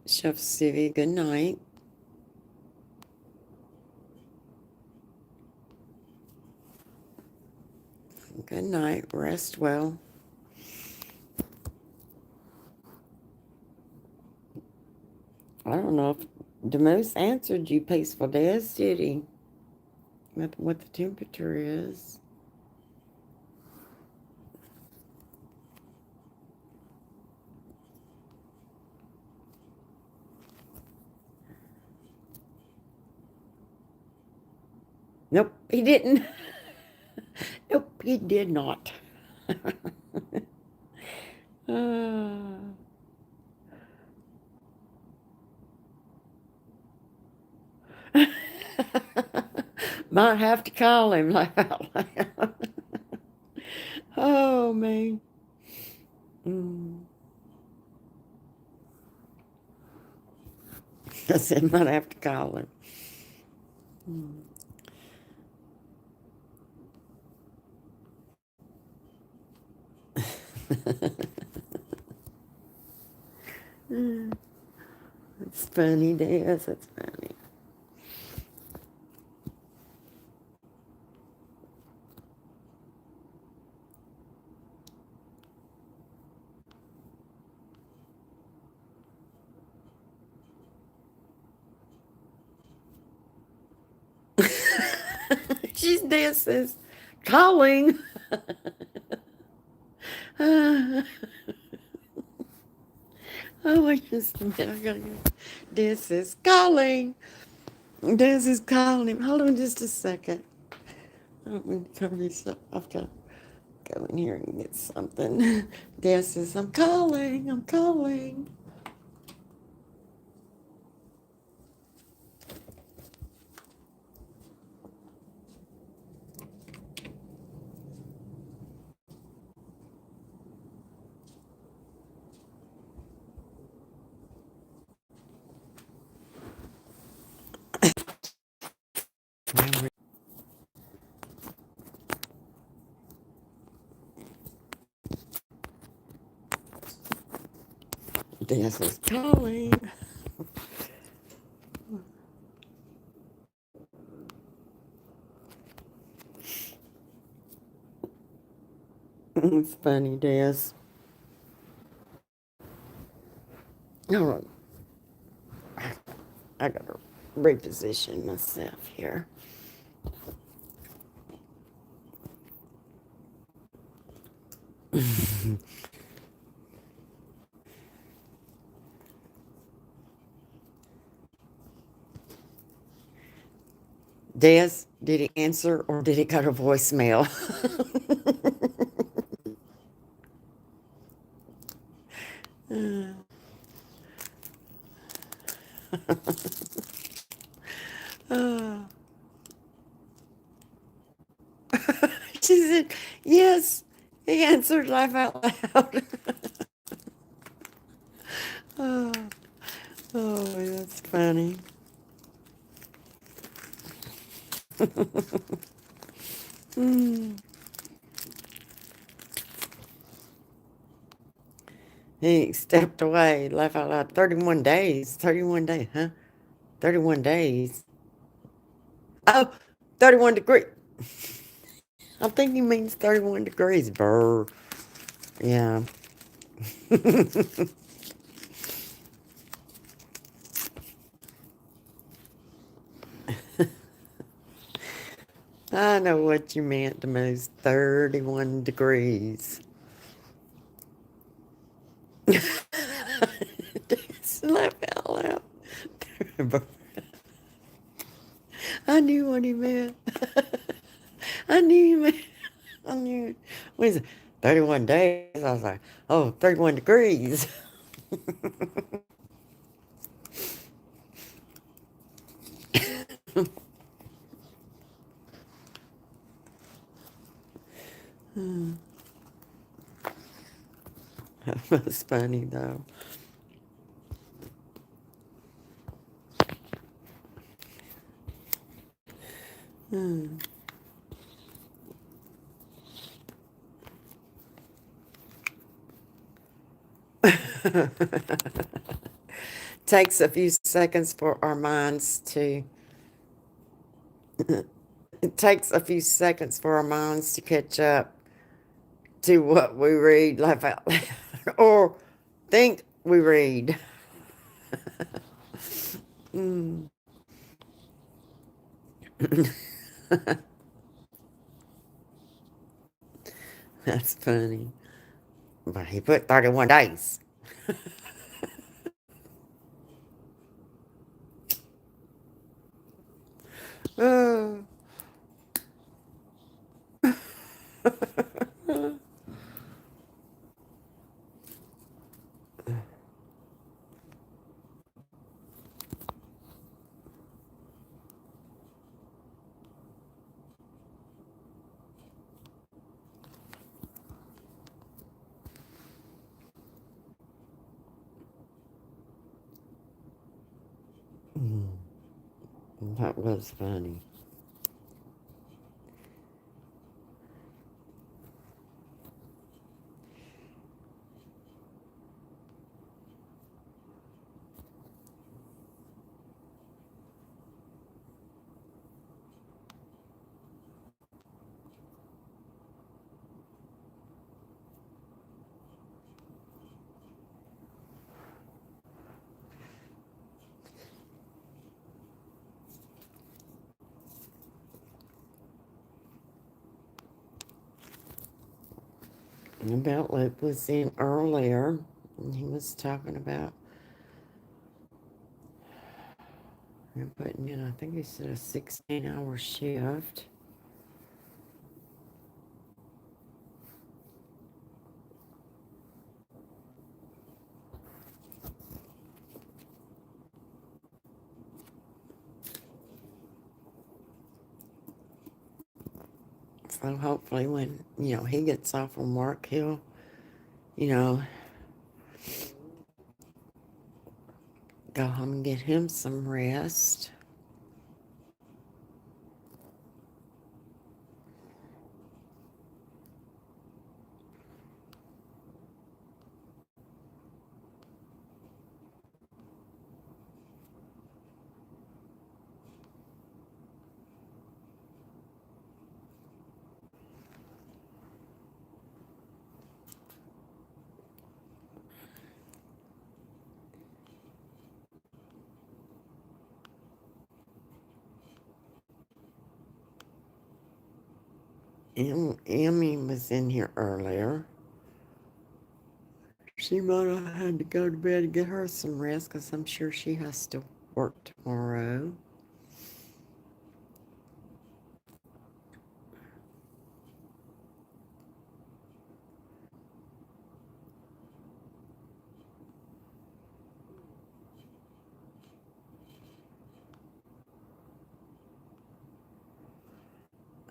Chef Civvy, good night. Good night. Rest well. I don't know if Demoose answered you, Peaceful Des, did he? What the temperature is. Nope, he didn't. Nope, he did not. uh, Might have to call him, laugh out loud. Oh, man. Mm. I said, might have to call him. Mm. It's funny, Des. It's funny. She's Des says, calling. Oh, wait just a minute. I gotta go. Des is calling. Des is calling him. Hold on just a second. I don't mean to cover this up. I've got to go in here and get something. Des says, I'm calling. I'm calling. Des is calling. It's funny, Des. Hold on. I gotta reposition myself here. Des, did he answer or did he go to voicemail? Uh, she said, yes. He answered, laugh out loud. Oh, oh, that's funny. Hmm. He stepped away, laugh out loud. 31 days. 31 days, huh? 31 days. Oh, 31 degrees. I think he means 31 degrees. Brr. Yeah. I know what you meant to most 31 degrees. Just laugh out loud. I knew what he meant. I knew he meant. I knew. What is it? 31 days. I was like, oh, 31 degrees. That was funny, though. Hmm. Takes a few seconds for our minds to. It takes a few seconds for our minds to catch up to what we read, laugh out loud, or think we read. Mm. That's funny. But he put 31 days. Oh. That was funny. About Luke was in earlier, and he was talking about him putting in, I think he said a 16-hour shift. So hopefully when, he gets off from work, he'll, you know, go home and get him some rest. Emmy was in here earlier. She might have had to go to bed and get her some rest because I'm sure she has to work tomorrow.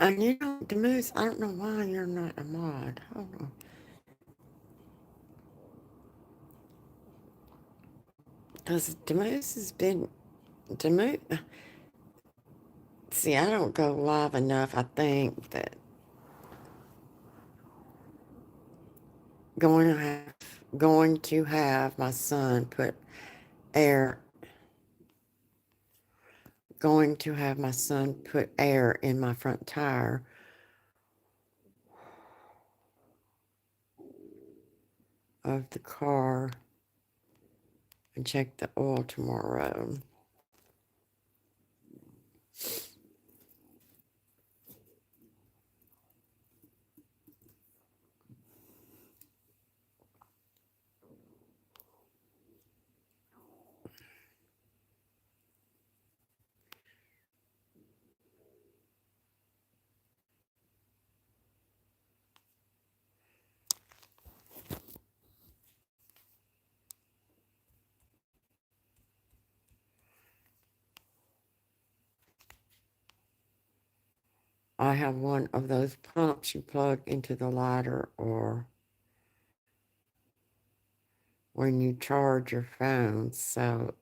And Demoose, I don't know why you're not a mod. Hold on. Because Demoose has been. Demoose. See, I don't go live enough. I think that going to have my son put air. Going to have my son put air in my front tire of the car and check the oil tomorrow. I have one of those pumps you plug into the lighter or when you charge your phone, so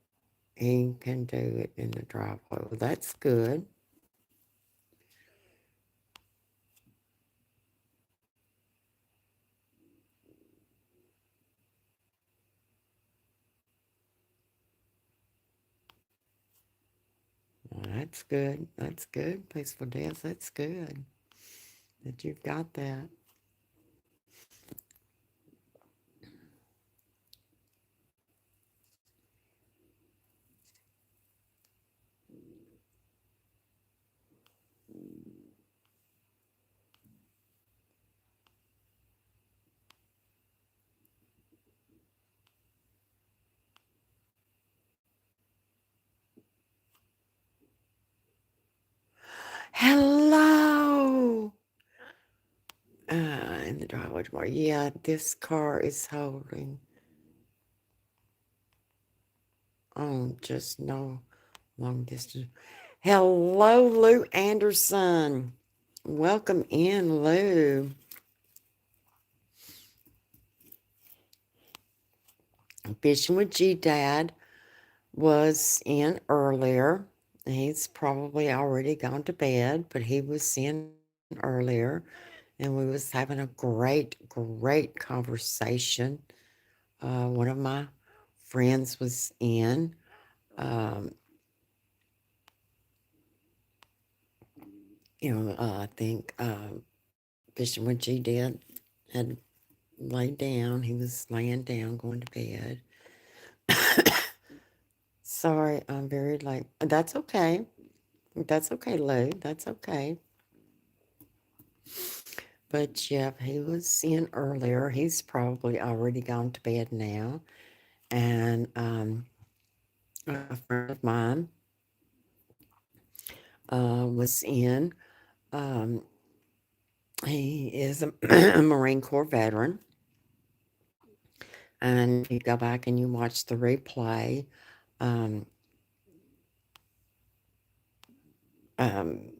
he can do it in the driveway. Well, that's good. Well, that's good. That's good. Peaceful death. That's good that you've got that. Hello. In the driveway tomorrow. Yeah, this car is holding on just no long distance. Hello, Lou Anderson. Welcome in, Lou. Fishing with G Dad was in earlier. He's probably already gone to bed, but he was in earlier, and we was having a great conversation. One of my friends was in. Um, I think Bishop when she did had laid down. He was laying down, going to bed. Sorry, I'm very late. That's okay. That's okay, Lou. That's okay. But yeah, he was in earlier. He's probably already gone to bed now. And a friend of mine was in. Um, he is a, a Marine Corps veteran. And if you go back and you watch the replay, um,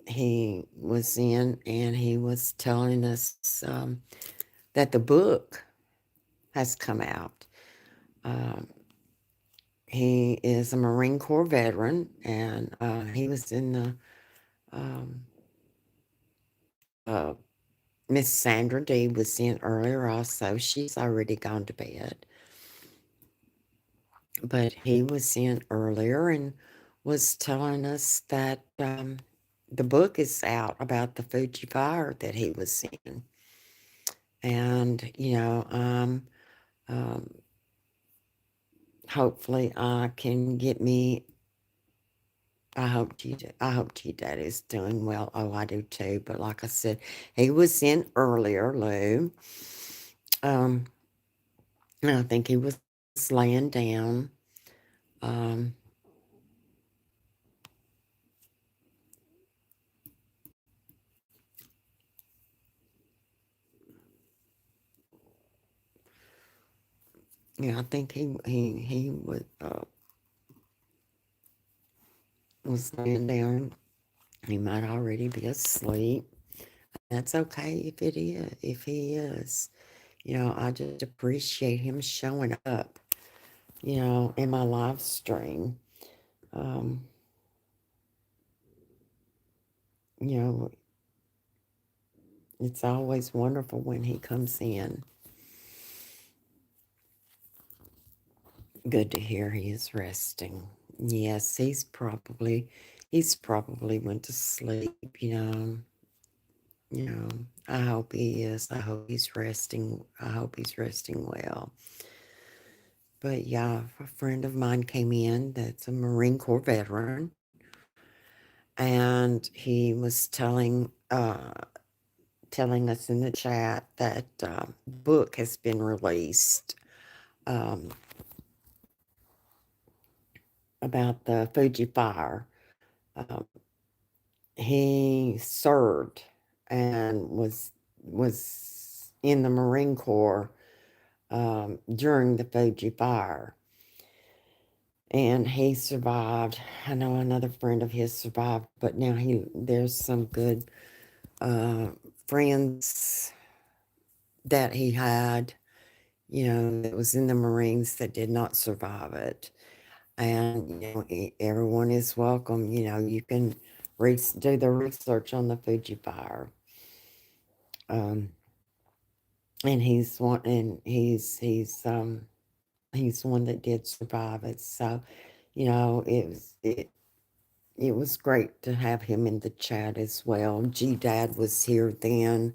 he was in and he was telling us that the book has come out. Um, he is a Marine Corps veteran, and he was in the um, uh, Miss Sandra D was in earlier also. She's already gone to bed. But he was in earlier and was telling us that the book is out about the Fuji fire that he was in. And, um, hopefully I can get me. I hope G Dad is doing well. Oh, I do too. But like I said, he was in earlier, Lou. Um, and I think he was laying down. Um, yeah, I think was laying down. He might already be asleep. That's okay if it is. If he is, I just appreciate him showing up. In my live stream. Um, you know, it's always wonderful when he comes in. Good to hear he is resting. Yes, he's probably went to sleep, You know, I hope he is. I hope he's resting. I hope he's resting well. But yeah, a friend of mine came in that's a Marine Corps veteran, and he was telling us in the chat that book has been released um, about the Fuji fire. Um, he served and was in the Marine Corps during the Fuji fire, and he survived. I know another friend of his survived, but now there's some good uh, friends that he had, that was in the Marines that did not survive it. And everyone is welcome. You can do the research on the Fuji fire. Um, and he's one that did survive it. So, it was great to have him in the chat as well. G Dad was here then,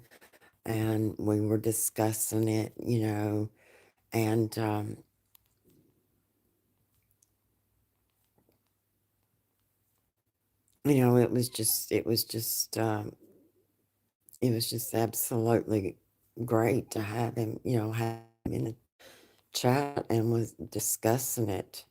and we were discussing it, and it was just absolutely great to have him in the chat and was discussing it.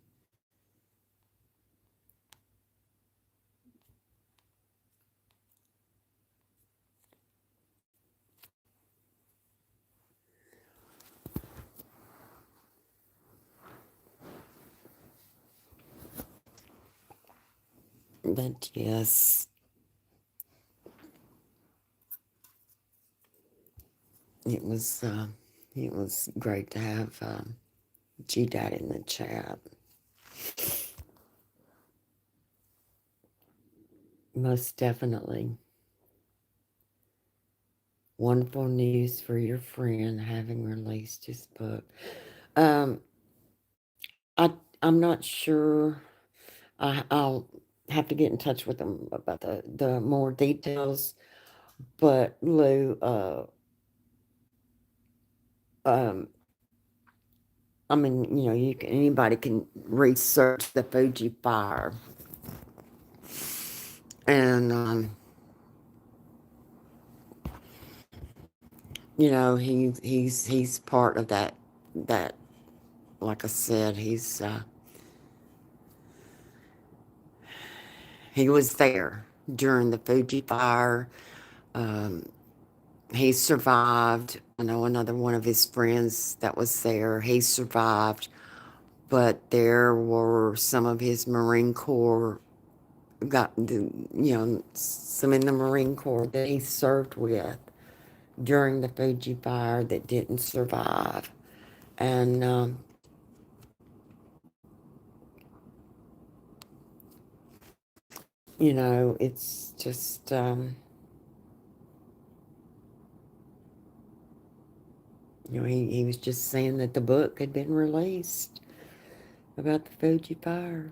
But yes, it was uh, it was great to have G Dad in the chat. most definitely. Wonderful news for your friend having released his book. Um, I'm not sure. I'll have to get in touch with them about the more details. But Lou, um, I mean, anybody can research the Fuji fire, and he's part of that. Like I said, he was there during the Fuji fire. Um, he survived. I know another one of his friends that was there. He survived, but there were some of his Marine Corps some in the Marine Corps that he served with during the Fuji fire that didn't survive, and it's just. He was just saying that the book had been released about the Fuji fire.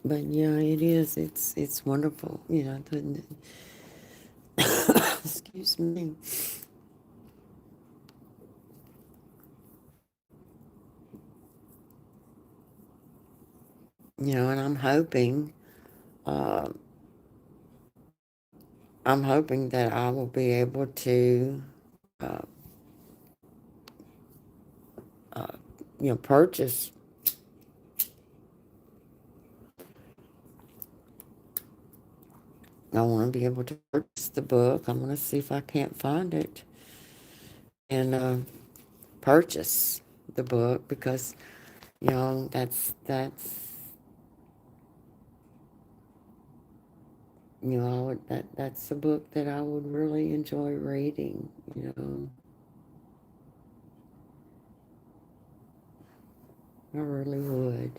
But yeah, it is. It's wonderful. Excuse me. And uh, I'm hoping that I will be able to, uh, uh, purchase. I want to be able to purchase the book. I'm going to see if I can't find it and purchase the book because that's that's a book that I would really enjoy reading. I really would.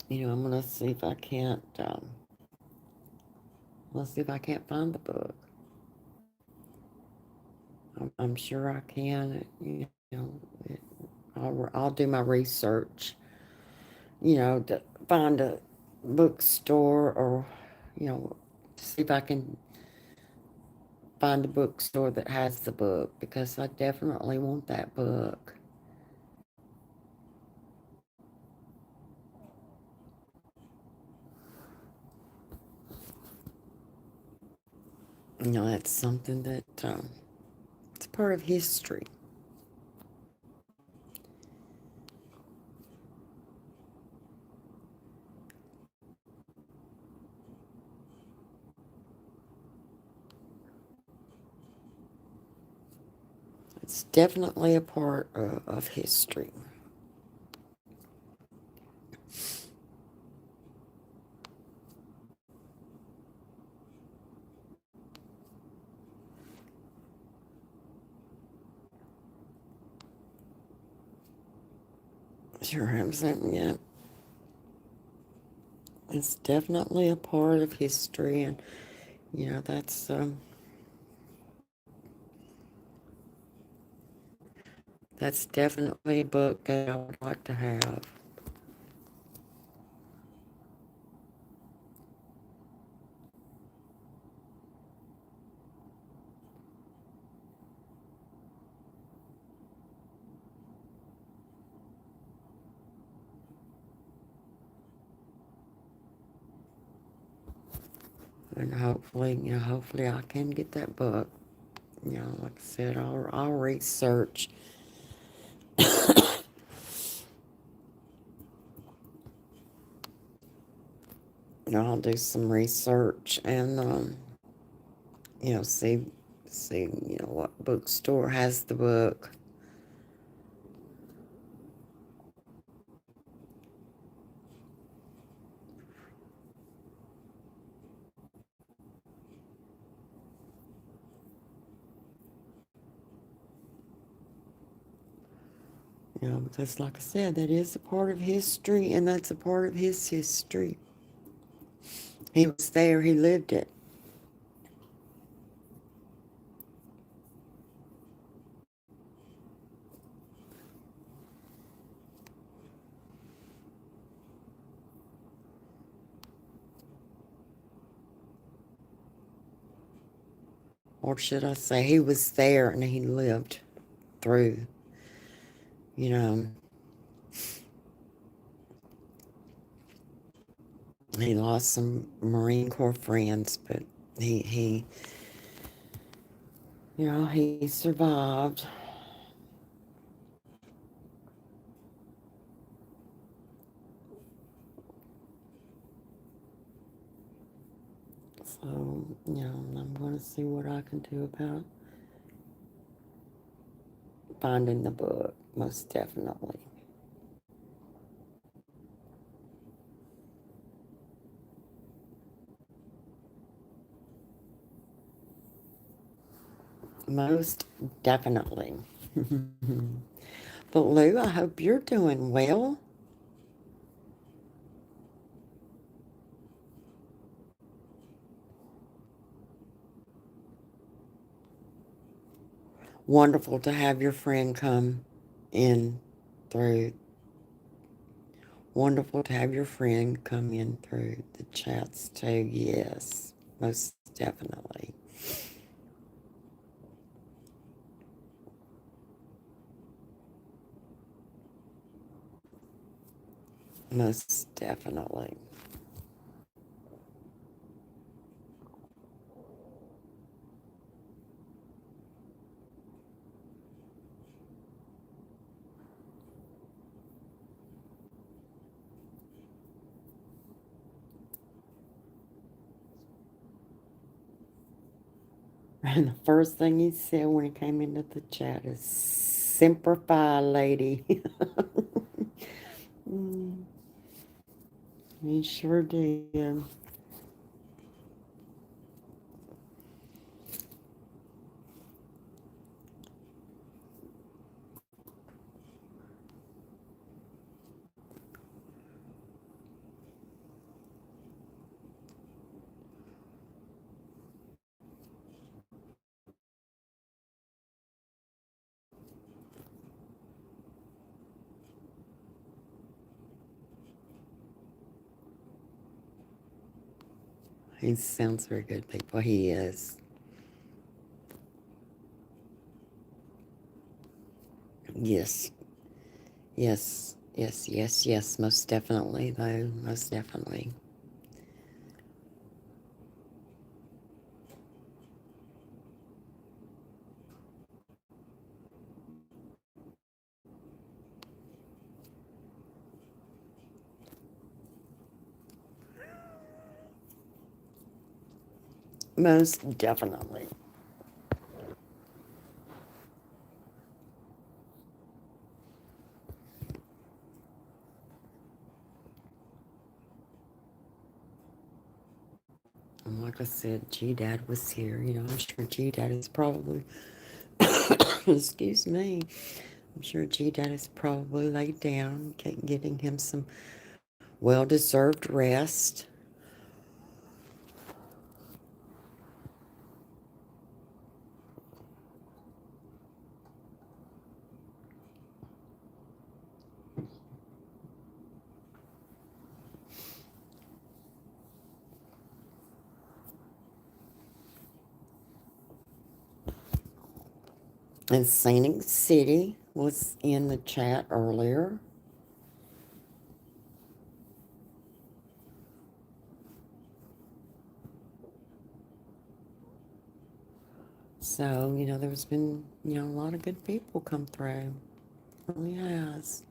I'm gonna see if I can't. Let's see if I can't find the book. I'm sure I can. I'll do my research. To find a bookstore or, you know, see if I can find a bookstore that has the book because I definitely want that book. That's something that it's part of history. It's definitely a part of history. Sure, I'm saying, yeah, it's definitely a part of history, and that's definitely a book that I would like to have. And hopefully I can get that book. Like I said, I'll research. I'll do some research and see, what bookstore has the book. Because like I said, that is a part of history, and that's a part of his history. He was there, he lived it. Or should I say, he was there and he lived through, you know, he lost some Marine Corps friends, but he he survived. So, I'm going to see what I can do about finding the book, most definitely. Most definitely. But Lou, I hope you're doing well. Wonderful to have your friend come in through. Wonderful to have your friend come in through the chats too. Yes, most definitely. Most definitely. And the first thing he said when he came into the chat is Semper Fi, lady. Mm, he sure did. He sounds very good, people. He is. Yes. Yes. Yes. Yes. Yes. Most definitely, though. Most definitely. Most definitely. And like I said, G Dad was here. I'm sure G Dad is probably, excuse me, I'm sure G Dad is probably laid down, getting him some well deserved rest. And Scenic City was in the chat earlier. So, there's been, a lot of good people come through. It really has.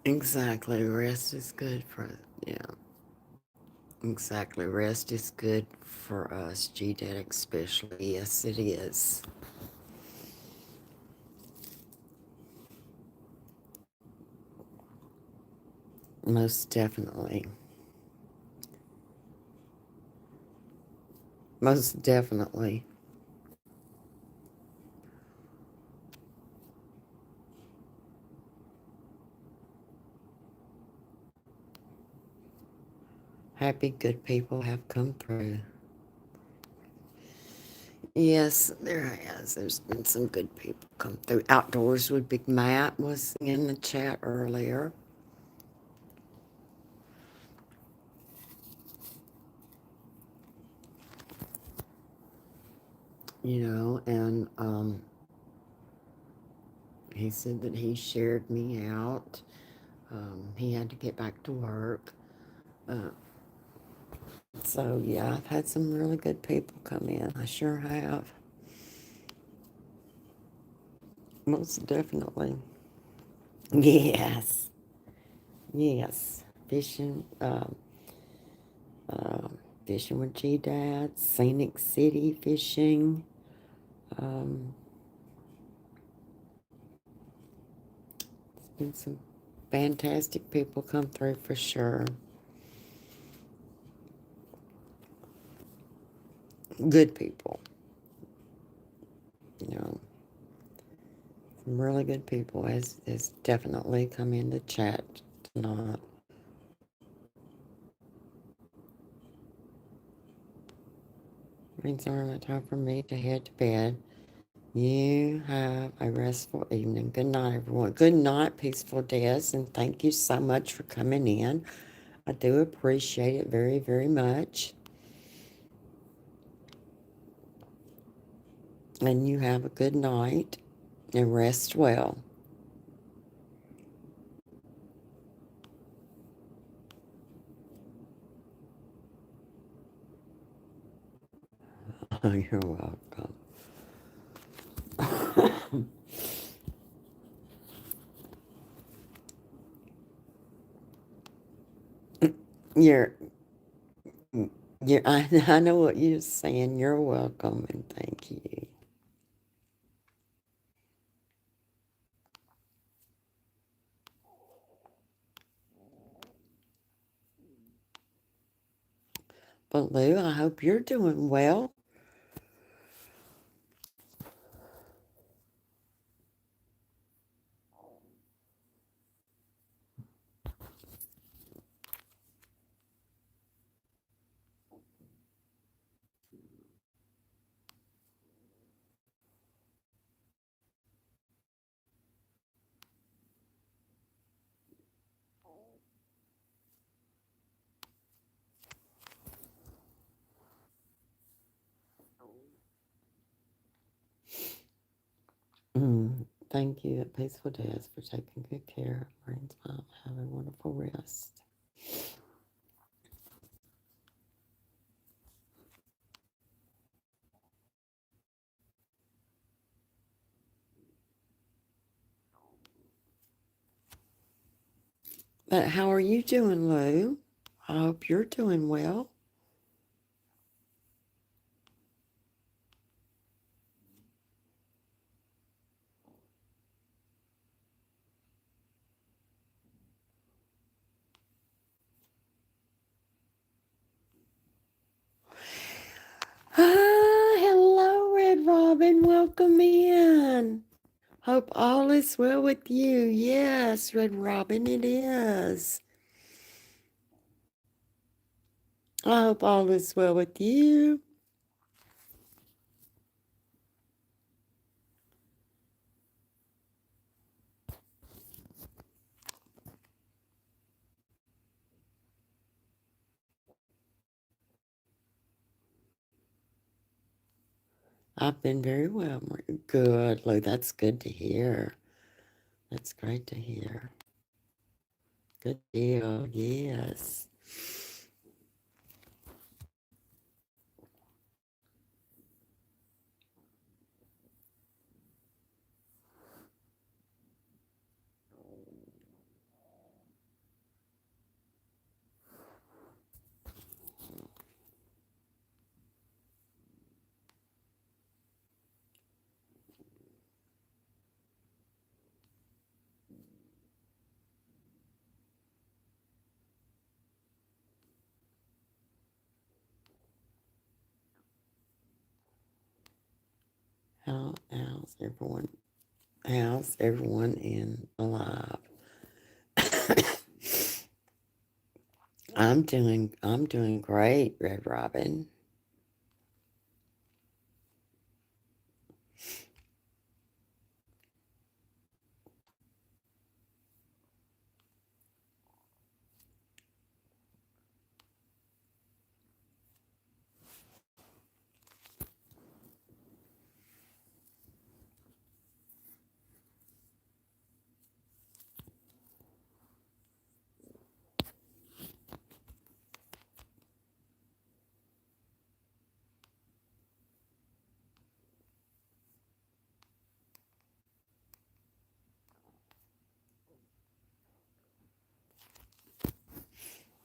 Exactly. Rest is good for, yeah. Exactly. Rest is good for us, GDAT especially. Yes, it is. Most definitely. Most definitely. Happy good people have come through. Yes, there has. There's been some good people come through. Outdoors with Big Matt was in the chat earlier, and he said that he shared me out. He had to get back to work. Uh, so, yeah, I've had some really good people come in. I sure have. Most definitely. Yes. Yes. Uh, fishing with G-Dad, Scenic City fishing. Um, been some fantastic people come through for sure. Good people, you know, some really good people has definitely come in the chat tonight. It's around time for me to head to bed. You have a restful evening. Good night, everyone. Good night, Peaceful Des, and thank you so much for coming in. I do appreciate it very, very much. And you have a good night and rest well. You're welcome. You're, I know what you're saying. You're welcome and thank you. But Lou, I hope you're doing well. Thank you, Peaceful Days, for taking good care of Marines. Mom. Have a wonderful rest. But how are you doing, Lou? I hope you're doing well. Ah, hello, Red Robin. Welcome in. Hope all is well with you. Yes, Red Robin, it is. I hope all is well with you. I've been very well. Good, Lou. That's good to hear. That's great to hear. Good deal. Yes. How's everyone in alive? I'm doing great, Red Robin.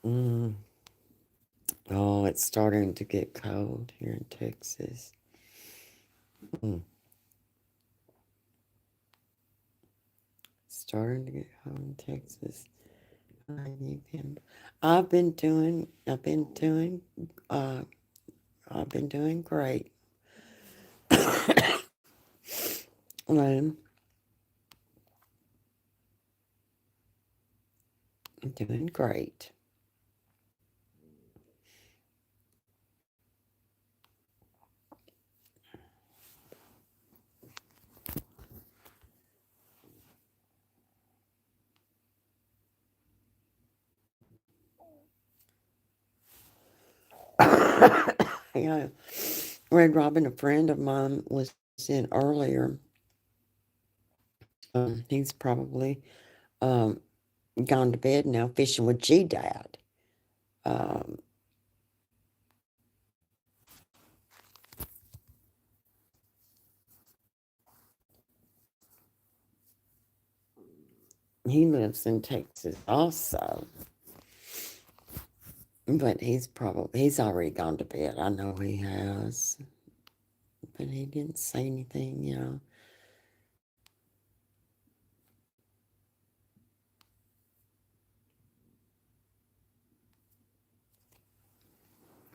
Mm. Oh, it's starting to get cold here in Texas. Mm. Starting to get cold in Texas. How you been? Uh, I've been doing great. I'm doing great. Yeah, Red Robin, a friend of mine was in earlier. He's probably um, gone to bed now, fishing with G Dad. Um, he lives in Texas also, but he's already gone to bed. I know he has, but he didn't say anything.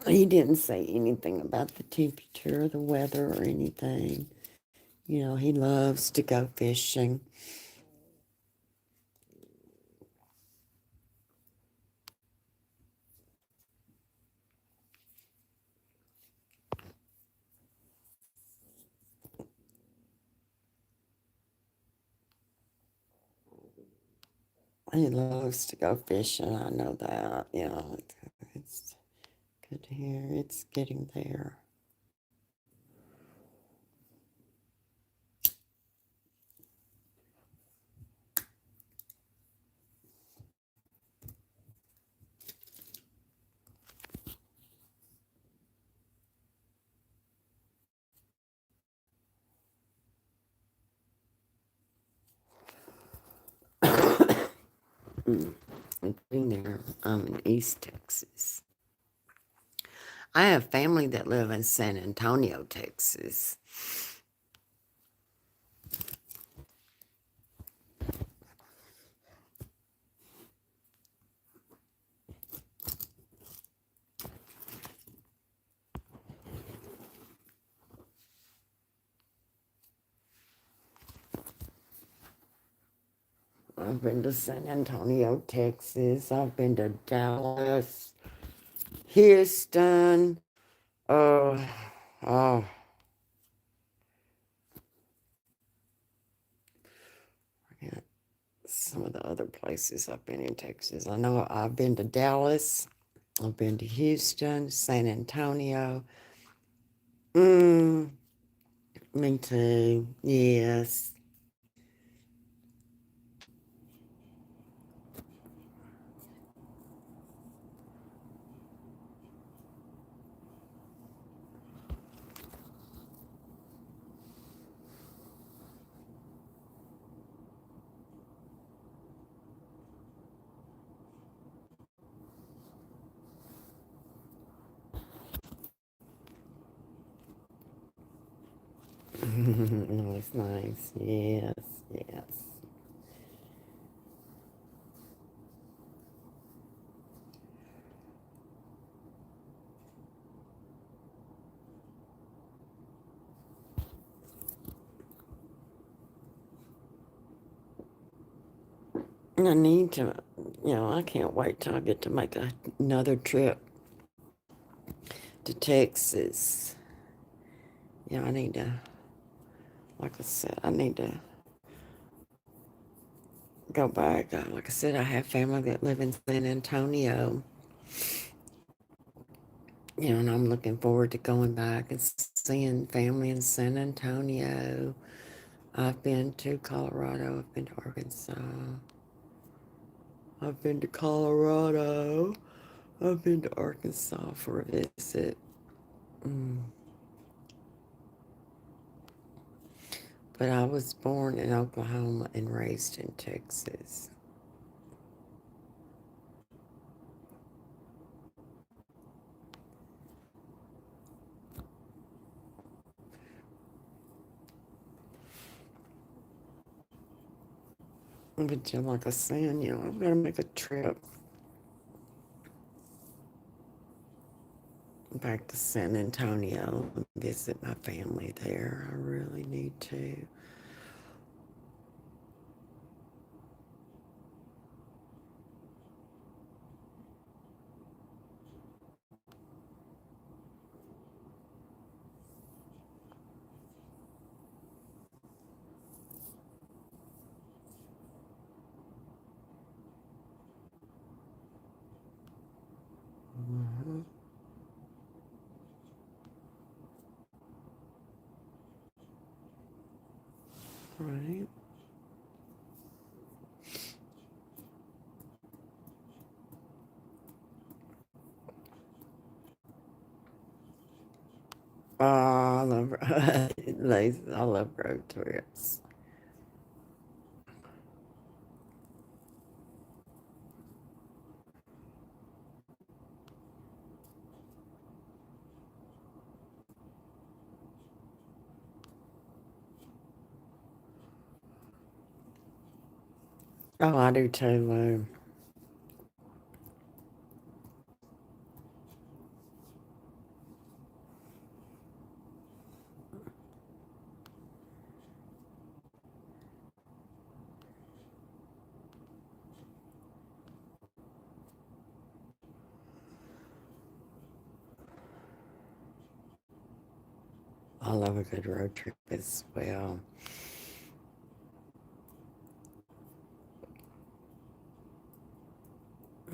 He didn't say anything about the temperature, or the weather, or anything. He loves to go fishing. He loves to go fishing. I know that. It's good to hear. It's getting there. It's getting there. I'm in East Texas. I have family that live in San Antonio, Texas. I've been to San Antonio, Texas. I've been to Dallas, Houston. Oh, oh, yeah. Some of the other places I've been in Texas. I know I've been to Dallas. I've been to Houston, San Antonio. Mm, me too. Yes. No, it's nice. Yes, yes. I need to, I can't wait till I get to make another trip to Texas. I need to, like I said, I need to go back. Like I said, I have family that live in San Antonio, and I'm looking forward to going back and seeing family in San Antonio. I've been to Colorado. I've been to Arkansas. I've been to Colorado. I've been to Arkansas for a visit. Mm. But I was born in Oklahoma and raised in Texas. But like I said, I've got to make a trip back to San Antonio and visit my family there. I really need to. Mm-hmm. Right. Oh, I love I love road trips. Oh, I do too, Lou. I love a good road trip as well.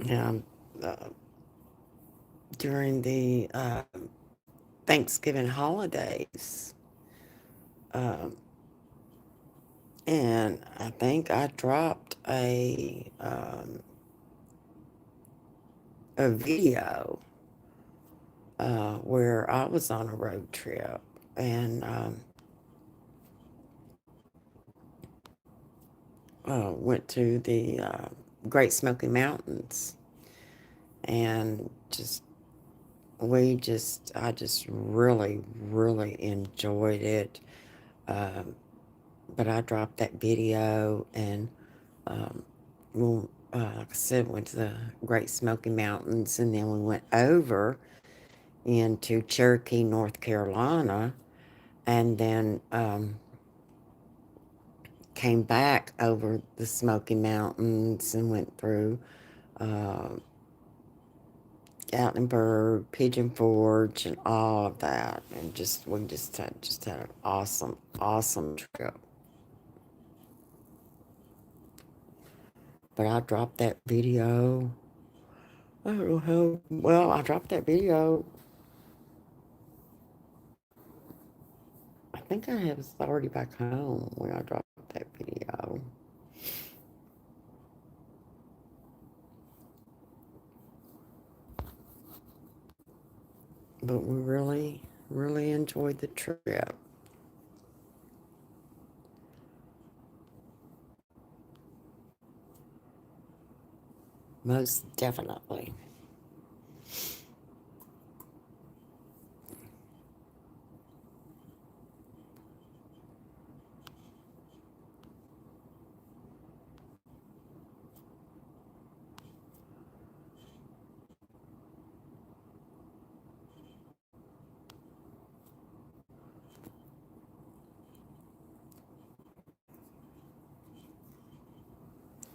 Yeah, uh, during the Thanksgiving holidays, um, and I think I dropped a video where I was on a road trip and went to the Great Smoky Mountains, and I just really, really enjoyed it. Um, but I dropped that video, and um, like I said, went to the Great Smoky Mountains, and then we went over into Cherokee, North Carolina, and then came back over the Smoky Mountains and went through uh, Gatlinburg, Pigeon Forge, and all of that, and we just had an awesome trip. But I dropped that video. I don't know how well I dropped that video. I think I was already back home when I dropped that video. But we really, really enjoyed the trip. Most definitely.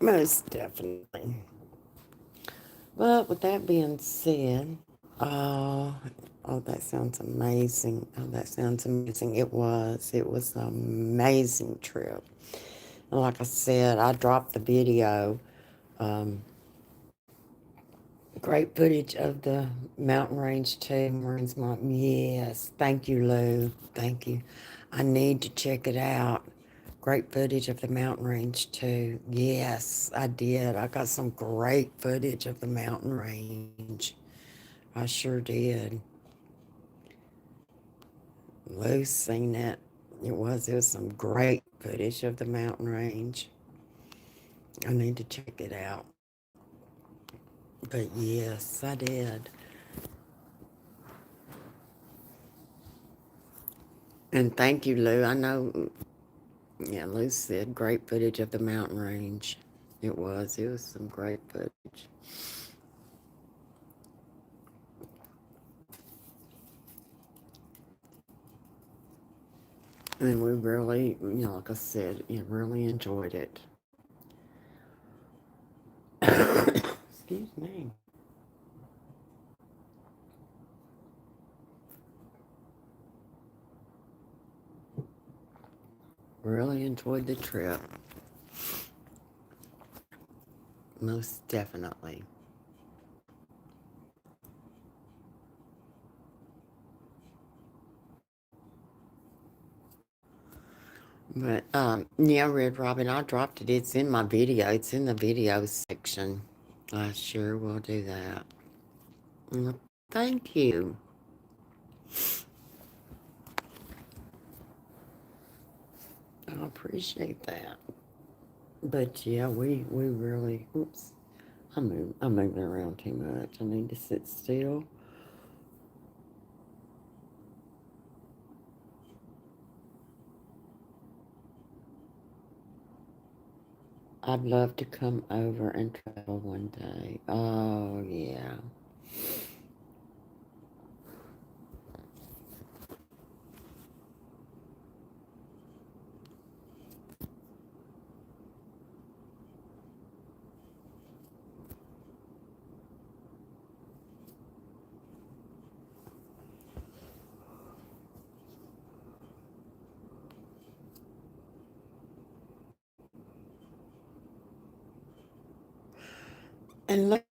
Most definitely. But with that being said, uh, oh, that sounds amazing. Oh, that sounds amazing. It was. It was an amazing trip. And like I said, I dropped the video. Um, Great footage of the mountain range too, Marines Mom. Yes, thank you, Lou. Thank you. I need to check it out. Great footage of the mountain range too. Yes, I did. I got some great footage of the mountain range. I sure did. Lou's seen that. It was some great footage of the mountain range. I need to check it out. But yes, I did. And thank you, Lou. I know. Yeah, Lou said great footage of the mountain range. It was. It was some great footage. And we really, like I said, really enjoyed it. Excuse me. Really enjoyed the trip. Most definitely. But yeah, Red Robin, I dropped it. It's in my video. It's in the video section. I sure will do that. Well, thank you. I appreciate that. But yeah, we really. Oops. I'm moving around too much. I need to sit still. I'd love to come over and travel one day. Oh yeah. And look,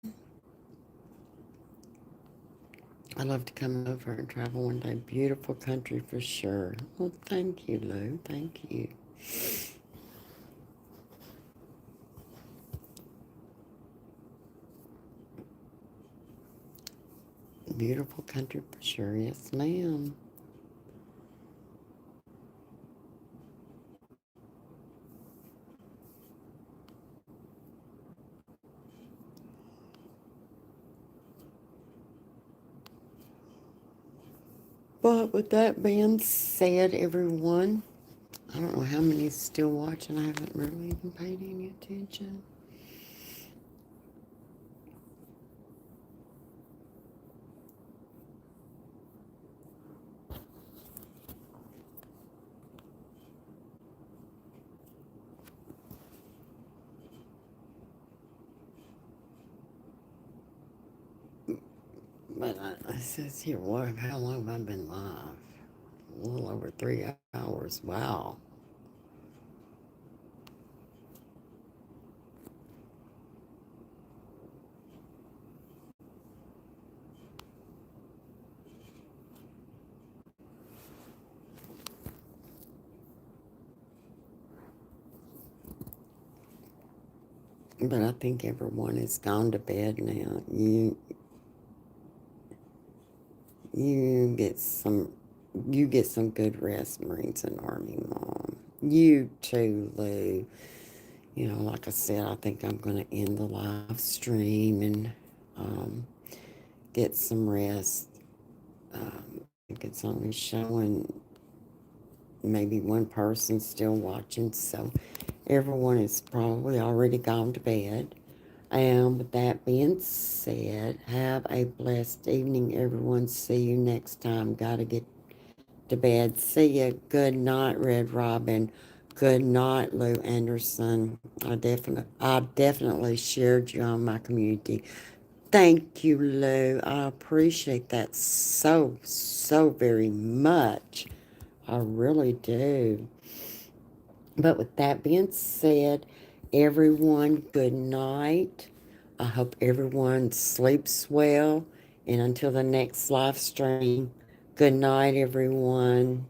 I'd love to come over and travel one day. Beautiful country for sure. Well, thank you, Lou. Thank you. Beautiful country for sure. Yes, ma'am. But with that being said, everyone, I don't know how many's still watching. I haven't really even paid any attention. But it says here, what? How long have I been live? A little over 3 hours. Wow. But I think everyone has gone to bed now. You get some good rest, Marines and Army Mom. You too, Lou. Like I said, I think I'm going to end the live stream and um, get some rest. I think it's only showing maybe one person still watching, so everyone is probably already gone to bed. And with that being said, have a blessed evening, everyone. See you next time. Gotta get to bed. See ya. Good night, Red Robin. Good night, Lou Anderson. I definitely shared you on my community. Thank you, Lou. I appreciate that so very much. I really do. But with that being said, everyone, good night. I hope everyone sleeps well. And until the next live stream, good night, everyone.